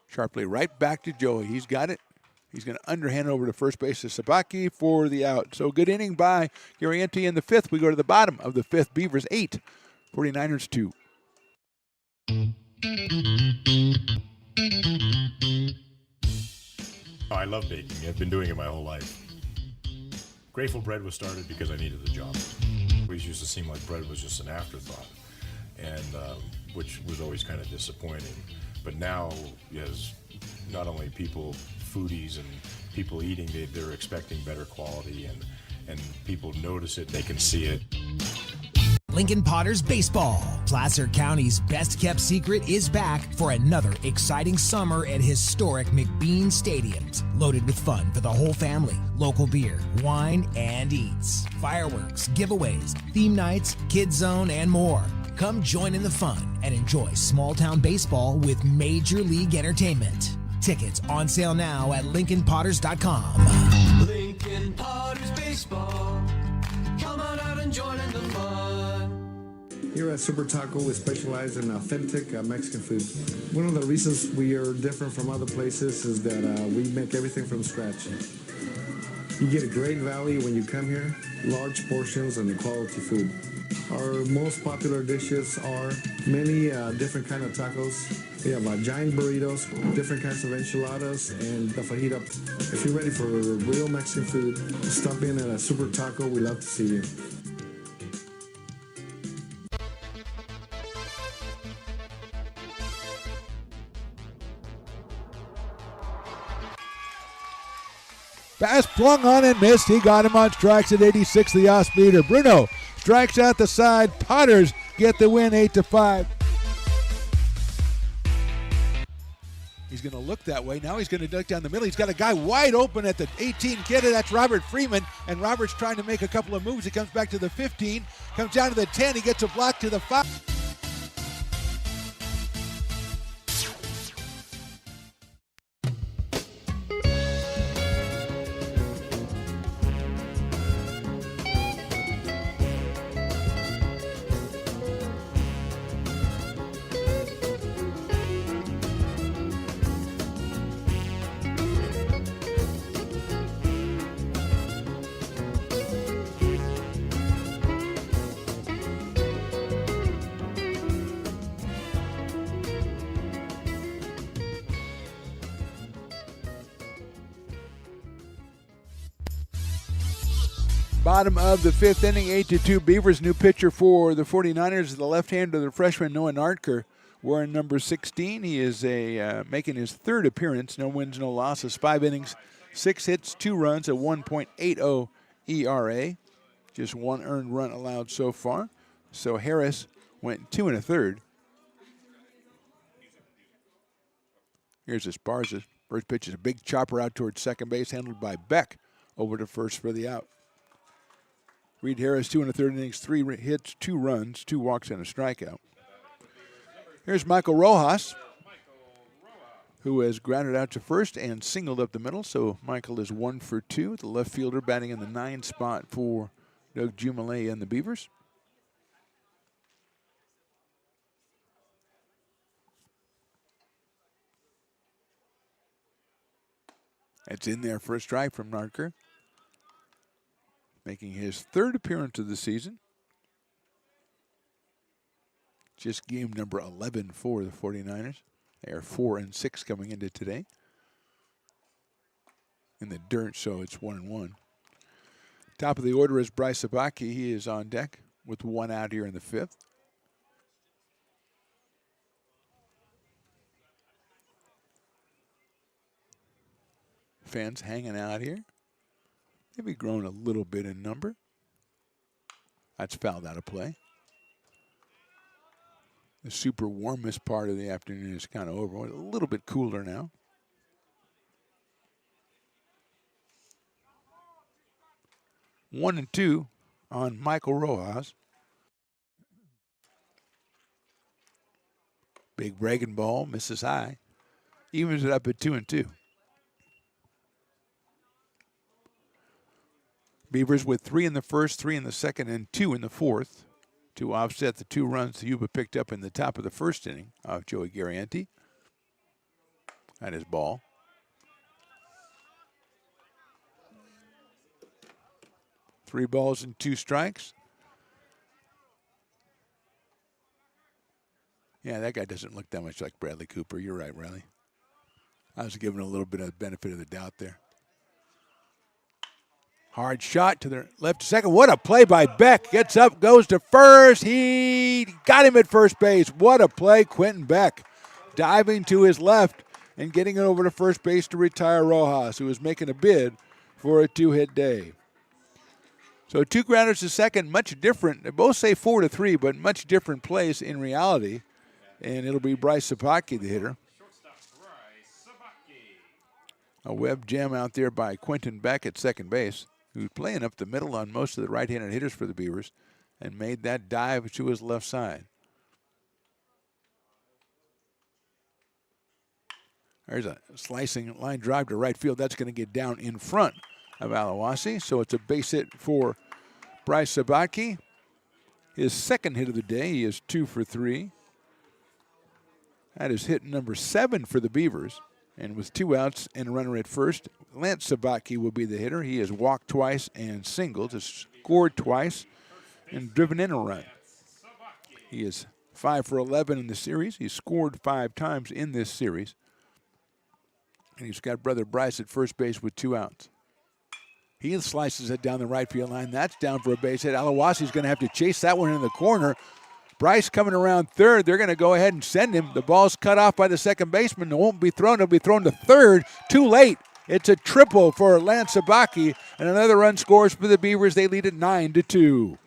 Sharply right back to Joey. He's got it. He's going to underhand over to first base to Sabaki for the out. So good inning by Garrienti in the 5th. We go to the bottom of the 5th. Beavers 8, 49ers 2. Oh, I love baking. I've been doing it my whole life. Grateful Bread was started because I needed the job. It always used to seem like bread was just an afterthought, and which was always kind of disappointing. But now, as not only people, foodies and people eating, they're expecting better quality, and people notice it, they can see it. Lincoln Potters Baseball. Placer County's best-kept secret is back for another exciting summer at historic McBean Stadiums. Loaded with fun for the whole family, local beer, wine, and eats. Fireworks, giveaways, theme nights, kids zone, and more. Come join in the fun and enjoy small-town baseball with Major League Entertainment. Tickets on sale now at LincolnPotters.com. Lincoln Potters Baseball. Come on out and join in the fun. Here at Super Taco, we specialize in authentic Mexican food. One of the reasons we are different from other places is that we make everything from scratch. You get a great value when you come here, large portions and quality food. Our most popular dishes are many different kind of tacos. We have giant burritos, different kinds of enchiladas, and the fajita. If you're ready for real Mexican food, stop in at a Super Taco. We love to see you. Pass flung on and missed. He got him on strikes at 86, the off-speeder. Bruno strikes out the side. Potters get the win 8-5. He's going to look that way. Now he's going to duck down the middle. He's got a guy wide open at the 18 kidder. That's Robert Freeman. And Robert's trying to make a couple of moves. He comes back to the 15, comes down to the 10. He gets a block to the 5. Bottom of the fifth inning, 8-2 Beavers. New pitcher for the 49ers is the left-hander, the freshman Noah Nartker, wearing number 16. He is making his third appearance. No wins, no losses. 5 innings, 6 hits, 2 runs, a 1.80 ERA. Just 1 earned run allowed so far. So Harris went 2 1/3. Here's Esparza. First pitch is a big chopper out towards second base, handled by Beck over to first for the out. Reed Harris, 2 1/3 innings, 3 hits, 2 runs, 2 walks, and a strikeout. Here's Michael Rojas, who has grounded out to first and singled up the middle. So Michael is 1 for 2. The left fielder batting in the 9 spot for Doug Jumalet and the Beavers. It's in there for a strike from Nartker, making his third appearance of the season. Just game number 11 for the 49ers. They are 4-6 coming into today. In the dirt, so it's 1-1. Top of the order is Bryce Sabaki. He is on deck with 1 out here in the 5th. Fans hanging out here. Maybe grown a little bit in number. That's fouled out of play. The super warmest part of the afternoon is kind of over. A little bit cooler now. One and 2 on Michael Rojas. Big breaking ball, misses high. Evens it up at 2-2. Beavers with 3 in the first, 3 in the second, and 2 in the fourth to offset the 2 runs Yuba picked up in the top of the first inning of Joey Garrienti. That is ball. Three balls and 2 strikes. Yeah, that guy doesn't look that much like Bradley Cooper. You're right, Riley. I was giving a little bit of the benefit of the doubt there. Hard shot to the left second. What a play by Beck. Gets up, goes to first. He got him at first base. What a play, Quentin Beck. Diving to his left and getting it over to first base to retire Rojas, who was making a bid for a 2-hit day. So 2 grounders to second, much different. They both say 4-3, but much different plays in reality. And it'll be Bryce Sapaki, the hitter. A web jam out there by Quentin Beck at second base, who's playing up the middle on most of the right-handed hitters for the Beavers, and made that dive to his left side. There's a slicing line drive to right field. That's going to get down in front of Alawasi. So it's a base hit for Bryce Sabaki. His second hit of the day. He is 2 for 3. That is hit number 7 for the Beavers. And with 2 outs and a runner at first, Lance Sabaki will be the hitter. He has walked twice and singled, has scored twice, and driven in a run. He is 5 for 11 in the series. He's scored 5 times in this series. And he's got brother Bryce at first base with 2 outs. He slices it down the right field line. That's down for a base hit. Alawasi's going to have to chase that one in the corner. Bryce coming around third. They're going to go ahead and send him. The ball's cut off by the second baseman. It won't be thrown. It'll be thrown to third. Too late. It's a triple for Lance Sabaki, and another run scores for the Beavers. They lead it 9-2.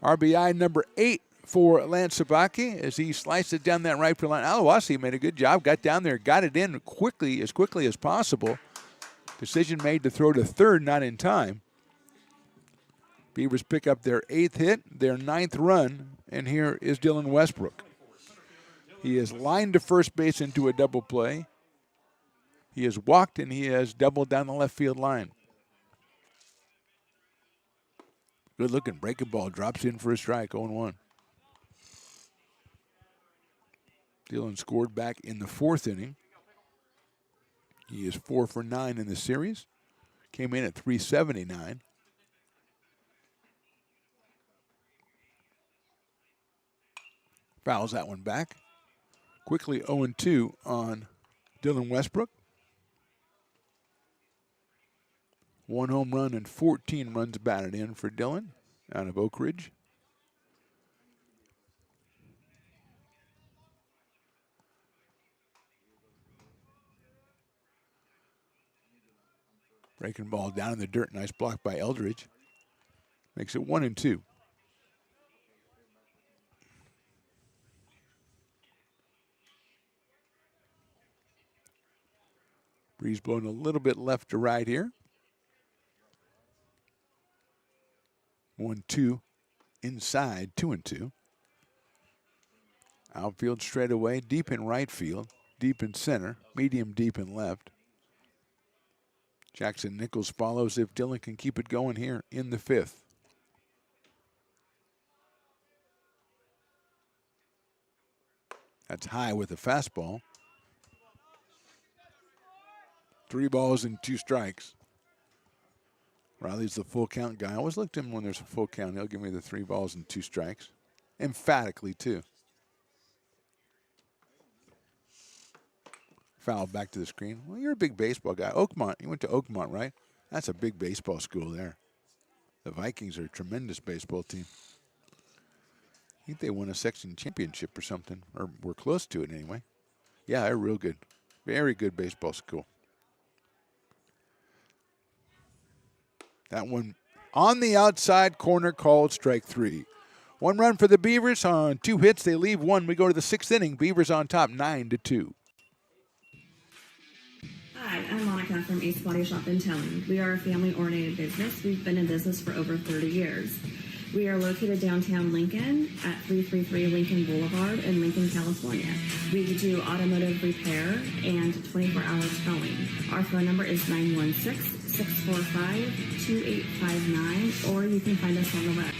RBI number 8 for Lance Sabaki as he sliced it down that right field line. Alawasi made a good job. Got down there, got it in quickly as possible. Decision made to throw to third, not in time. Beavers pick up their 8th hit, their 9th run, and here is Dylan Westbrook. He is lined to first base into a double play. He has walked and he has doubled down the left field line. Good looking breaking ball, drops in for a strike, 0-1. Dylan scored back in the 4th inning. He is 4 for 9 in the series. Came in at 379. Fouls that one back. Quickly 0-2 on Dylan Westbrook. 1 home run and 14 runs batted in for Dylan out of Oak Ridge. Breaking ball down in the dirt. Nice block by Eldridge. Makes it 1-2. Breeze blowing a little bit left to right here. 1-2 inside, 2-2. Outfield straight away, deep in right field, deep in center, medium deep in left. Jackson Nichols follows if Dylan can keep it going here in the 5th. That's high with a fastball. 3 balls and 2 strikes. Riley's the full count guy. I always look to him when there's a full count. He'll give me the 3 balls and 2 strikes. Emphatically, too. Foul back to the screen. Well, you're a big baseball guy. Oakmont, you went to Oakmont, right? That's a big baseball school there. The Vikings are a tremendous baseball team. I think they won a section championship or something, or were close to it anyway. Yeah, they're real good. Very good baseball school. That one on the outside corner, called strike 3. 1 run for the Beavers on 2 hits. They leave 1. We go to the 6th inning. Beavers on top 9-2. Hi, I'm Monica from Ace Body Shop and Towing. We are a family-oriented business. We've been in business for over 30 years. We are located downtown Lincoln at 333 Lincoln Boulevard in Lincoln, California. We do automotive repair and 24-hour towing. Our phone number is 916-645-2859, or you can find us on the web.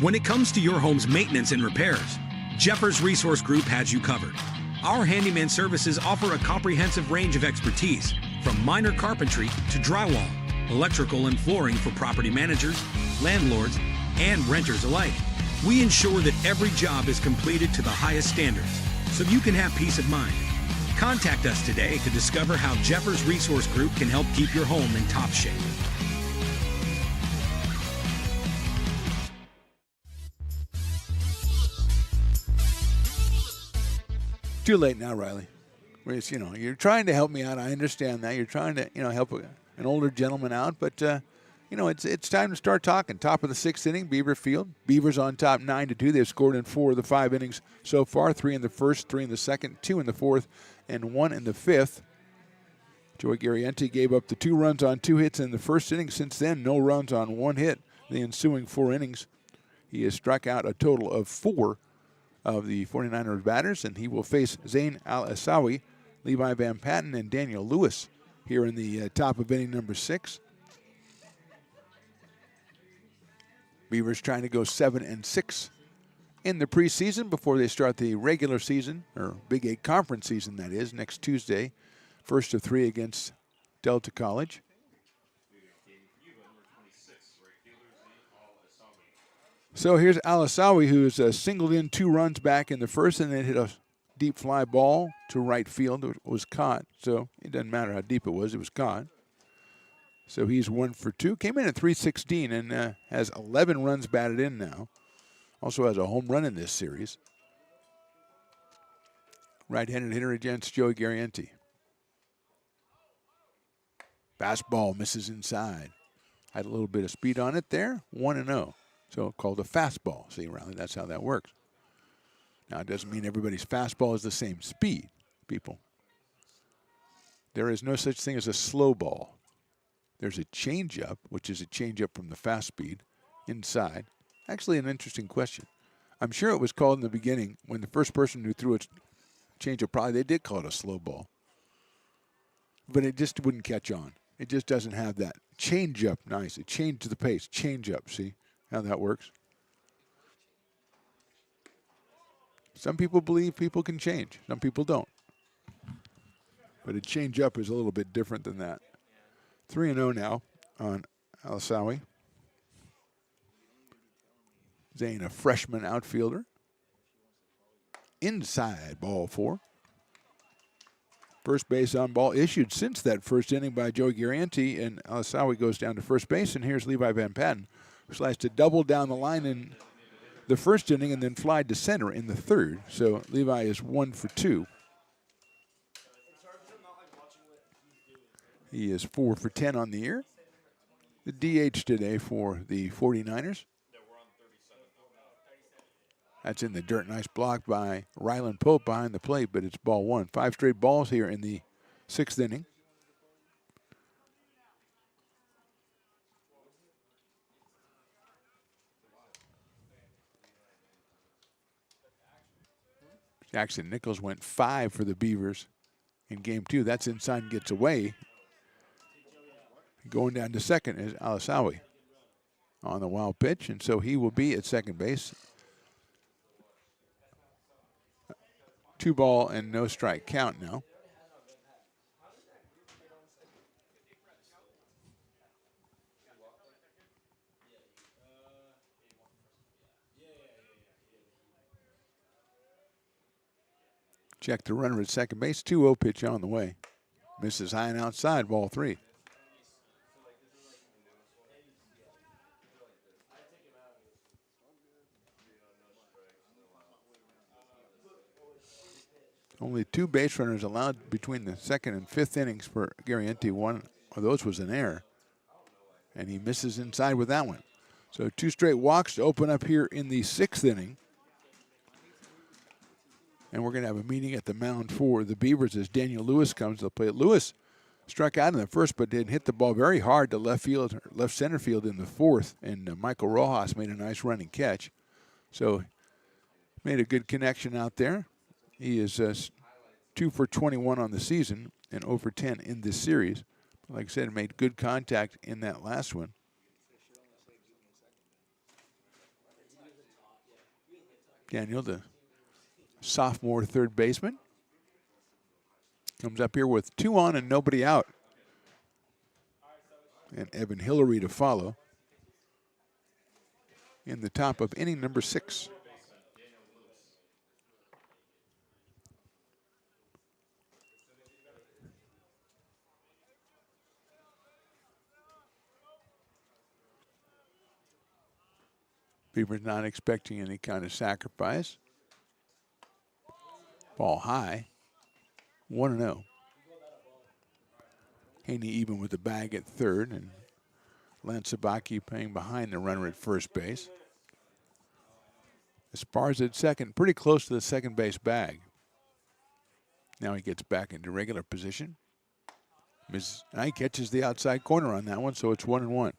When it comes to your home's maintenance and repairs, Jeffers Resource Group has you covered. Our handyman services offer a comprehensive range of expertise, from minor carpentry to drywall, electrical and flooring for property managers, landlords, and renters alike. We ensure that every job is completed to the highest standards, so you can have peace of mind. Contact us today to discover how Jeffers Resource Group can help keep your home in top shape. Too late now, Riley. Whereas, you're trying to help me out. I understand that. You're trying to, help an older gentleman out. But, it's time to start talking. Top of the 6th inning, Beaver Field. Beavers on top 9-2. They've scored in 4 of the 5 innings so far. 3 in the first, 3 in the second, 2 in the 4th, and 1 in the 5th. Joey Garrienti gave up the 2 runs on 2 hits in the first inning. Since then, no runs on 1 hit. The ensuing 4 innings, he has struck out a total of 4 of the 49ers batters, and he will face Zane Al-Asawi, Levi Van Patten, and Daniel Lewis here in the top of inning number 6. Beavers trying to go 7-6 in the preseason before they start the regular season, or Big 8 conference season, that is, next Tuesday. First of 3 against Delta College. So here's Al-Asawi, who's singled in 2 runs back in the first and then hit a deep fly ball to right field. It was caught, so it doesn't matter how deep it was caught. So he's 1 for 2. Came in at .316 and has 11 runs batted in now. Also has a home run in this series. Right-handed hitter against Joey Garrienti. Fastball misses inside. Had a little bit of speed on it there. 1-0. So called a fastball. See, Riley, that's how that works. Now, it doesn't mean everybody's fastball is the same speed, people. There is no such thing as a slow ball. There's a changeup, which is a changeup from the fast speed inside. Actually, an interesting question. I'm sure it was called in the beginning when the first person who threw a changeup, probably they did call it a slow ball. But it just wouldn't catch on. It just doesn't have that changeup. Nice. It changed the pace. Changeup. See how that works? Some people believe people can change. Some people don't. But a changeup is a little bit different than that. 3-0 now on Al-Asawi. Zane, a freshman outfielder. Inside, ball 4. First base on ball issued since that first inning by Joe Garianti, and Alasawi goes down to first base, and here's Levi Van Patten, who sliced a double down the line in the first inning and then flied to center in the third. So Levi is 1 for 2. He is 4 for 10 on the year. The DH today for the 49ers. That's in the dirt. Nice block by Ryland Pope behind the plate, but it's ball 1. 5 straight balls here in the 6th inning. Jackson Nichols went 5 for the Beavers in game 2. That's inside and gets away. Going down to second is Alasawi on the wild pitch, and so he will be at second base. 2 ball and no strike count now. Check the runner at second base. 2-0 pitch on the way. Misses high and outside, ball 3. Only 2 base runners allowed between the 2nd and 5th innings for Garianti. One of those was an error, and he misses inside with that one. So 2 straight walks to open up here in the 6th inning. And we're going to have a meeting at the mound for the Beavers as Daniel Lewis comes to the plate. Lewis struck out in the first, but did hit the ball very hard to left center field in the 4th, and Michael Rojas made a nice running catch. So made a good connection out there. He is 2 for 21 on the season and 0 for 10 in this series. Like I said, made good contact in that last one. Daniel, the sophomore third baseman, comes up here with 2 on and nobody out. And Evan Hillary to follow in the top of inning number 6. Beaver's not expecting any kind of sacrifice. Ball high. 1-0. Haney even with the bag at third, and Lance Sabaki playing behind the runner at first base. Esparza at second, pretty close to the second base bag. Now he gets back into regular position. He catches the outside corner on that one, so it's 1-1.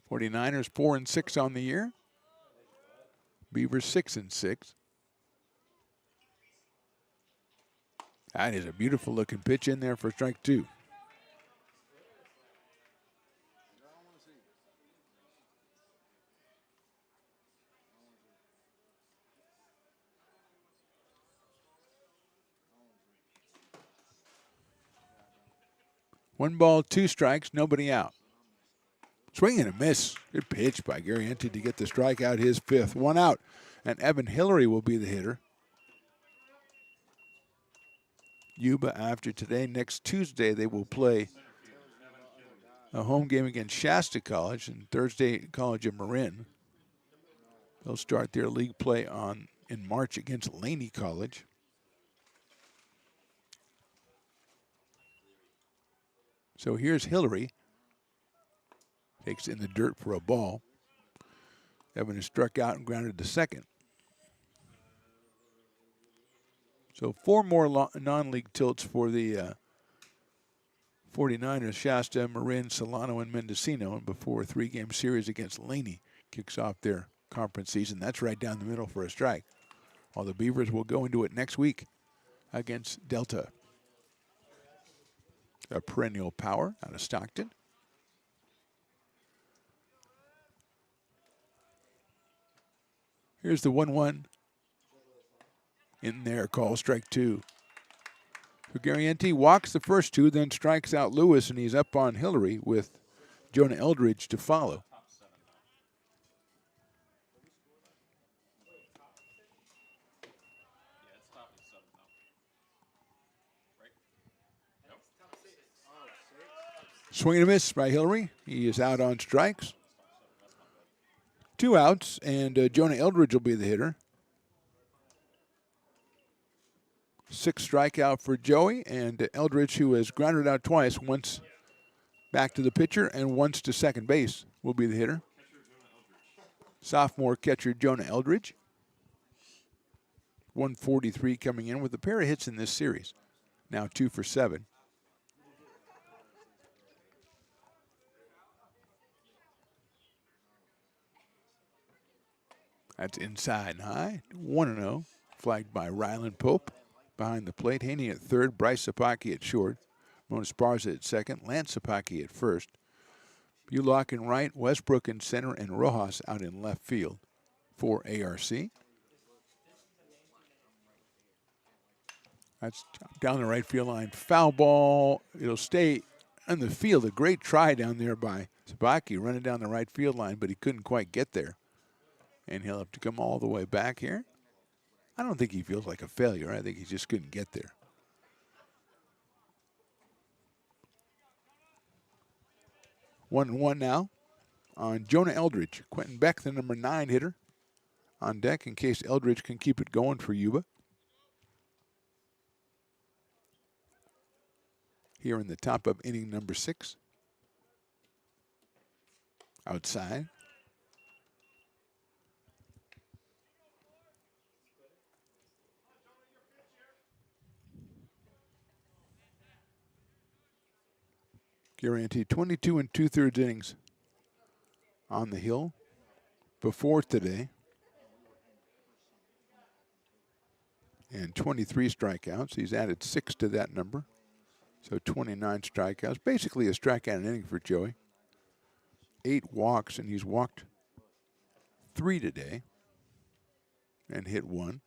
'49ers 4-6 on the year. Beavers 6-6. That is a beautiful looking pitch in there for strike 2. One ball, 2 strikes, nobody out. Swing and a miss. Good pitch by Garianti to get the strikeout, his 5th. 1 out, and Evan Hillary will be the hitter. Yuba after today. Next Tuesday they will play a home game against Shasta College and Thursday College of Marin. They'll start their league play in March against Laney College. So here's Hillary. Takes in the dirt for a ball. Evan is struck out and grounded to second. So 4 more non-league tilts for the 49ers, Shasta, Marin, Solano, and Mendocino, before a 3-game series against Laney kicks off their conference season. That's right down the middle for a strike. All the Beavers will go into it next week against Delta. A perennial power out of Stockton. Here's the 1-1 in there, call strike 2. So Garianti walks the first 2, then strikes out Lewis, and he's up on Hillary with Jonah Eldridge to follow. Swing and a miss by Hillary. He is out on strikes. 2 outs, and Jonah Eldridge will be the hitter. 6 strikeout for Joey, and Eldridge, who has grounded out twice, once back to the pitcher and once to second base, will be the hitter. Sophomore catcher Jonah Eldridge. 143 coming in with a pair of hits in this series. Now 2 for 7. That's inside and high. 1-0. Flagged by Ryland Pope. Behind the plate. Haney at third. Bryce Sapaki at short. Mona Sparza at second. Lance Sapaki at first. Bulock in right. Westbrook in center. And Rojas out in left field for ARC. That's down the right field line. Foul ball. It'll stay on the field. A great try down there by Sapaki running down the right field line, but he couldn't quite get there. And he'll have to come all the way back here. I don't think he feels like a failure. I think he just couldn't get there. 1-1 now on Jonah Eldridge. Quentin Beck, the number 9 hitter, on deck in case Eldridge can keep it going for Yuba. Here in the top of inning number 6. Outside. Guaranteed 22 2/3 innings on the hill before today. And 23 strikeouts. He's added 6 to that number. So 29 strikeouts. Basically a strikeout an inning for Joey. 8 walks, and he's walked 3 today and hit 1.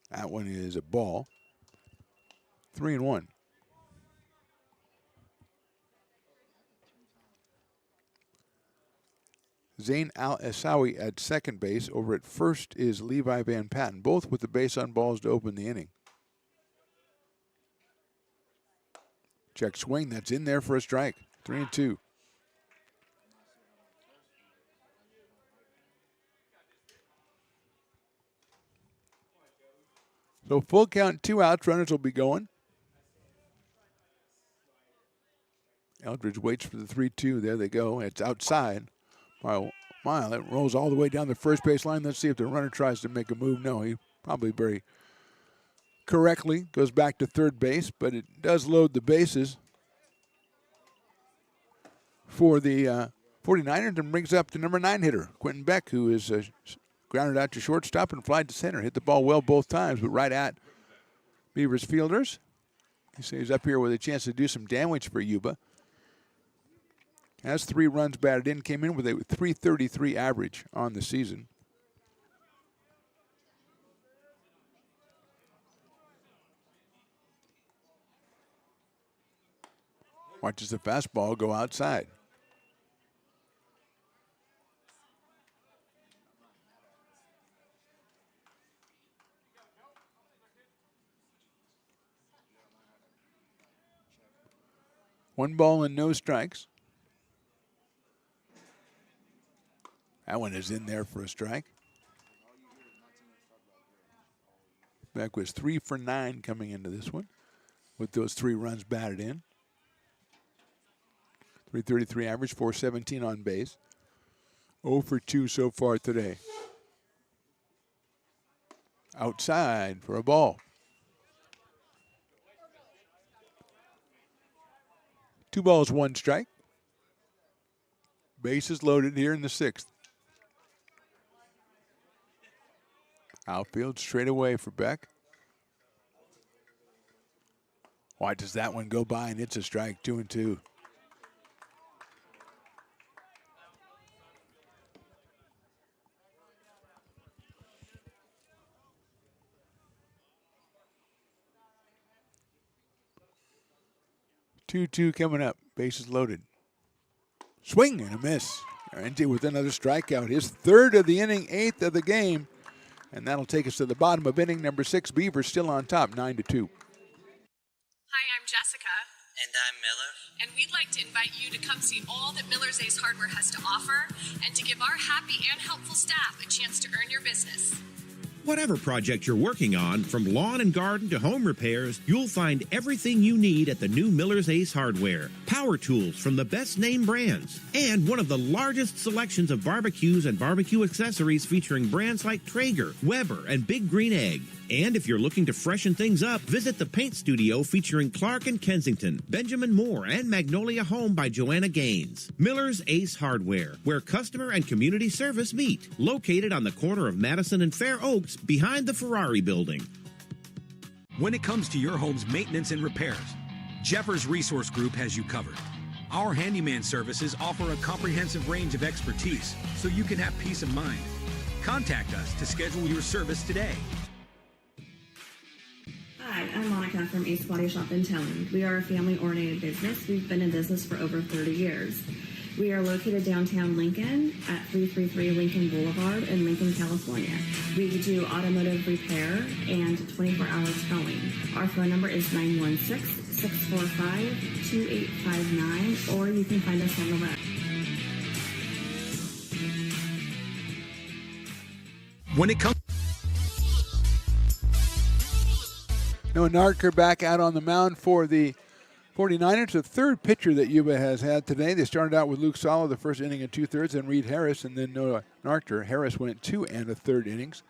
That one is a ball. 3-1. Zane Al-Asawi at second base. Over at first is Levi Van Patten, both with the base on balls to open the inning. Check swing, that's in there for a strike. 3-2. So full count, 2 outs, runners will be going. Eldridge waits for the 3-2. There they go. It's outside. Mile, it rolls all the way down the first base line. Let's see if the runner tries to make a move. No, he probably very correctly goes back to third base, but it does load the bases for the 49ers and brings up the number 9 hitter, Quentin Beck, who is grounded out to shortstop and flied to center. Hit the ball well both times, but right at Beavers fielders. He stays up here with a chance to do some damage for Yuba. Has 3 runs batted in, came in with a .333 average on the season. Watches the fastball go outside. One ball and no strikes. That one is in there for a strike. Beck was 3 for 9 coming into this one with those 3 runs batted in. .333 average, .417 on base. 0 for 2 so far today. Outside for a ball. 2 balls, 1 strike. Bases loaded here in the 6th. Outfield straight away for Beck. Why does that one go by and it's a strike? 2-2. Two coming up. Bases loaded. Swing and a miss. Guarante with another strikeout. His 3rd of the inning, 8th of the game. And that'll take us to the bottom of inning number 6. Beaver still on top, 9-2. Hi, I'm Jessica. And I'm Miller. And we'd like to invite you to come see all that Miller's Ace Hardware has to offer and to give our happy and helpful staff a chance to earn your business. Whatever project you're working on, from lawn and garden to home repairs, you'll find everything you need at the new Miller's Ace Hardware. Power tools from the best name brands, and one of the largest selections of barbecues and barbecue accessories featuring brands like Traeger, Weber, and Big Green Egg. And if you're looking to freshen things up, visit the paint studio featuring Clark and Kensington, Benjamin Moore, and Magnolia Home by Joanna Gaines. Miller's Ace Hardware, where customer and community service meet. Located on the corner of Madison and Fair Oaks, behind the Ferrari building. When it comes to your home's maintenance and repairs, Jeffers Resource Group has you covered. Our handyman services offer a comprehensive range of expertise so you can have peace of mind. Contact us to schedule your service today. Hi, I'm Monica from Ace Body Shop in Towne. We are a family-oriented business. We've been in business for over 30 years. We are located downtown Lincoln at 333 Lincoln Boulevard in Lincoln, California. We do automotive repair and 24-hour towing. Our phone number is 916-645-2859, or you can find us on the web. When it comes Noah Narker back out on the mound for the 49ers, the third pitcher that Yuba has had today. They started out with Luke Sala the first inning and 2/3, and Reed Harris, and then Noah Narker. Harris went 2 1/3 innings.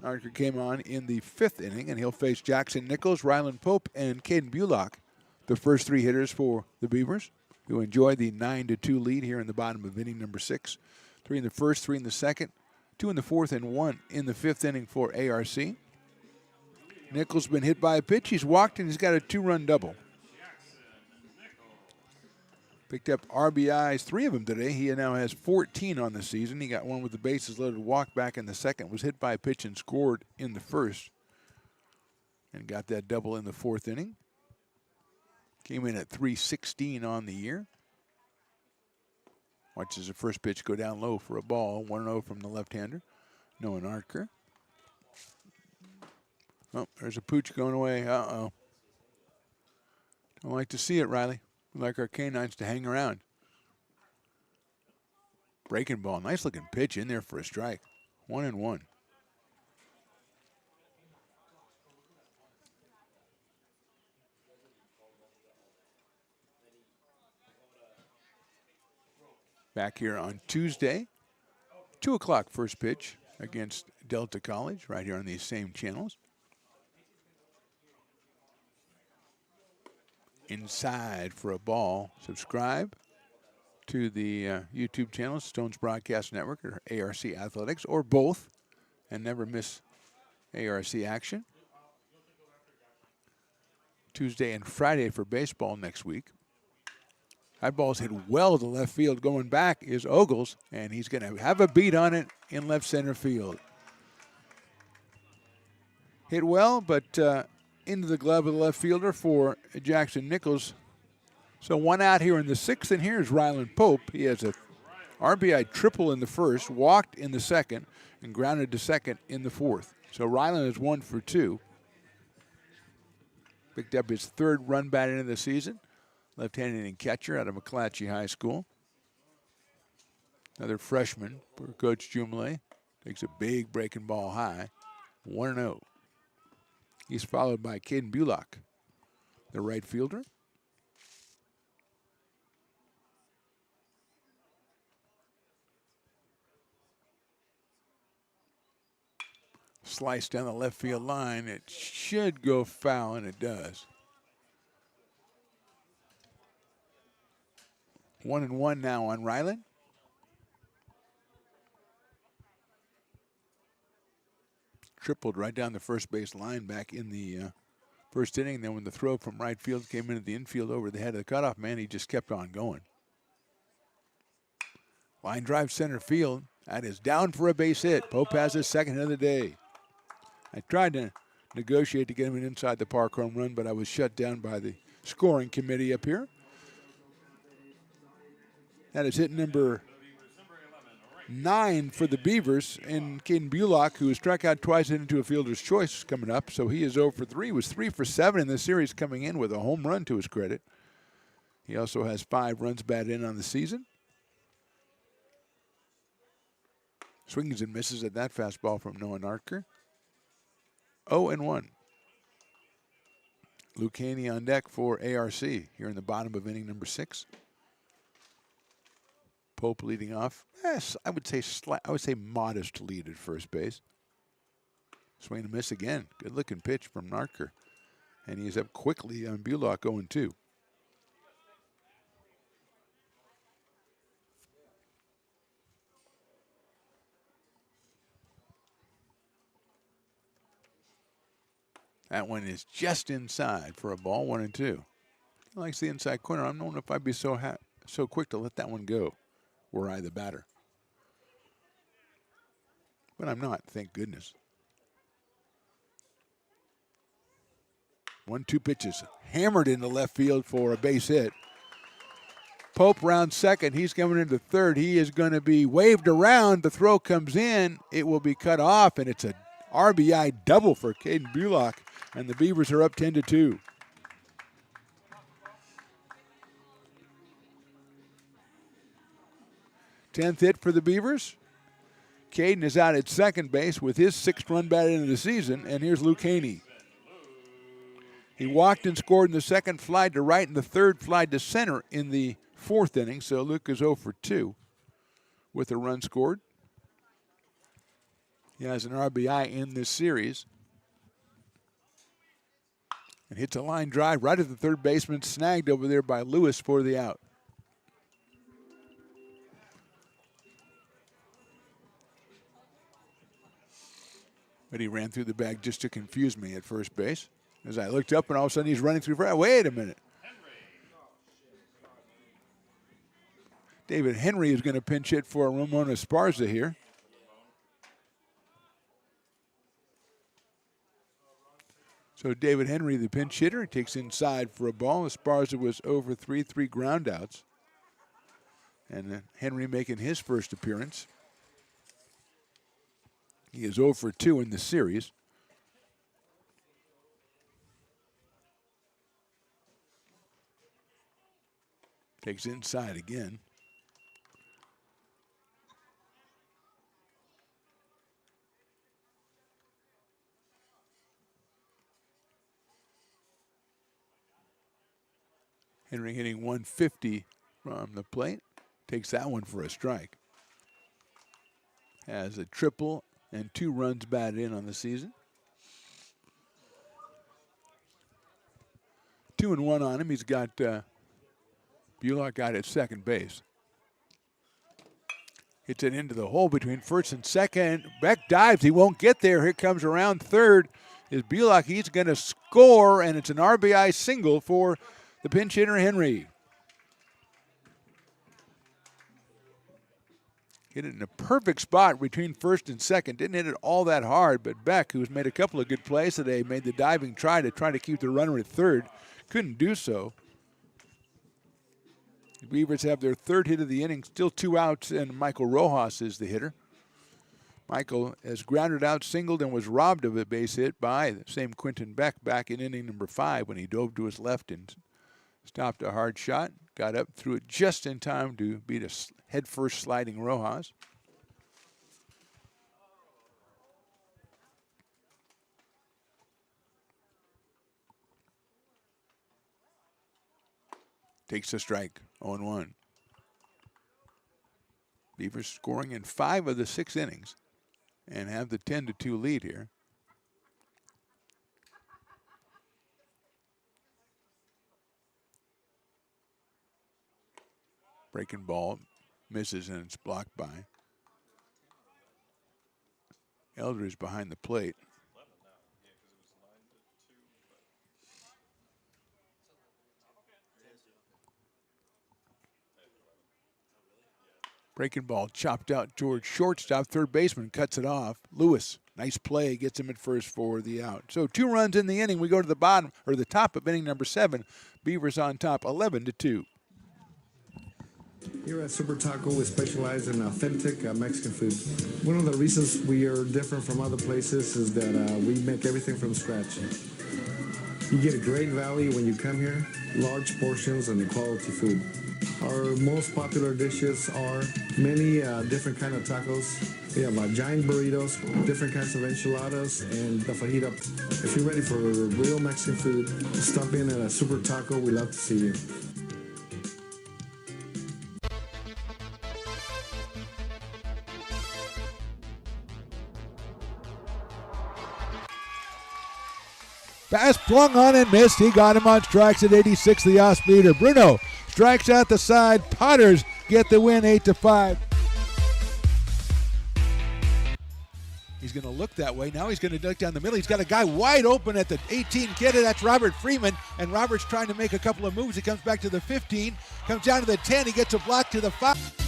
Narker came on in the 5th inning, and he'll face Jackson Nichols, Ryland Pope, and Caden Bullock, the first 3 hitters for the Beavers, who enjoyed the 9-2 lead here in the bottom of inning number 6. 3 in the first, 3 in the second, 2 in the 4th, and 1 in the 5th inning for ARC. Nichols been hit by a pitch. He's walked, and he's got a 2-run double. Picked up RBIs, 3 of them today. He now has 14 on the season. He got one with the bases loaded, walked back in the second, was hit by a pitch and scored in the first, and got that double in the 4th inning. Came in at 316 on the year. Watches the first pitch go down low for a ball. 1-0 from the left-hander, Noah Narker. Oh, there's a pooch going away. Uh-oh. Don't like to see it, Riley. We like our canines to hang around. Breaking ball. Nice looking pitch in there for a strike. 1-1. Back here on Tuesday. 2 o'clock first pitch against Delta College, right here on these same channels. Inside for a ball. Subscribe to the YouTube channel, Stones Broadcast Network, or ARC Athletics, or both, and never miss ARC action. Tuesday and Friday for baseball next week. That ball's hit well to left field. Going back is Ogles, and he's going to have a beat on it in left center field. Hit well, but into the glove of the left fielder for Jackson Nichols. So 1 out here in the 6th, and here's Ryland Pope. He has a RBI triple in the first, walked in the second, and grounded to second in the 4th. So Ryland is 1 for 2. Picked up his 3rd run batting of the season. Left-handed catcher out of McClatchy High School. Another freshman for Coach Jumley. Takes a big breaking ball high. 1-0. He's followed by Caden Bullock, the right fielder. Slice down the left field line. It should go foul, and it does. 1-1 now on Ryland. Tripled right down the first base line back in the first inning. Then when the throw from right field came into the infield over the head of the cutoff man, he just kept on going. Line drive center field. That is down for a base hit. Pope has his 2nd hit of the day. I tried to negotiate to get him an inside the park home run, but I was shut down by the scoring committee up here. That is hit number 9 for the Beavers, and Caden Bullock, who has struck out twice into a fielder's choice, coming up. So he is 0 for 3. He was 3 for 7 in the series, coming in with a home run to his credit. He also has 5 runs batted in on the season. Swings and misses at that fastball from Noah Narker. 0-1. Lucchini on deck for ARC here in the bottom of inning number 6. Pope leading off. Yes, I would say modest lead at first base. Swing and miss again. Good looking pitch from Narker. And he's up quickly on Bullock 0-2. That one is just inside for a ball, 1-2. He likes the inside corner. I don't know if I'd be so quick to let that one go were I the batter. But I'm not, thank goodness. 1-2 pitches. Hammered into left field for a base hit. Pope round second. He's coming into third. He is going to be waved around. The throw comes in. It will be cut off, and it's a RBI double for Caden Bullock. And the Beavers are up 10-2. Tenth hit for the Beavers. Caden is out at second base with his 6th run batted into the season, and here's Luke Haney. He walked and scored in the second, flied to right, and the third flied to center in the 4th inning. So Luke is 0 for 2 with a run scored. He has an RBI in this series. And hits a line drive right at the third baseman, snagged over there by Lewis for the out. But he ran through the bag just to confuse me at first base. As I looked up, and all of a sudden he's running through. Wait a minute. David Henry is going to pinch hit for Ramon Esparza here. So David Henry, the pinch hitter, takes inside for a ball. Esparza was over 3 ground outs. And Henry making his first appearance. He is 0 for 2 in the series. Takes inside again. Henry hitting 150 from the plate. Takes that one for a strike. Has a triple and 2 runs batted in on the season. 2-1 on him. He's got Bullock out at second base. Hits it into the hole between first and second. Beck dives. He won't get there. Here comes around third is Bullock. He's going to score, and it's an RBI single for the pinch hitter, Henry. Hit it in a perfect spot between first and second. Didn't hit it all that hard, but Beck, who's made a couple of good plays today, made the diving try to keep the runner at third. Couldn't do so. The Beavers have their 3rd hit of the inning, still 2 outs, and Michael Rojas is the hitter. Michael has grounded out, singled, and was robbed of a base hit by the same Quentin Beck back in inning number 5 when he dove to his left and stopped a hard shot. Got up, threw it just in time to beat a head-first sliding Rojas. Takes a strike, 0-1. Beavers scoring in 5 of the 6 innings and have the 10-2 lead here. Breaking ball, misses, and it's blocked by Eldridge behind the plate. Breaking ball chopped out towards shortstop. Third baseman cuts it off. Lewis, nice play, gets him at first for the out. So 2 runs in the inning. We go to the bottom, or the top of inning number 7. Beavers on top, 11-2. Here at Super Taco, we specialize in authentic Mexican food. One of the reasons we are different from other places is that we make everything from scratch. You get a great value when you come here, large portions and quality food. Our most popular dishes are many different kind of tacos. We have giant burritos, different kinds of enchiladas, and the fajita. If you're ready for real Mexican food, stop in at a Super Taco. We'd love to see you. Pass flung on and missed. He got him on strikes at 86, the off-speeder. Bruno strikes out the side. Potters get the win 8-5. He's going to look that way. Now he's going to duck down the middle. He's got a guy wide open at the 18 kidder. That's Robert Freeman. And Robert's trying to make a couple of moves. He comes back to the 15, comes down to the 10. He gets a block to the 5.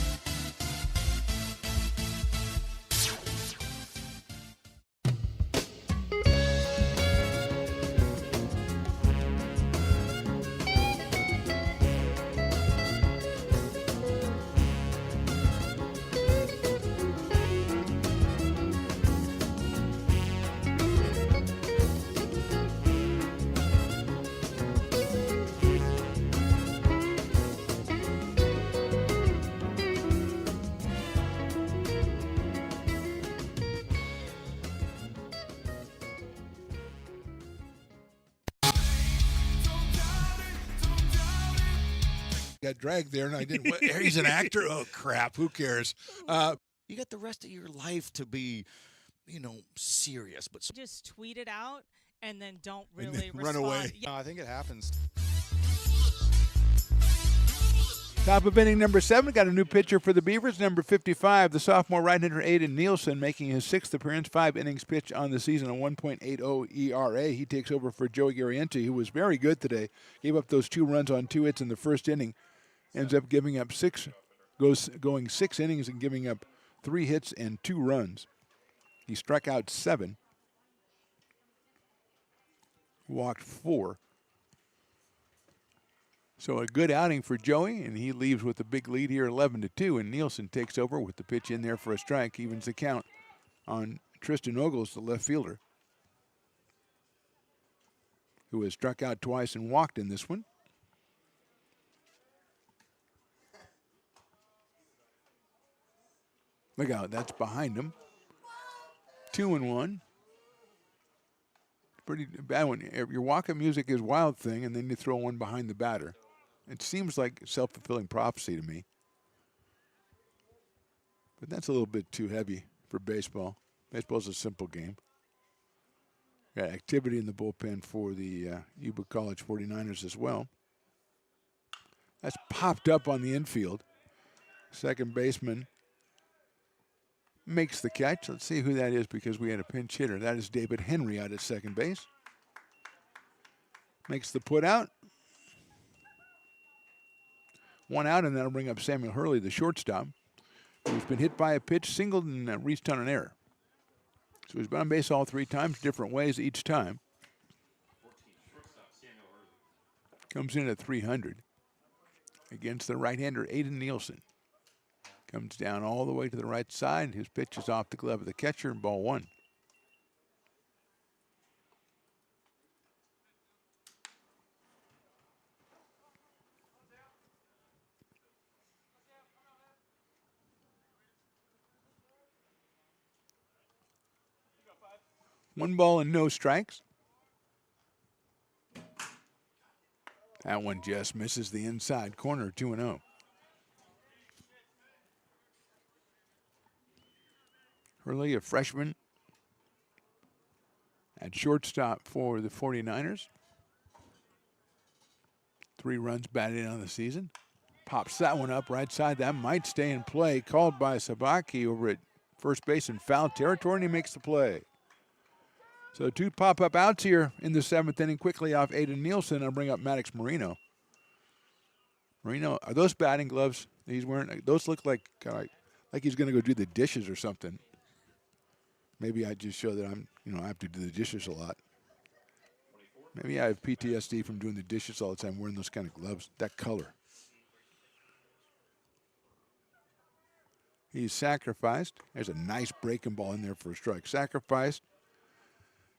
Got dragged there, and I didn't. He's an actor. Oh crap! Who cares? You got the rest of your life to be, serious. But just tweet it out and then don't really run respond. away. Yeah. No, I think it happens. Top of inning number 7, got a new pitcher for the Beavers, number 55, the sophomore right-hander Aiden Nielsen, making his 6th appearance, 5 innings pitched on the season, a 1.80 ERA. He takes over for Joey Garriente, who was very good today. Gave up those 2 runs on 2 hits in the first inning. Ends up giving up 6, going 6 innings and giving up 3 hits and 2 runs. He struck out 7, walked 4. So a good outing for Joey, and he leaves with a big lead here, 11-2, and Nielsen takes over with the pitch in there for a strike, evens the count on Tristan Ogles, the left fielder, who has struck out twice and walked in this one. Look out, that's behind him. 2-1. Pretty bad one. Your walk-up music is Wild Thing, and then you throw one behind the batter. It seems like self-fulfilling prophecy to me. But that's a little bit too heavy for baseball. Baseball's a simple game. Got activity in the bullpen for the Yuba College 49ers as well. That's popped up on the infield. Second baseman makes the catch. Let's see who that is because we had a pinch hitter. That is David Henry out at second base. Makes the put out. 1 out, and that'll bring up Samuel Hurley, the shortstop, who's been hit by a pitch, singled, and reached on an error. So he's been on base all 3 times, different ways each time. Comes in at 300 against the right-hander Aiden Nielsen. Comes down all the way to the right side. His pitch is off the glove of the catcher, and ball 1. One ball and no strikes. That one just misses the inside corner, 2-0. Hurley, a freshman at shortstop for the 49ers. 3 runs batted in on the season. Pops that one up right side. That might stay in play. Called by Sabaki over at first base in foul territory, and he makes the play. So 2 pop-up outs here in the 7th inning. Quickly off Aiden Nielsen. I'll bring up Maddox Marino. Marino, are those batting gloves he's wearing? Those look like he's going to go do the dishes or something. Maybe I just show that I have to do the dishes a lot. Maybe I have PTSD from doing the dishes all the time, wearing those kind of gloves, that color. He's sacrificed. There's a nice breaking ball in there for a strike. Sacrificed.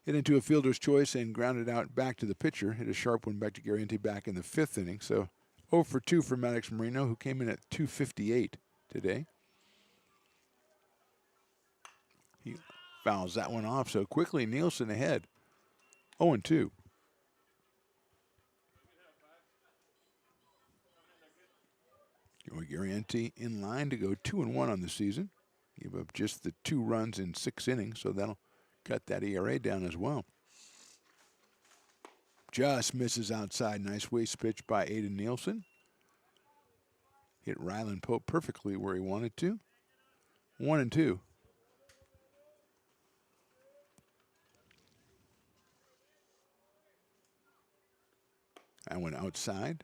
hit into a fielder's choice and grounded out back to the pitcher. Hit a sharp one back to Garriente back in the 5th inning. So 0 for 2 for Maddox Marino, who came in at 258 today. He fouls that one off so quickly. Nielsen ahead, 0-2. Garriente in line to go 2-1 on the season. Give up just the 2 runs in 6 innings, so that'll cut that ERA down as well. Just misses outside. Nice waste pitch by Aiden Nielsen. Hit Ryland Pope perfectly where he wanted to. 1-2. That went outside.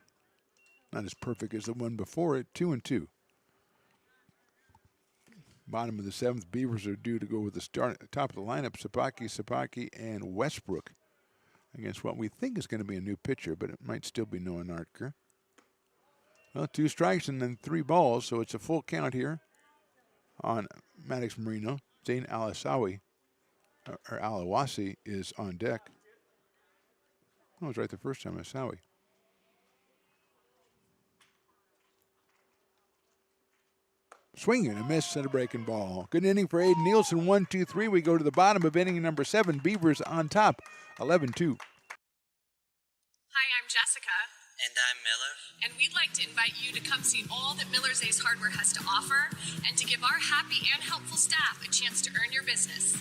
Not as perfect as the one before it. 2-2. Bottom of the 7th, Beavers are due to go with the top of the lineup, Sapaki, and Westbrook against what we think is going to be a new pitcher, but it might still be Noah Nartker. Well, 2 strikes and then 3 balls, so it's a full count here on Maddox Marino. Zane Alawasi is on deck. I was right the first time, Asawi. Swing and a miss, center breaking ball. Good inning for Aiden Nielsen. 1-2-3. We go to the bottom of inning number 7. Beavers on top, 11-2. Hi, I'm Jessica. And I'm Miller. And we'd like to invite you to come see all that Miller's Ace Hardware has to offer and to give our happy and helpful staff a chance to earn your business.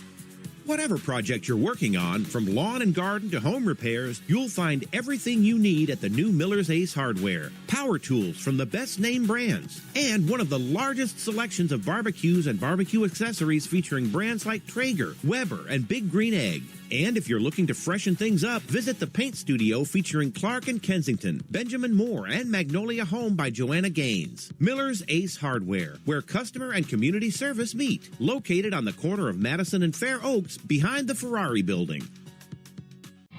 Whatever project you're working on, from lawn and garden to home repairs, you'll find everything you need at the new Miller's Ace Hardware. Power tools from the best name brands, and one of the largest selections of barbecues and barbecue accessories featuring brands like Traeger, Weber, and Big Green Egg. And if you're looking to freshen things up, visit the paint studio featuring Clark and Kensington, Benjamin Moore, and Magnolia Home by Joanna Gaines. Miller's Ace Hardware, where customer and community service meet. Located on the corner of Madison and Fair Oaks, behind the Ferrari building.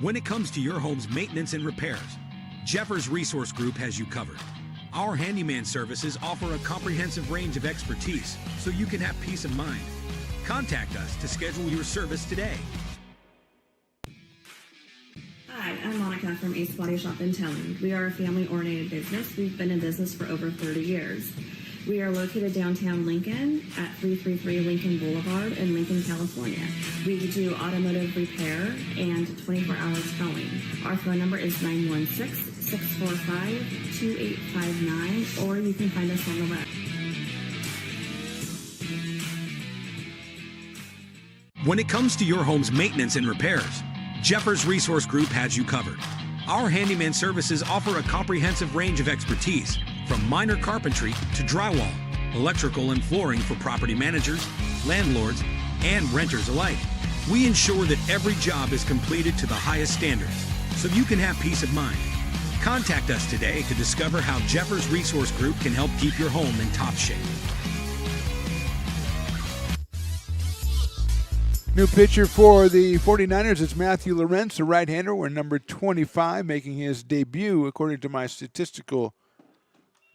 When it comes to your home's maintenance and repairs, Jeffers Resource Group has you covered. Our handyman services offer a comprehensive range of expertise, so you can have peace of mind. Contact us to schedule your service today. Hi, I'm Monica from Ace Body Shop in Towing. We are a family-oriented business. We've been in business for over 30 years. We are located downtown Lincoln at 333 Lincoln Boulevard in Lincoln, California. We do automotive repair and 24-hour towing. Our phone number is 916-645-2859, or you can find us on the web. When it comes to your home's maintenance and repairs, Jeffers Resource Group has you covered. Our handyman services offer a comprehensive range of expertise, from minor carpentry to drywall, electrical and flooring for property managers, landlords, and renters alike. We ensure that every job is completed to the highest standards, so you can have peace of mind. Contact us today to discover how Jeffers Resource Group can help keep your home in top shape. New pitcher for the 49ers, it's Matthew Lorenz, a right-hander, we're number 25, making his debut, according to my statistical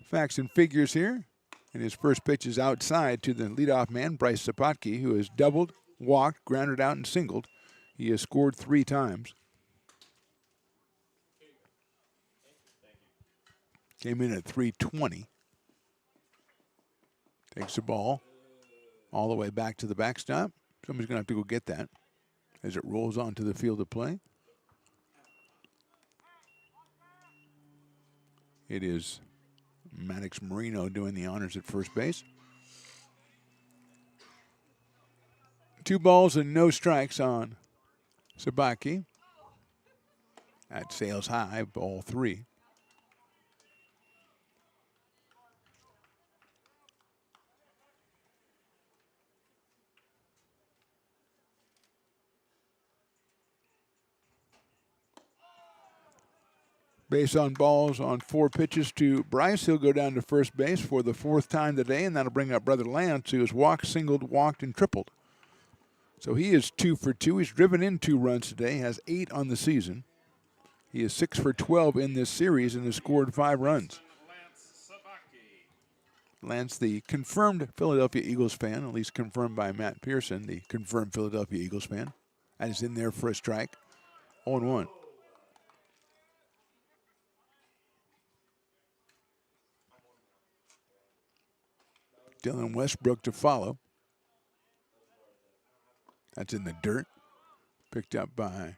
facts and figures here. And his first pitch is outside to the leadoff man, Bryce Sapotke, who has doubled, walked, grounded out, and singled. He has scored 3 times. Came in at 320. Takes the ball all the way back to the backstop. Somebody's going to have to go get that as it rolls onto the field of play. It is Maddox Marino doing the honors at first base. 2 balls and no strikes on Sabaki. That sails high, ball 3. Base on balls on 4 pitches to Bryce. He'll go down to first base for the 4th time today, and that'll bring up Brother Lance, who has walked, singled, walked, and tripled. So he is 2 for 2. He's driven in 2 runs today, has 8 on the season. He is 6 for 12 in this series and has scored 5 runs. Lance, the confirmed Philadelphia Eagles fan, at least confirmed by Matt Pearson, the confirmed Philadelphia Eagles fan. That is in there for a strike. 0-1. Dylan Westbrook to follow. That's in the dirt. Picked up by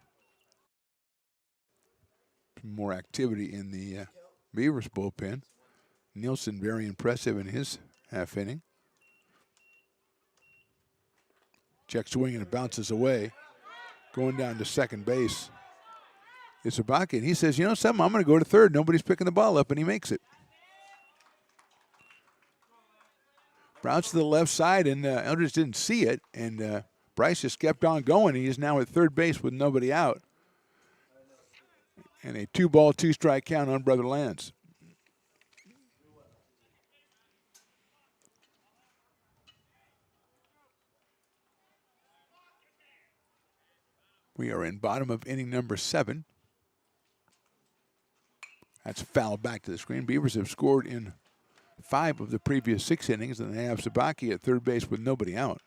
more activity in the Beavers bullpen. Nielsen very impressive in his half inning. Check swing and it bounces away. Going down to second base is Sabaki, and he says, you know something, I'm going to go to third. Nobody's picking the ball up, and he makes it. Bounce to the left side, and Eldridge didn't see it, and Bryce just kept on going. He is now at third base with nobody out. And a 2-ball, 2-strike count on Brother Lance. We are in bottom of inning number 7. That's foul back to the screen. Beavers have scored in 5 of the previous 6 innings, and they have Sabaki at third base with nobody out.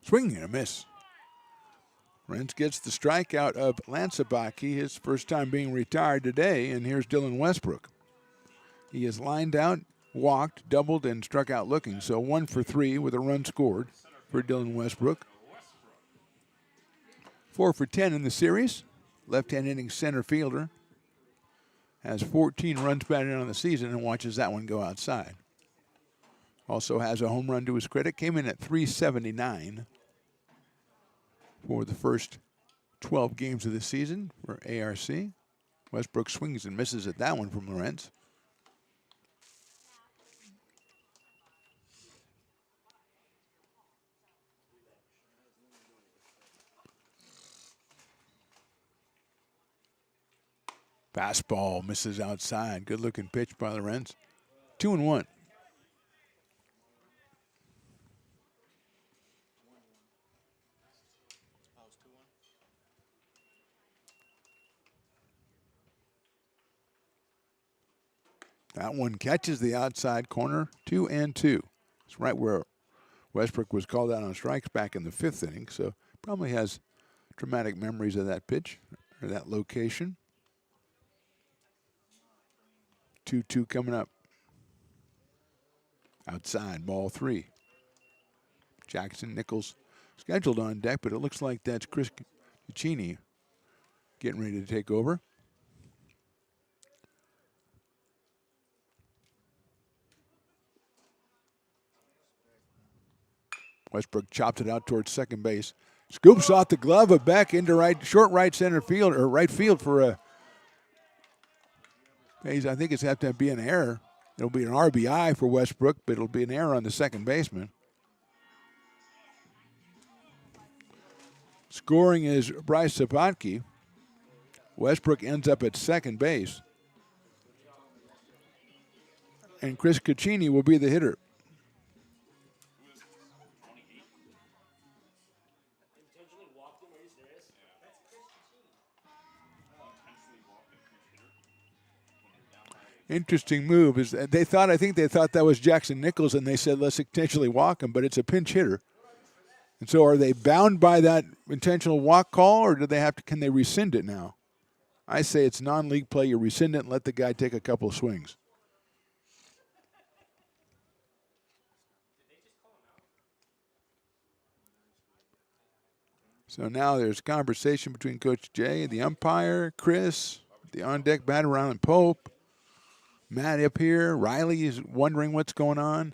Swing and a miss. Renz gets the strikeout of Lance Sabaki, his first time being retired today, and here's Dylan Westbrook. He is lined out, walked, doubled, and struck out looking, so 1 for 3 with a run scored for Dylan Westbrook. 4 for 10 in the series. Left-hand inning center fielder. Has 14 runs batted in on the season and watches that one go outside. Also has a home run to his credit. Came in at .379 for the first 12 games of the season for ARC. Westbrook swings and misses at that one from Lorenz. Fastball misses outside. Good looking pitch by Lorenz. 2-1. That one catches the outside corner. 2-2. It's right where Westbrook was called out on strikes back in the 5th inning, so probably has traumatic memories of that pitch or that location. 2-2 coming up. Outside, ball 3. Jackson Nichols scheduled on deck, but it looks like that's Chris Cucini getting ready to take over. Westbrook chopped it out towards second base. Scoops off the glove of Beck into short right center field, or right field for a, I think it's have to be an error. It'll be an RBI for Westbrook, but it'll be an error on the second baseman. Scoring is Bryce Sapotke. Westbrook ends up at second base. And Chris Cucini will be the hitter. Interesting move is I think they thought that was Jackson Nichols, and they said let's intentionally walk him, but it's a pinch hitter. And so are they bound by that intentional walk call, or can they rescind it now? I say it's non-league play. You rescind it and let the guy take a couple of swings. So now there's conversation between Coach Jay, the umpire, Chris, the on-deck batter Rylan Pope, Matt up here. Riley is wondering what's going on.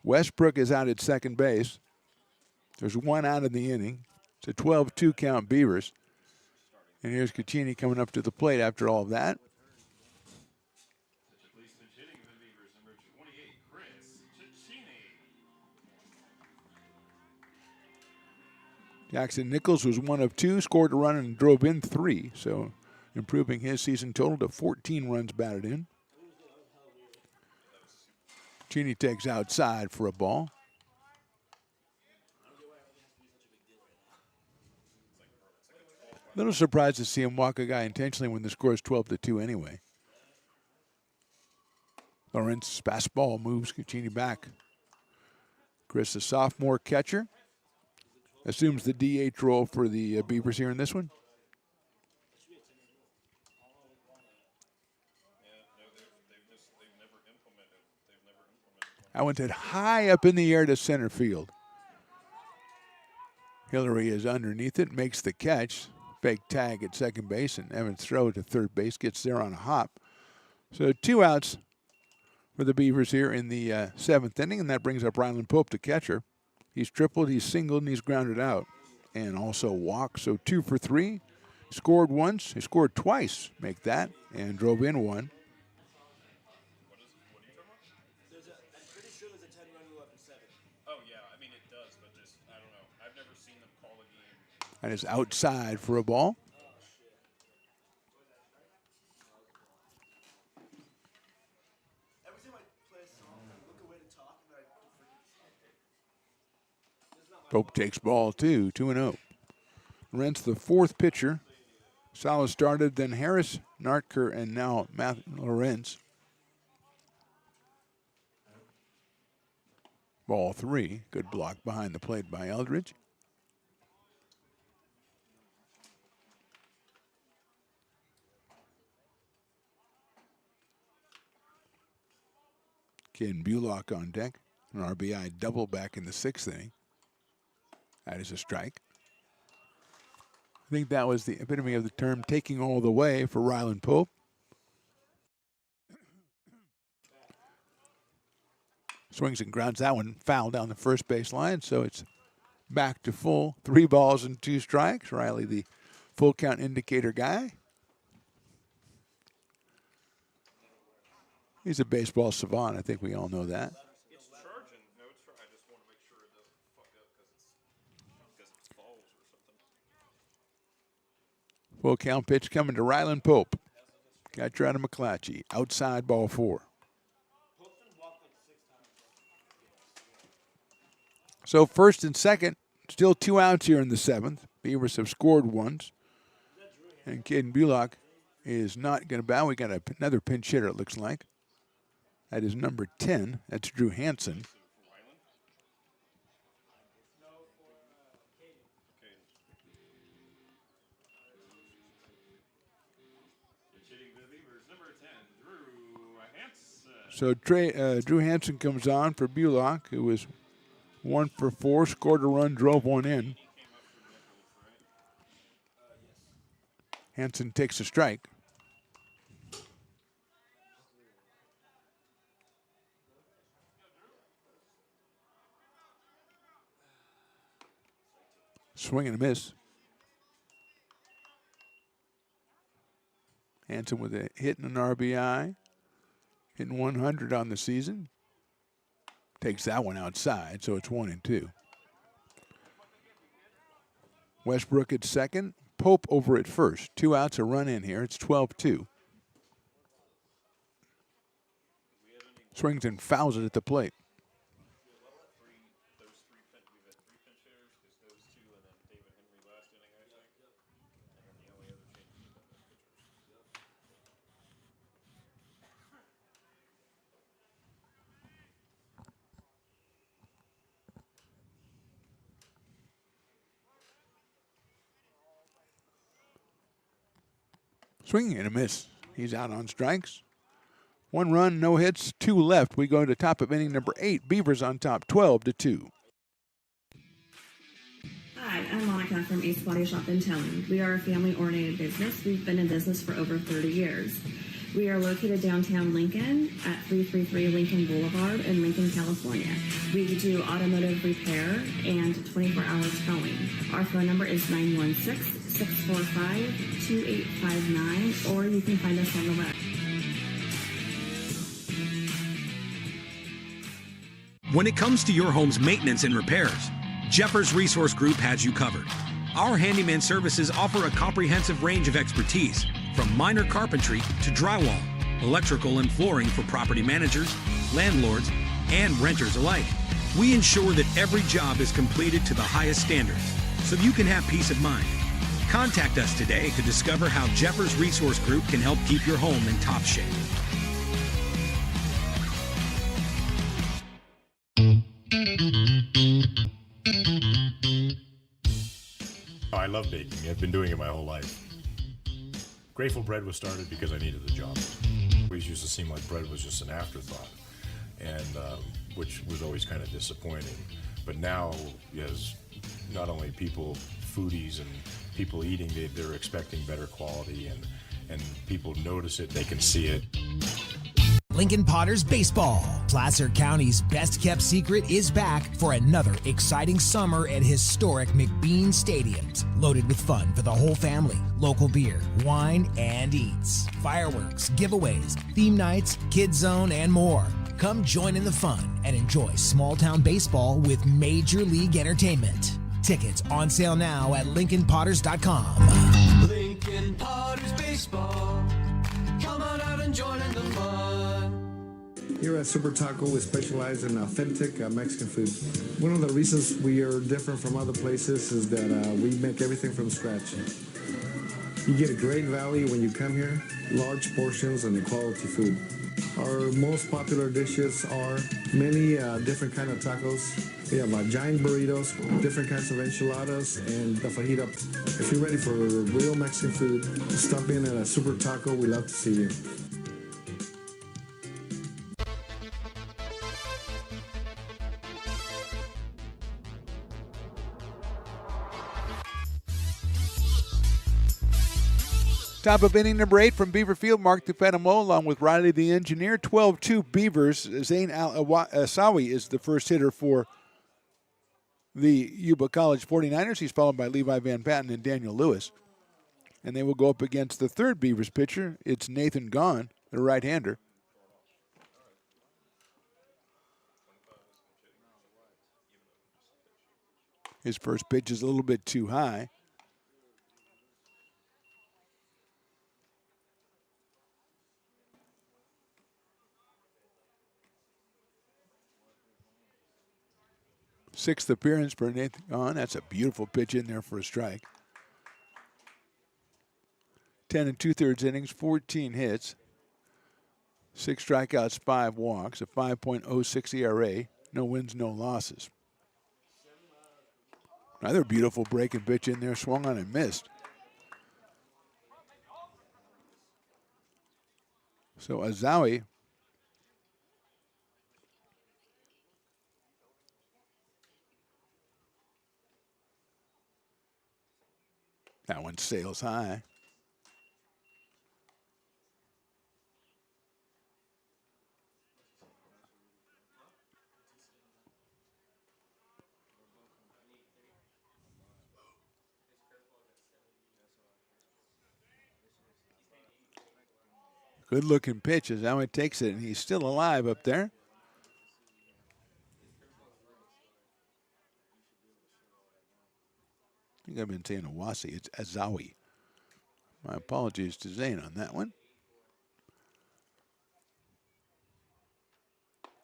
Westbrook is out at second base. There's 1 out in the inning. It's a 12-2 count Beavers. And here's Cucini coming up to the plate after all of that. Jackson Nichols was 1 of 2, scored a run and drove in 3, so improving his season total to 14 runs batted in. Cucini takes outside for a ball. Little surprised to see him walk a guy intentionally when the score is 12-2 anyway. Lawrence, fastball moves Cuccini back. Chris, the sophomore catcher, assumes the DH role for the Beavers here in this one. I went it high up in the air to center field. Hillary is underneath it, makes the catch. Fake tag at second base, and Evans' throw to third base gets there on a hop. So 2 outs for the Beavers here in the 7th inning, and that brings up Ryland Pope, the catcher. He's tripled, he's singled, and he's grounded out. And also walked, so 2 for 3. Scored once, he scored twice, make that, and drove in one. That is outside for a ball. Pope takes ball 2, 2-0. Rents the 4th pitcher. Salas started, then Harris, Nartker, and now Lorenz. Ball 3. Good block behind the plate by Eldridge. Ken Bullock on deck. An RBI double back in the 6th inning. That is a strike. I think that was the epitome of the term taking all the way for Ryland Pope. Swings and grounds that one foul down the first base line, so it's back to full. 3 balls and 2 strikes. Riley, the full count indicator guy. He's a baseball savant. I think we all know that. It's charging. No, it's I just want to make sure it doesn't fuck up because it's balls or something. Full count pitch coming to Ryland Pope. Catcher out of McClatchy. Outside, ball 4. So 1st and 2nd, still 2 outs here in the 7th. Beavers have scored once. And Caden Bullock is not going to bow. We got another pinch hitter, it looks like. That is number 10. That's Drew Hansen. So Drew Hansen comes on for Bullock, who was 1 for 4, scored a run, drove one in. Hansen takes a strike. Swing and a miss. Hansen with a hit and an RBI. Hitting 100 on the season. Takes that one outside, so it's 1-2. Westbrook at second. Pope over at first. 2 outs, a run in here. It's 12-2. Swings and fouls it at the plate. Swing and a miss. He's out on strikes. 1 run, no hits, 2 left. We go to top of inning number 8. Beavers on top, 12-2. Hi, I'm Monica from Ace Body Shop and Towing. We are a family-oriented business. We've been in business for over 30 years. We are located downtown Lincoln at 333 Lincoln Boulevard in Lincoln, California. We do automotive repair and 24-hour towing. Our phone number is 916-645-2859, or you can find us on the web. When it comes to your home's maintenance and repairs, Jeffers Resource Group has you covered. Our handyman services offer a comprehensive range of expertise, from minor carpentry to drywall, electrical and flooring for property managers, landlords, and renters alike. We ensure that every job is completed to the highest standards, so you can have peace of mind. Contact us today to discover how Jeffers Resource Group can help keep your home in top shape. I love baking. I've been doing it my whole life. Grateful Bread was started because I needed the job. It always used to seem like bread was just an afterthought, and which was always kind of disappointing. But now, as not only people, foodies and people eating, they're expecting better quality, and people notice it, they can see it. Lincoln Potters Baseball. Placer County's best-kept secret is back for another exciting summer at historic McBean Stadiums. Loaded with fun for the whole family, local beer, wine, and eats. Fireworks, giveaways, theme nights, kids zone, and more. Come join in the fun and enjoy small-town baseball with Major League Entertainment. Tickets on sale now at LincolnPotters.com. Lincoln Potters Baseball. Come on out and join in the fun. Here at Super Taco, we specialize in authentic Mexican food. One of the reasons we are different from other places is that we make everything from scratch. You get a great value when you come here, large portions and quality food. Our most popular dishes are many different kind of tacos. We have giant burritos, different kinds of enchiladas, and the fajita. If you're ready for real Mexican food, stop in at a Super Taco. We love to see you. Top of inning number 8 from Beaver Field, Mark DeFetimo along with Riley the engineer. 12-2 Beavers. Zane Asawi is the first hitter for the Yuba College 49ers. He's followed by Levi Van Patten and Daniel Lewis. And they will go up against the third Beavers pitcher. It's Nathan Gahn, the right-hander. His first pitch is a little bit too high. Sixth appearance for Nathan Gahn. That's a beautiful pitch in there for a strike. 10 2/3 innings, 14 hits, 6 strikeouts, 5 walks, a 5.06 ERA, no wins, no losses. Another beautiful breaking pitch in there, swung on and missed. So Azawi that one sails high. Good looking pitch as Azawi takes it, and he's still alive up there. I think I've been saying Awasi. It's Azawi. My apologies to Zane on that one.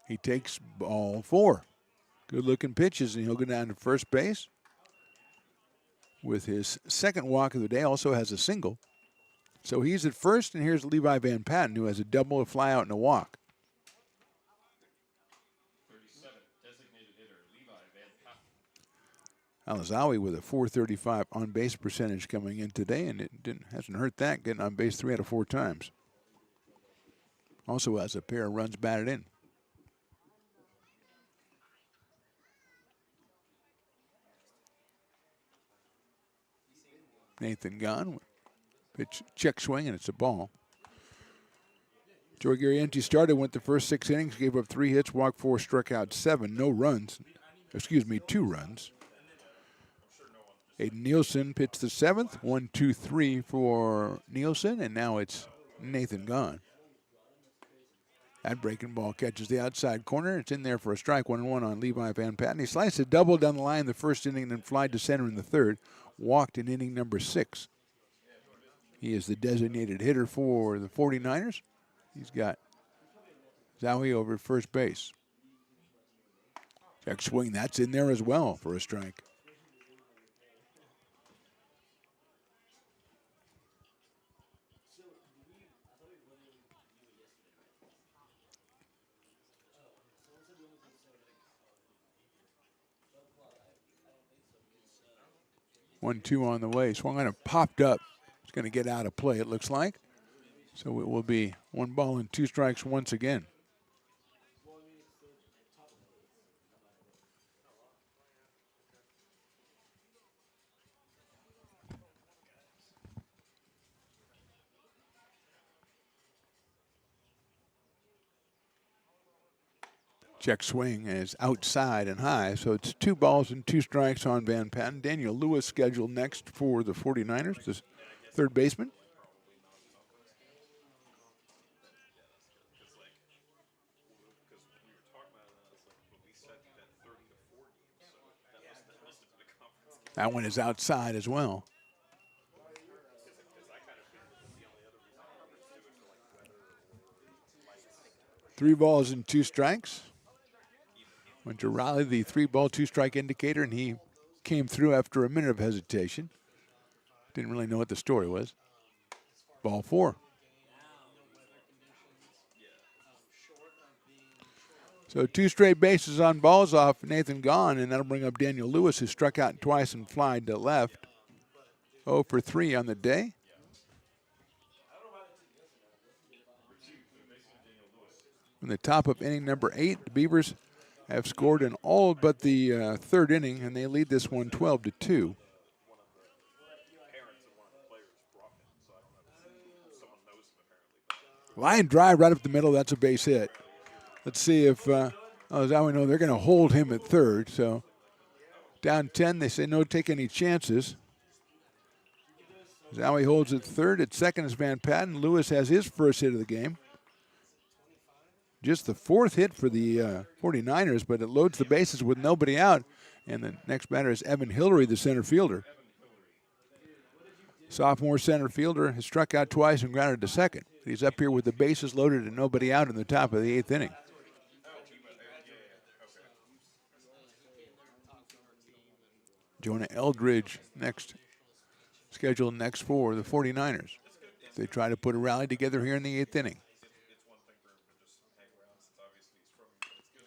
He takes ball 4. Good looking pitches, and he'll go down to first base with his second walk of the day. Also has a single. So he's at first, and here's Levi Van Patten, who has a double, a fly out, and a walk. 37, designated hitter, Levi Van Patten. Alazawi with a .435 on-base percentage coming in today, and it hasn't hurt that, getting on base 3 out of 4 times. Also has a pair of runs batted in. Nathan Gahn, pitch, check swing, and it's a ball. Joe Garrienti started, went the first 6 innings, gave up 3 hits, walked 4, struck out 7, no runs. 2 runs. Aiden Nielsen pitched the 7th, 1-2-3 for Nielsen, and now it's Nathan Gahn. That breaking ball catches the outside corner. It's in there for a strike, 1-1 on Levi Van Patten. He sliced a double down the line in the first inning, then flied to center in the third. Walked in inning number 6. He is the designated hitter for the 49ers. He's got Zowie over at first base. Check swing, that's in there as well for a strike. 1-2 on the way. Swung on and popped up. It's going to get out of play, it looks like. So it will be 1 ball and 2 strikes once again. Check swing is outside and high, so it's 2 balls and 2 strikes on Van Patten. Daniel Lewis scheduled next for the 49ers, the third baseman. That one is outside as well. Three balls and 2 strikes. Went to Riley, the 3-ball, 2-strike indicator, and he came through after a minute of hesitation. Didn't really know what the story was. Ball 4. So 2 straight bases on balls off Nathan Gahn, and that'll bring up Daniel Lewis, who struck out twice and flied to left. 0 for 3 on the day. In the top of inning number 8, the Beavers have scored in all but the third inning, and they lead this one 12-2. Line drive right up the middle. That's a base hit. Let's see if, as I know, they're going to hold him at third. So down 10, they say no take any chances. Zowie holds at third. At second is Van Patten. Lewis has his first hit of the game. Just the 4th hit for the 49ers, but it loads the bases with nobody out. And the next batter is Evan Hillary, the center fielder. Sophomore center fielder has struck out twice and grounded to second. He's up here with the bases loaded and nobody out in the top of the 8th inning. Jonah Eldridge scheduled next for the 49ers. They try to put a rally together here in the 8th inning.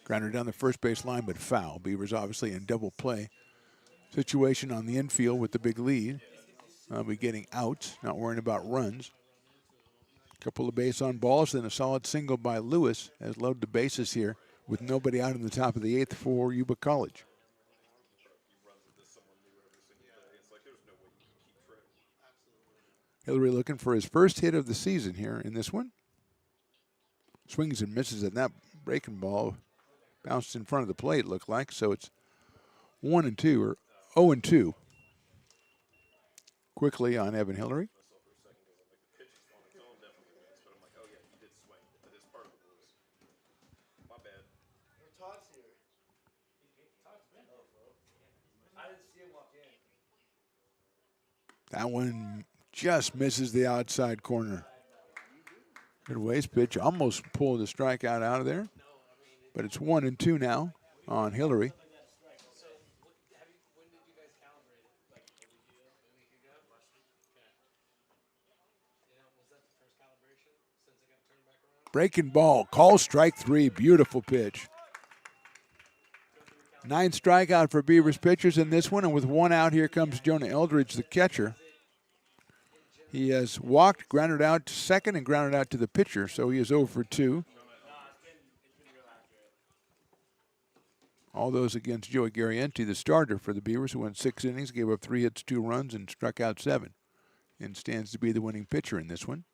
Grounder down the first base line, but foul. Beavers obviously in double play situation on the infield with the big lead. They'll be getting outs, not worrying about runs. Couple of base on balls, then a solid single by Lewis has loaded the bases here with nobody out in the top of the 8th for Yuba College. Hillary looking for his first hit of the season here in this one. Swings and misses at that breaking ball. Bounced in front of the plate, looked like. So it's 1-2 or 0-2. Quickly on Evan Hillary. That one just misses the outside corner. Good waste pitch. Almost pulled the strikeout out of there. But it's 1-2 now on Hillary. Breaking ball, call strike 3, beautiful pitch. 9th strikeout for Beavers pitchers in this one, and with 1 out, here comes Jonah Eldridge, the catcher. He has walked, grounded out to second, and grounded out to the pitcher, so he is 0 for 2. All those against Joey Garrienti, the starter for the Beavers, who went 6 innings, gave up 3 hits, 2 runs, and struck out 7, and stands to be the winning pitcher in this one.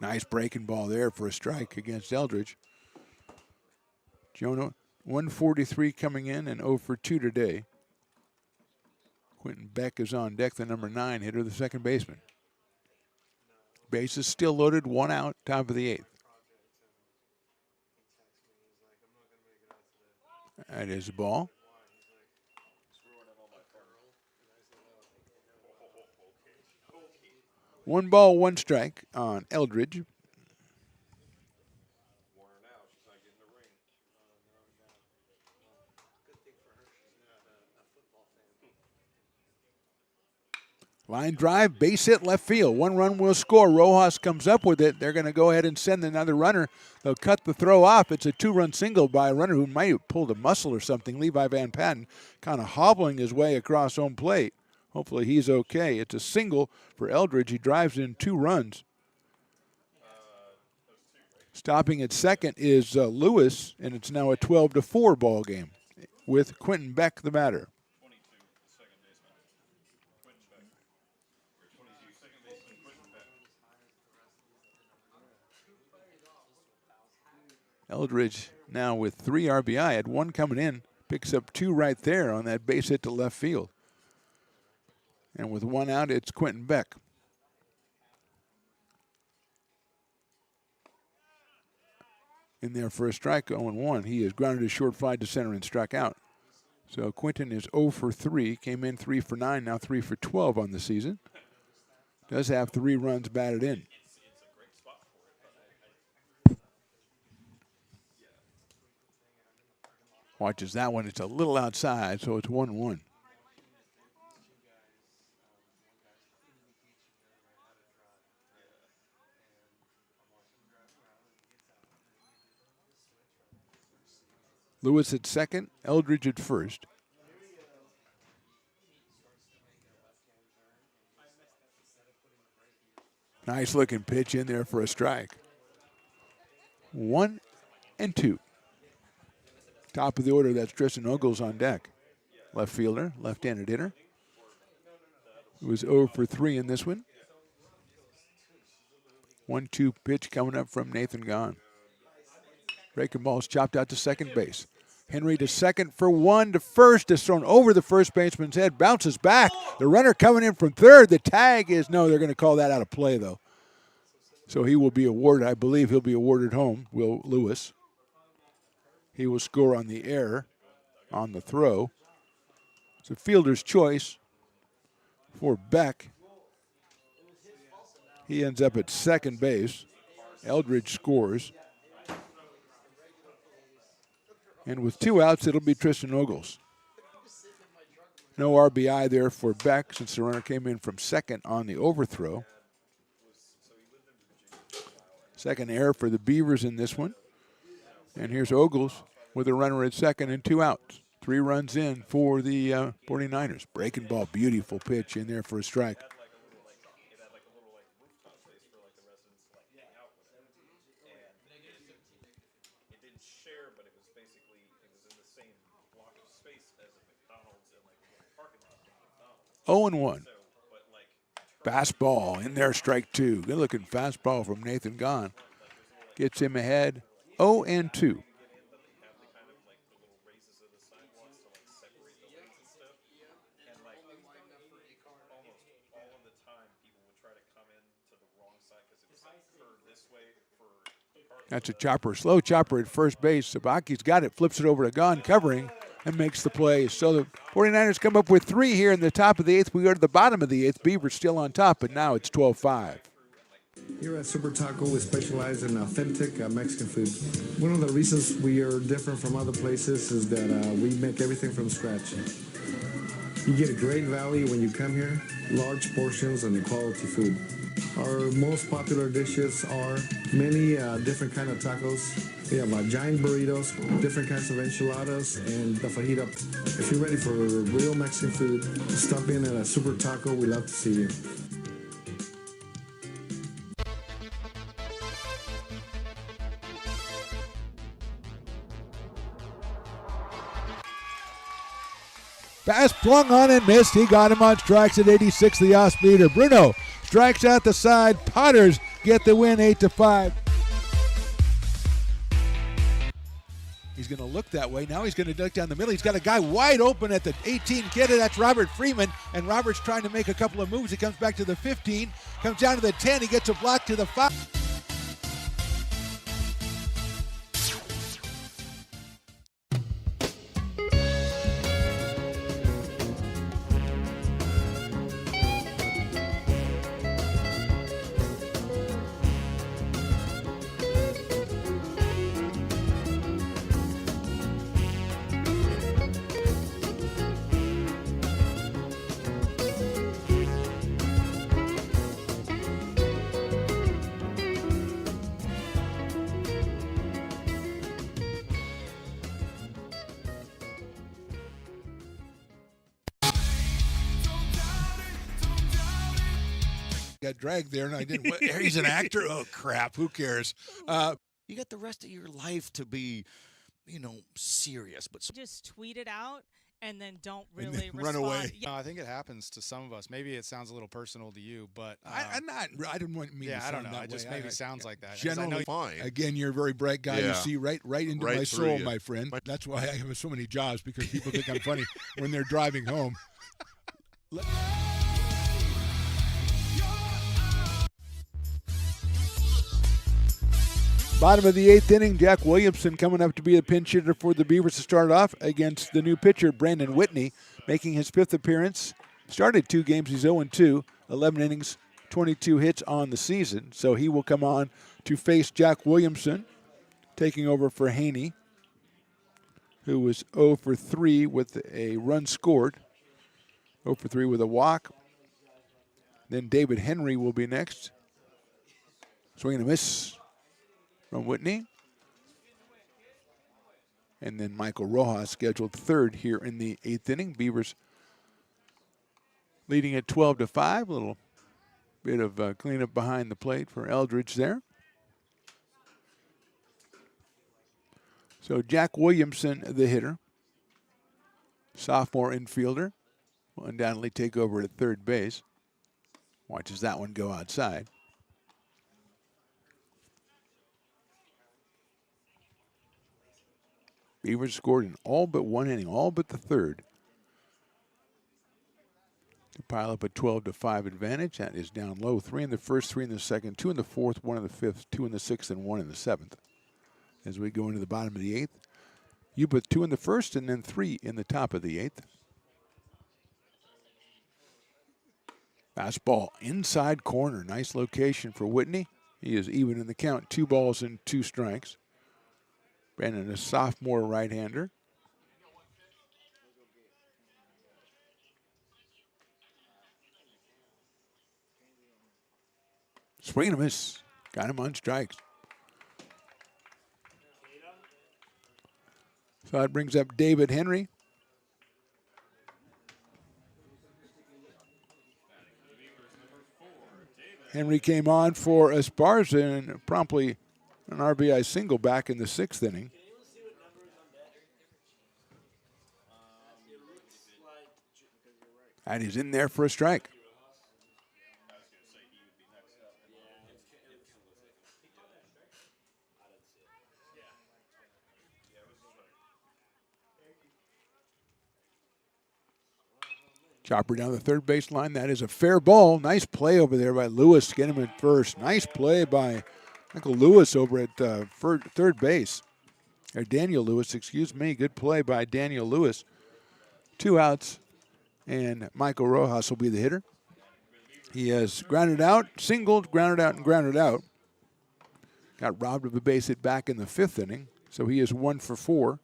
Nice breaking ball there for a strike against Eldridge. Jonah, 143 coming in and 0 for 2 today. Quentin Beck is on deck, the number 9 hitter, the second baseman. Bases still loaded, 1 out, top of the 8th. That is a ball. One ball, 1 strike on Eldridge. Line drive, base hit left field. 1 run will score. Rojas comes up with it. They're going to go ahead and send another runner. They'll cut the throw off. It's a 2-run single by a runner who might have pulled a muscle or something. Levi Van Patten kind of hobbling his way across home plate. Hopefully he's okay. It's a single for Eldridge. He drives in 2 runs. Stopping at second is Lewis, and it's now a 12-4 ball game with Quentin Beck the batter. Eldridge now with 3 RBI, had 1 coming in, picks up 2 right there on that base hit to left field. And with 1 out, it's Quentin Beck. In there for a strike, 0-1. He has grounded a short fly to center and struck out. So Quentin is 0 for 3, came in 3 for 9, now 3 for 12 on the season. Does have 3 runs batted in. Watches that one. It's a little outside, so it's 1-1. Lewis at second, Eldridge at first. Nice looking pitch in there for a strike. 1 and 2. Top of the order, that's Tristan Ogles on deck. Left fielder, left-handed hitter. He was 0 for 3 in this one. 1-2 pitch coming up from Nathan Gahn. Breaking ball's chopped out to second base. Henry to second for 1 to first. Is thrown over the first baseman's head. Bounces back. The runner coming in from third. The tag is no. They're going to call that out of play, though. So he will be awarded. I believe he'll be awarded home, Will Lewis. He will score on the error on the throw. It's a fielder's choice for Beck. He ends up at second base. Eldridge scores. And with 2 outs, it'll be Tristan Ogles. No RBI there for Beck since the runner came in from second on the overthrow. Second error for the Beavers in this one. And here's Ogles with a runner at second and 2 outs. 3 runs in for the 49ers. Breaking ball, beautiful pitch in there for a strike. Share, but it was basically in the same block of space as a McDonald's and like a parking lot. 0-1. Fastball in there, strike 2. Good looking fastball from Nathan Gahn. Gets him ahead. 0-2. That's a chopper, slow chopper at first base. Sabaki's got it, flips it over to Gahn, covering, and makes the play. So the 49ers come up with 3 here in the top of the 8th. We go to the bottom of the 8th. Beaver's still on top, but now it's 12-5. Here at Super Taco, we specialize in authentic Mexican food. One of the reasons we are different from other places is that we make everything from scratch. You get a great value when you come here, large portions and quality food. Our most popular dishes are many different kind of tacos. We have giant burritos, different kinds of enchiladas, and the fajita. If you're ready for real Mexican food, stop in at a Super Taco. We'd love to see you. Pass flung on and missed. He got him on strikes at 86, the off-speeder. Bruno strikes out the side. Potters get the win 8-5. He's going to look that way. Now he's going to duck down the middle. He's got a guy wide open at the 18 kidder. That's Robert Freeman. And Robert's trying to make a couple of moves. He comes back to the 15, comes down to the 10. He gets a block to the 5. got dragged there, and I didn't. He's an actor. Oh crap! Who cares? You got the rest of your life to be, serious. But Just tweet it out and then don't And really then run respond. away. Yeah. I think it happens to some of us. Maybe it sounds a little personal to you, but I didn't want me. Yeah, to I don't sound know. that It just way. maybe sounds like that. 'Cause Generally, fine. Again, you're a very bright guy. You Yeah. see right into Right my through soul, you. my friend. That's why I have so many jobs, because people think I'm funny when they're driving home. Bottom of the 8th inning, Jack Williamson coming up to be the pinch hitter for the Beavers to start off against the new pitcher, Brandon Whitney, making his 5th appearance. Started 2 games, he's 0-2, 11 innings, 22 hits on the season. So he will come on to face Jack Williamson, taking over for Haney, who was 0-3 with a run scored, 0-3 with a walk. Then David Henry will be next. Swing and a miss from Whitney. And then Michael Rojas scheduled 3rd here in the 8th inning. Beavers leading at 12-5. A little bit of cleanup behind the plate for Eldridge there. So Jack Williamson, the hitter, sophomore infielder, will undoubtedly take over at third base. Watches that one go outside. Beavers scored in all but one inning, all but the third, to pile up a 12-5 advantage. That is down low. 3 in the first, 3 in the second, 2 in the fourth, 1 in the fifth, 2 in the sixth, and 1 in the seventh. As we go into the bottom of the 8th, Yuba 2 in the first and then 3 in the top of the 8th. Fastball inside corner. Nice location for Whitney. He is even in the count. 2 balls and 2 strikes. Brandon, a sophomore right-hander. Swing and a miss. Got him on strikes. So that brings up David Henry. Henry came on for Esparza and promptly an RBI single back in the 6th inning. And he's in there for a strike. Chopper down the third base line. That is a fair ball. Nice play over there by Lewis. Get him at first. Nice play by Michael Lewis over at third base. Or Daniel Lewis, excuse me. Good play by Daniel Lewis. 2 outs, and Michael Rojas will be the hitter. He has grounded out, singled, grounded out, and grounded out. Got robbed of a base hit back in the 5th inning, so he is 1 for 4.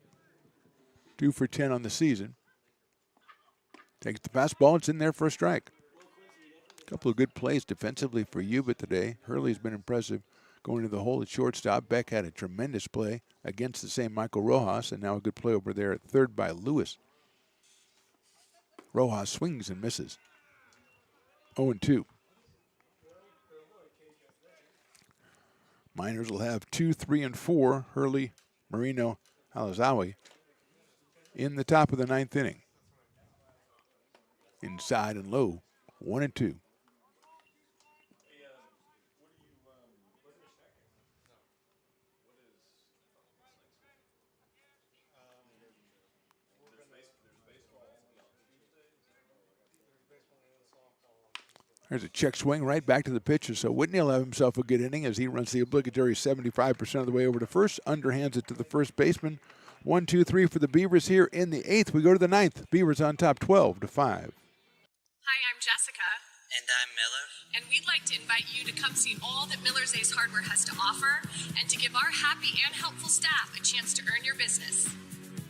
2 for 10 on the season. Takes the fastball. It's in there for a strike. A couple of good plays defensively for Yuba today. Hurley's been impressive going to the hole at shortstop. Beck had a tremendous play against the same Michael Rojas, and now a good play over there at third by Lewis. Rojas swings and misses. 0-2. Miners will have 2, 3, and 4. Hurley, Marino, Halazawi in the top of the 9th inning. Inside and low, 1-2. There's a check swing right back to the pitcher. So Whitney will have himself a good inning as he runs the obligatory 75% of the way over to first. Underhands it to the first baseman. 1, 2, 3 for the Beavers here in the 8th. We go to the 9th. Beavers on top 12-5. Hi, I'm Jessica. And I'm Miller. And we'd like to invite you to come see all that Miller's Ace Hardware has to offer and to give our happy and helpful staff a chance to earn your business.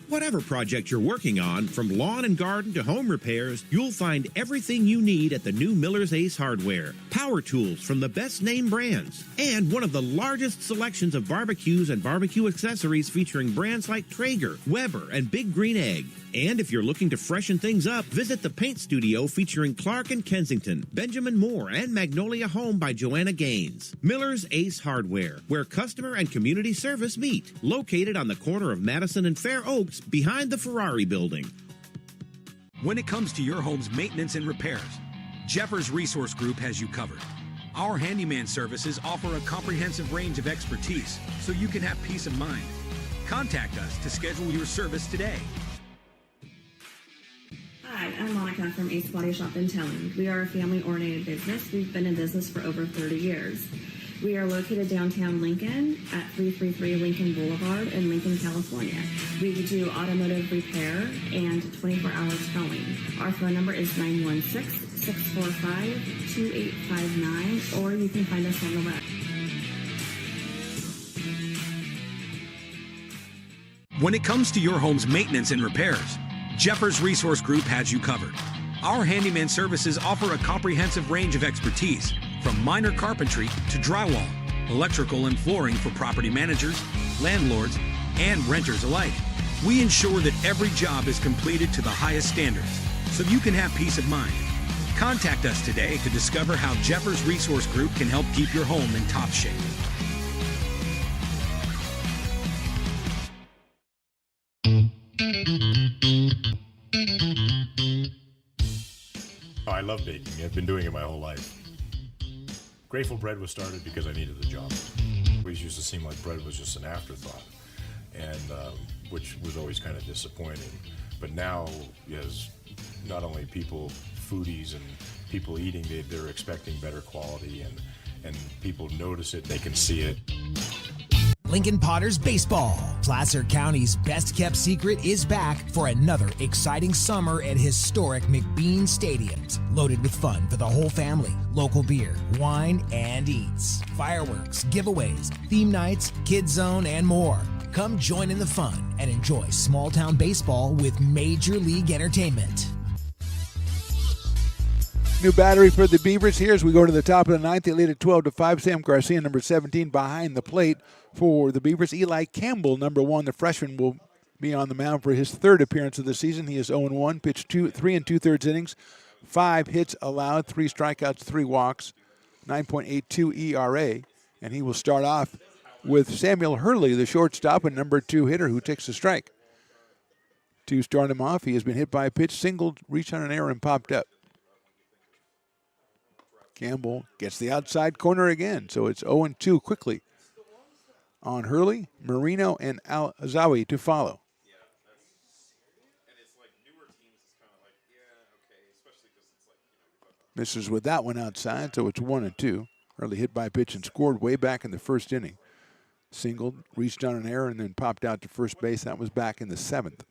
Whatever project you're working on, from lawn and garden to home repairs, you'll find everything you need at the new Miller's Ace Hardware. Power tools from the best name brands, and one of the largest selections of barbecues and barbecue accessories featuring brands like Traeger, Weber, and Big Green Egg. And if you're looking to freshen things up, visit the paint studio featuring Clark and Kensington, Benjamin Moore, and Magnolia Home by Joanna Gaines. Miller's Ace Hardware, where customer and community service meet. Located on the corner of Madison and Fair Oaks, behind the Ferrari building. When it comes to your home's maintenance and repairs, Jeffers Resource Group has you covered. Our handyman services offer a comprehensive range of expertise so you can have peace of mind. Contact us to schedule your service today. Hi, I'm Monica from Ace Body Shop and Towing. We are a family-oriented business. We've been in business for over 30 years. We are located downtown Lincoln at 333 Lincoln Boulevard in Lincoln, California. We do automotive repair and 24-hour towing. Our phone number is 916-645-2859, or you can find us on the web. When it comes to your home's maintenance and repairs, Jeffers Resource Group has you covered. Our handyman services offer a comprehensive range of expertise, from minor carpentry to drywall, electrical and flooring for property managers, landlords, and renters alike. We ensure that every job is completed to the highest standards, so you can have peace of mind. Contact us today to discover how Jeffers Resource Group can help keep your home in top shape. Oh, I love baking. I've been doing it my whole life. Grateful Bread was started because I needed the job. It always used to seem like bread was just an afterthought, and which was always kind of disappointing. But now, as not only people, foodies and people eating, they're expecting better quality, and people notice it, they can see it. Lincoln Potters Baseball. Placer County's best-kept secret is back for another exciting summer at historic McBean Stadiums. Loaded with fun for the whole family, local beer, wine, and eats. Fireworks, giveaways, theme nights, kids zone, and more. Come join in the fun and enjoy small-town baseball with Major League Entertainment. New battery for the Beavers here as we go to the top of the ninth. They lead at 12-5. Sam Garcia, number 17, behind the plate for the Beavers. Eli Campbell, number 1, the freshman, will be on the mound for his third appearance of the season. He is 0-1, pitched 3 2/3 innings, 5 hits allowed, 3 strikeouts, 3 walks, 9.82 ERA. And he will start off with Samuel Hurley, the shortstop and number 2 hitter, who takes a strike. To start him off, he has been hit by a pitch, singled, reached on an error, and popped up. Campbell gets the outside corner again, so it's 0-2 quickly on Hurley, Marino, and Al-Azawi to follow. Misses with that one outside, so it's 1-2. Hurley hit by a pitch and scored way back in the first inning. Singled, reached on an error, and then popped out to first base. That was back in the 7th.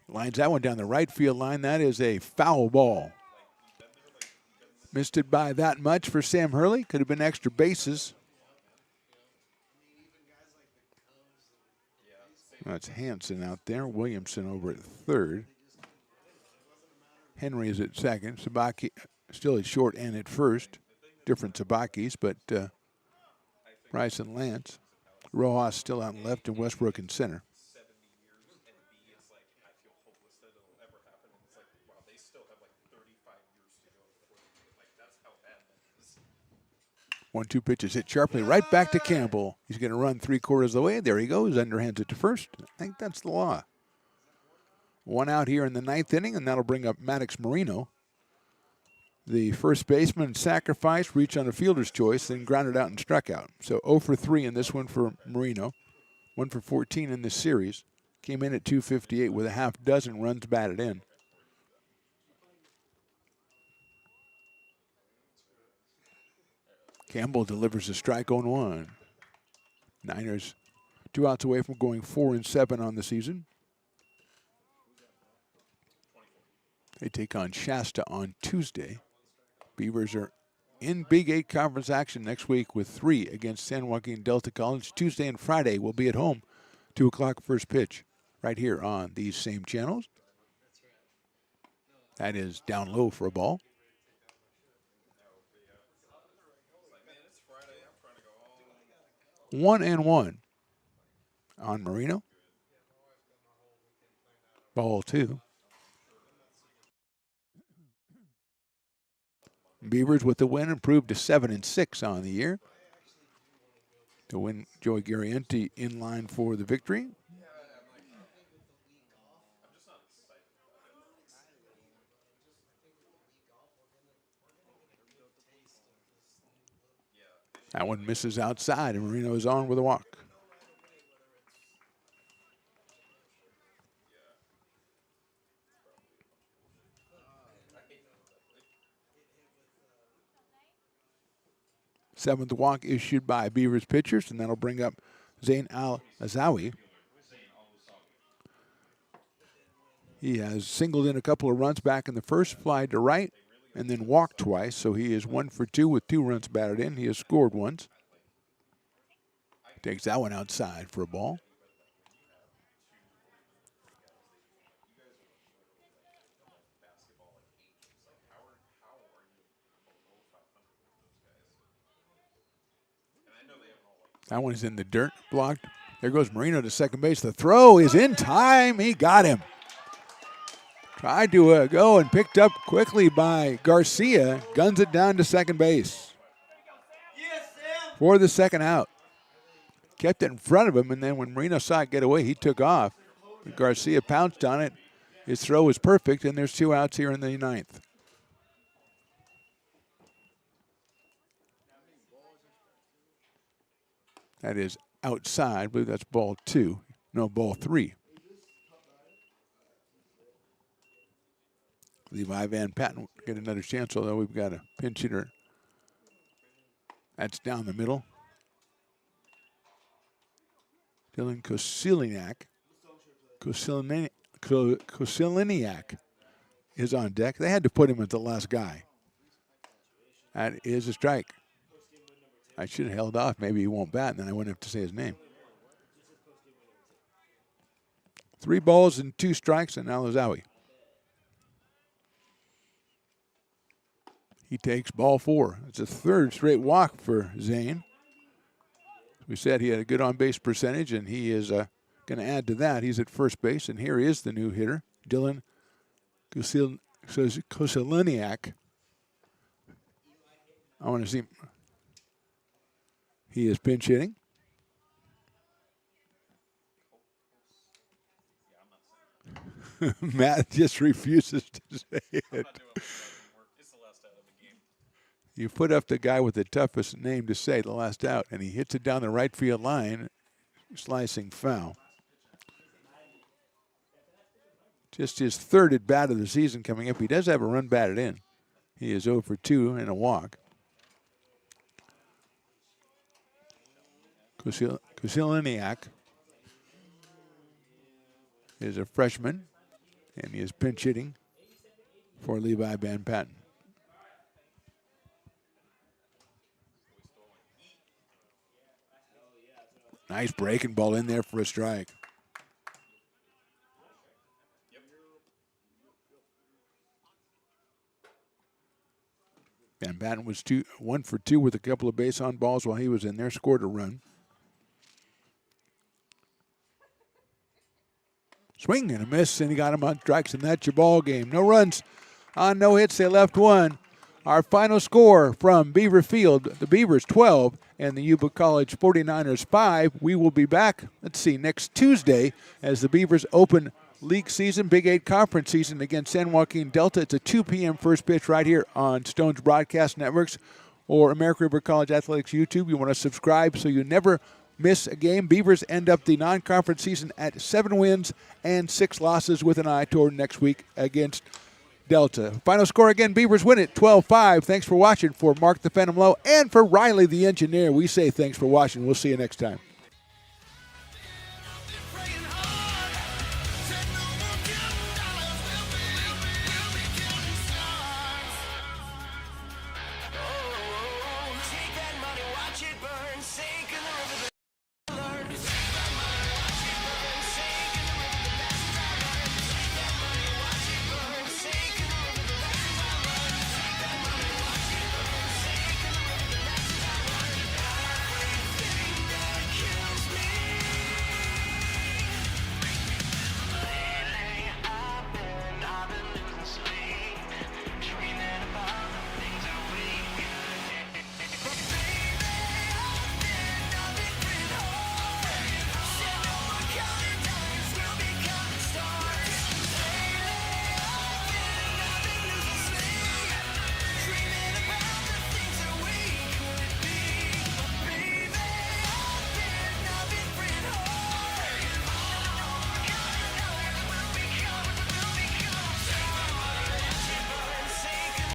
Lines that one down the right field line. That is a foul ball. Missed it by that much for Sam Hurley. Could have been extra bases. That's Hanson out there. Williamson over at third. Henry is at second. Sabaki still at short and at first. Different Sabakis, but Price and Lance. Rojas still out in left and Westbrook in center. 1-2 pitches hit sharply right back to Campbell. He's going to run 3/4 of the way. There he goes. Underhands it to first. I think that's the law. 1 out here in the 9th inning, and that'll bring up Maddox Marino. The first baseman sacrificed, reached on a fielder's choice, then grounded out and struck out. So 0 for 3 in this one for Marino. 1 for 14 in this series. Came in at .258 with a half dozen runs batted in. Campbell delivers a strike 0-1. Niners 2 outs away from going 4-7 on the season. They take on Shasta on Tuesday. Beavers are in Big 8 conference action next week with 3 against San Joaquin Delta College. Tuesday and Friday will be at home 2 o'clock first pitch right here on these same channels. That is down low for a ball. One and one on Marino. Ball 2. Beavers with the win improved to 7-6 on the year. To win, Joey Garrienti in line for the victory. That one misses outside, and Marino is on with a walk. Seventh walk issued by Beavers pitchers, and that'll bring up Zain Al-Azawi. He has singled in a couple of runs back in the first, fly to right, and then walked twice, so he is 1 for 2 with 2 runs batted in. He has scored once. Takes that one outside for a ball. That one is in the dirt, blocked. There goes Marino to second base. The throw is in time. He got him. Tried to go and picked up quickly by Garcia. Guns it down to second base for the second out. Kept it in front of him, and then when Marino saw it get away, he took off. But Garcia pounced on it. His throw was perfect, and there's 2 outs here in the 9th. That is outside. I believe that's ball 2. No, ball 3. Levi Van Patten will get another chance, although we've got a pinch hitter. That's down the middle. Dylan Kosiliniak is on deck. They had to put him as the last guy. That is a strike. I should have held off. Maybe he won't bat, and then I wouldn't have to say his name. 3 balls and 2 strikes, and Al-Azawi. He takes ball 4. It's a 3rd straight walk for Zane. We said he had a good on-base percentage, and he is going to add to that. He's at first base, and here is the new hitter, Dylan Kosiliniak. I want to see. He is pinch hitting. Matt just refuses to say it. You put up the guy with the toughest name to say, the last out, and he hits it down the right field line, slicing foul. Just his 3rd at bat of the season coming up. He does have a run batted in. He is 0 for 2 and a walk. Kosiliniak is a freshman, and he is pinch hitting for Levi Van Patten. Nice breaking ball in there for a strike. Van Patten was 1 for 2 with a couple of base on balls while he was in there, scored a run. Swing and a miss, and he got him on strikes, and that's your ball game. No runs on no hits. They left 1. Our final score from Beaver Field, the Beavers 12 and the Yuba College 49ers 5. We will be back, next Tuesday as the Beavers open league season, Big 8 conference season against San Joaquin Delta. It's a 2 p.m. first pitch right here on Stone's Broadcast Networks or American River College Athletics YouTube. You want to subscribe so you never miss a game. Beavers end up the non-conference season at 7 wins and 6 losses with an eye toward next week against Delta. Final score again, Beavers win it 12-5. Thanks for watching. For Mark the Phantom Low and for Riley the engineer, we say thanks for watching. We'll see you next time.